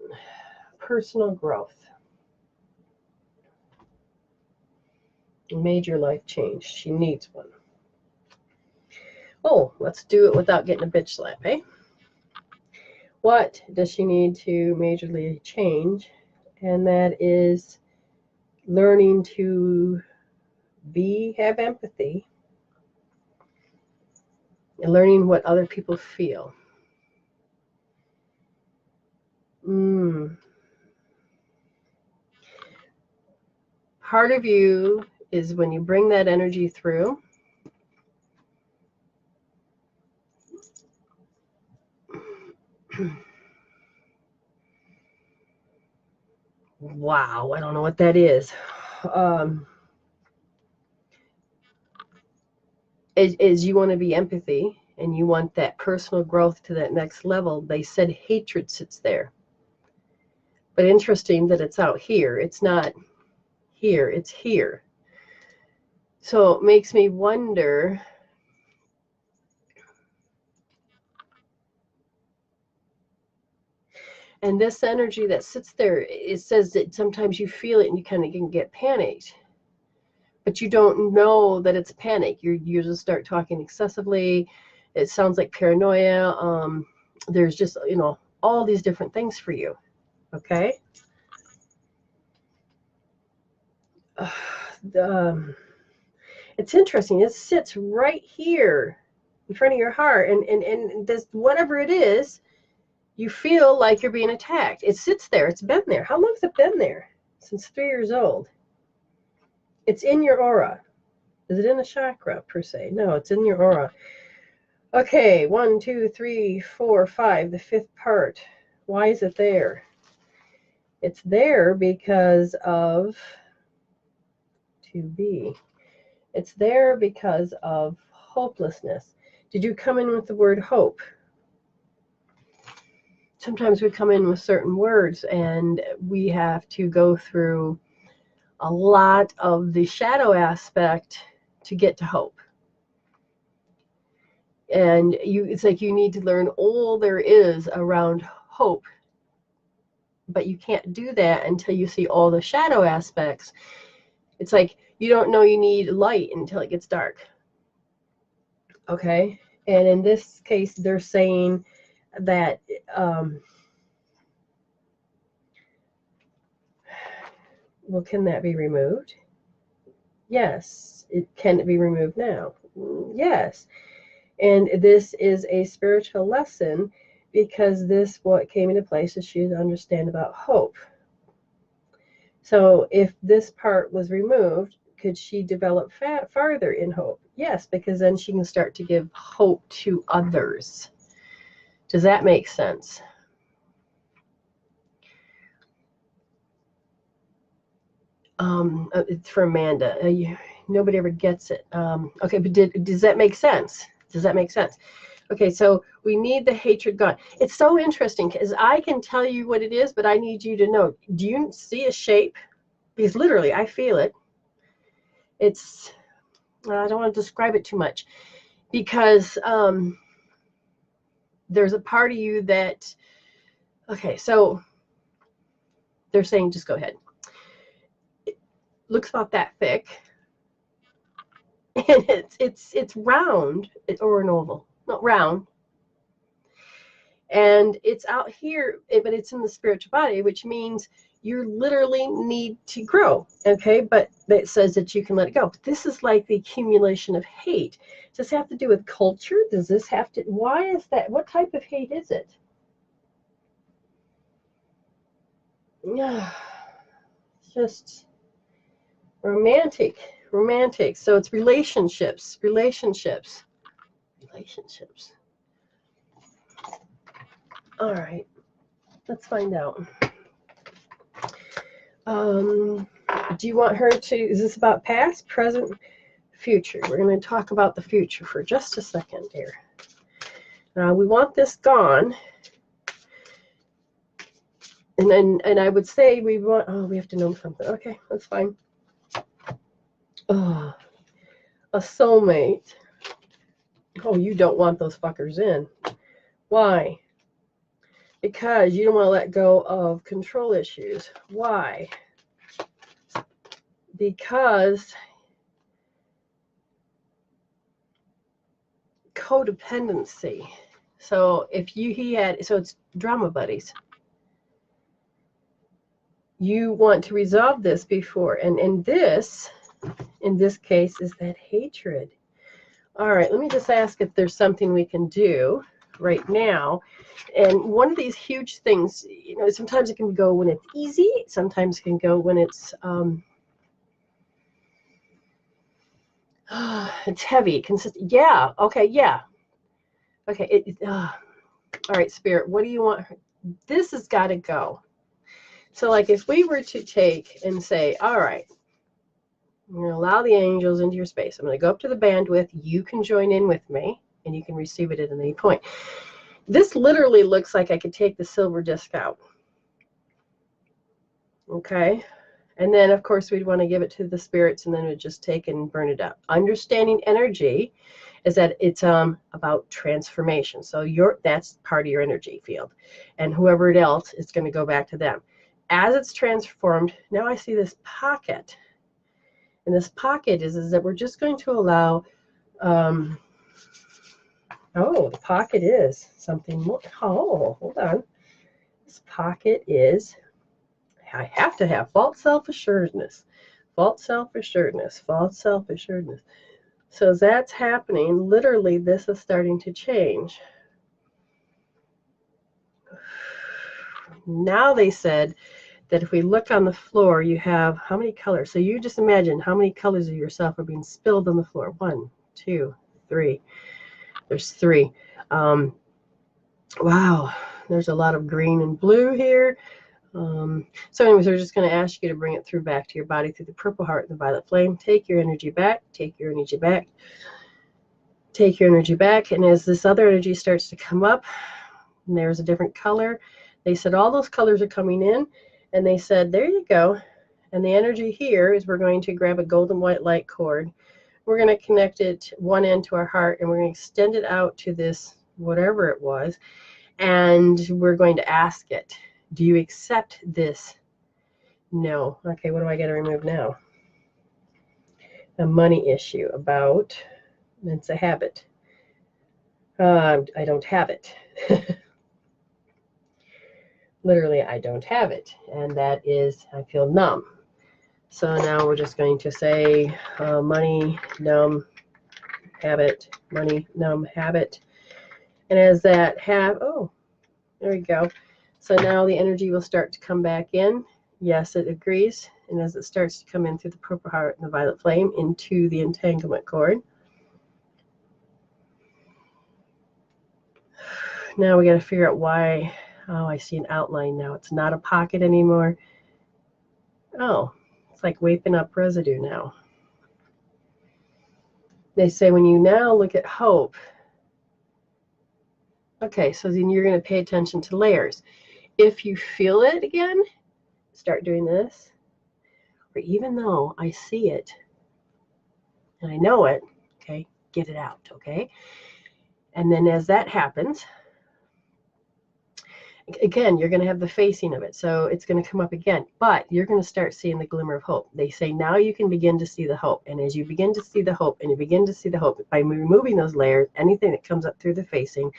Speaker 1: Personal growth. Major life change. She needs one. Oh, let's do it without getting a bitch slap, eh? What does she need to majorly change? And that is learning to have empathy and learning what other people feel. Part of you is when you bring that energy through, Wow, I don't know what that is. Is you want to be empathy and you want that personal growth to that next level. They said hatred sits there. But interesting that it's out here. It's not here, it's here. So it makes me wonder, and this energy that sits there, it says that sometimes you feel it and you kind of can get panicked. But you don't know that it's panic. You just start talking excessively. It sounds like paranoia. There's just, all these different things for you. Okay? It's interesting. It sits right here in front of your heart. And this, whatever it is, you feel like you're being attacked. It sits there. It's been there. How long has it been there? Since 3 years old. It's in your aura. Is it in a chakra, per se? No, it's in your aura. Okay, 1, 2, 3, 4, 5, the 5th part. Why is it there? It's there because of 2B. It's there because of hopelessness. Did you come in with the word hope? Sometimes we come in with certain words and we have to go through a lot of the shadow aspect to get to hope. And it's like you need to learn all there is around hope. But you can't do that until you see all the shadow aspects. It's like you don't know you need light until it gets dark. Okay? And in this case, they're saying that well, can that be removed? Yes. Can it be removed now? Yes. And this is a spiritual lesson because what came into place is she to understand about hope. So if this part was removed, could she develop farther in hope? Yes, because then she can start to give hope to others. Does that make sense? It's for Amanda. Nobody ever gets it. Okay, but does that make sense? Does that make sense? Okay, so we need the hatred gone. It's so interesting because I can tell you what it is, but I need you to know. Do you see a shape? Because literally, I feel it. It's, I don't want to describe it too much because there's a part of you that, okay, so they're saying just go ahead. It looks about that thick. And it's round, or an oval, not round. And it's out here, but it's in the spiritual body, which means you literally need to grow, okay? But it says that you can let it go. But this is like the accumulation of hate. Does this have to do with culture? Does this have to, why is that? What type of hate is it? Just romantic. So it's relationships. All right, let's find out. Do you want her to, is this about past, present, future? We're going to talk about the future for just a second here. We want this gone. And I would say we have to know something. Okay, that's fine. Oh, a soulmate. Oh, you don't want those fuckers in. Why? Because you don't want to let go of control issues. Why? Because codependency. So it's drama buddies. You want to resolve this before, and in this case, is that hatred. All right, let me just ask if there's something we can do right now. And one of these huge things, sometimes it can go when it's easy, sometimes it can go when it's it's heavy, consistent. Yeah, okay, yeah. Okay, all right, Spirit, what do you want? This has got to go. So like if we were to take and say, all right, I'm going to allow the angels into your space. I'm going to go up to the bandwidth. You can join in with me, and you can receive it at any point. This literally looks like I could take the silver disc out. Okay. And then, of course, we'd want to give it to the spirits, and then we'd just take and burn it up. Understanding energy is that it's about transformation. So that's part of your energy field. And whoever else is going to go back to them. As it's transformed, now I see this pocket. And this pocket is that we're just going to allow, oh, the pocket is something more. Oh, hold on. This pocket is, I have to have false self-assuredness, false self-assuredness, false self-assuredness. So as that's happening, literally this is starting to change. Now they said that if we look on the floor, you have how many colors? So you just imagine how many colors of yourself are being spilled on the floor. 1, 2, 3. There's 3. Wow, there's a lot of green and blue here. So anyways, we're just going to ask you to bring it through back to your body through the purple heart and the violet flame. Take your energy back. Take your energy back. Take your energy back. And as this other energy starts to come up, and there's a different color, they said all those colors are coming in. And they said, there you go. And the energy here is we're going to grab a golden white light cord. We're going to connect it one end to our heart, and we're going to extend it out to this, whatever it was. And we're going to ask it, do you accept this? No. Okay, what do I got to remove now? A money issue about, it's a habit. I don't have it. Literally, I don't have it. And that is, I feel numb. So now we're just going to say money, numb, habit, money, numb, habit. And as that oh, there we go. So now the energy will start to come back in. Yes, it agrees. And as it starts to come in through the purple heart and the violet flame into the entanglement cord. Now we got to figure out why. Oh, I see an outline now. It's not a pocket anymore. Oh, it's like wiping up residue now. They say when you now look at hope, okay, so then you're going to pay attention to layers. If you feel it again, start doing this. Or even though I see it and I know it, okay, get it out, okay? And then as that happens, again, you're going to have the facing of it. So it's going to come up again, but you're going to start seeing the glimmer of hope. They say now you can begin to see the hope. And as you begin to see the hope and you begin to see the hope, by removing those layers, anything that comes up through the facing,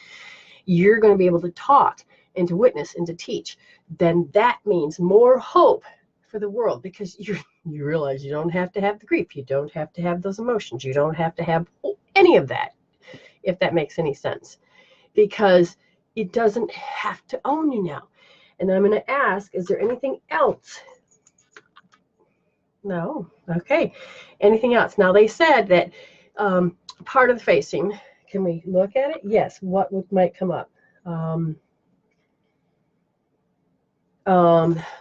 Speaker 1: you're going to be able to talk and to witness and to teach. Then that means more hope for the world, because you realize you don't have to have the grief. You don't have to have those emotions. You don't have to have any of that, if that makes any sense, because it doesn't have to own you now. And I'm going to ask, is there anything else? No. Okay. Anything else? Now, they said that part of the facing, can we look at it? Yes. What might come up?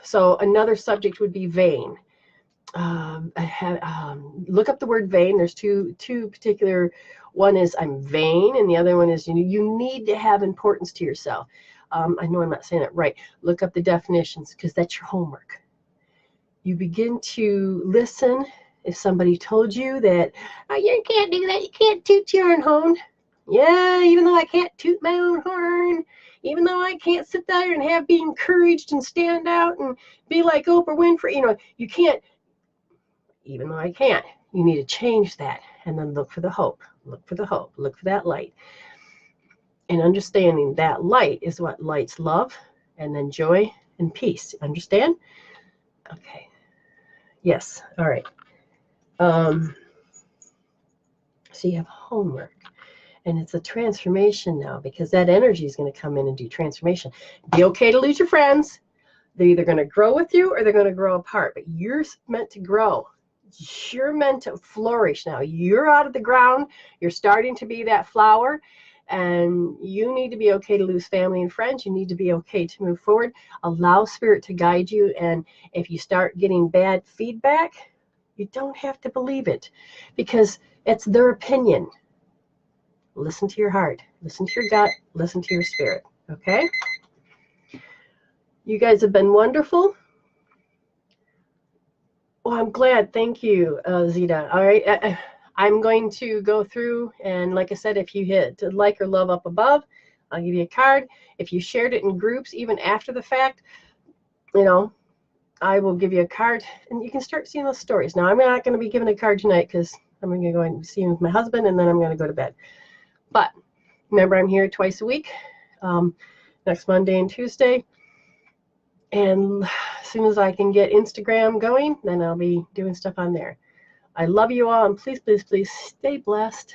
Speaker 1: So another subject would be vein. Look up the word vein. There's two particular. One is I'm vain, and the other one is you need to have importance to yourself. I know I'm not saying it right. Look up the definitions, because that's your homework. You begin to listen. If somebody told you that, oh, you can't do that, you can't toot your own horn. Yeah, even though I can't toot my own horn, even though I can't sit there and be encouraged and stand out and be like Oprah Winfrey, you can't. Even though I can't, you need to change that, and then look for the hope. Look for the hope. Look for that light. And understanding that light is what lights love, and then joy and peace. Understand? Okay. Yes. All right. So you have homework, and it's a transformation now, because that energy is going to come in and do transformation. Be okay to lose your friends. They're either going to grow with you or they're going to grow apart, but you're meant to grow. You're meant to flourish now. You're out of the ground. You're starting to be that flower. And you need to be okay to lose family and friends. You need to be okay to move forward. Allow Spirit to guide you. And if you start getting bad feedback, you don't have to believe it, because it's their opinion. Listen to your heart. Listen to your gut. Listen to your spirit. Okay? You guys have been wonderful. Oh, I'm glad. Thank you, Zita. All right. I'm going to go through, and like I said, if you hit like or love up above, I'll give you a card. If you shared it in groups, even after the fact, you know, I will give you a card, and you can start seeing those stories. Now, I'm not going to be giving a card tonight because I'm going to go and see with my husband, and then I'm going to go to bed. But remember, I'm here twice a week, next Monday and Tuesday. And as soon as I can get Instagram going, then I'll be doing stuff on there. I love you all, and please, please, please stay blessed.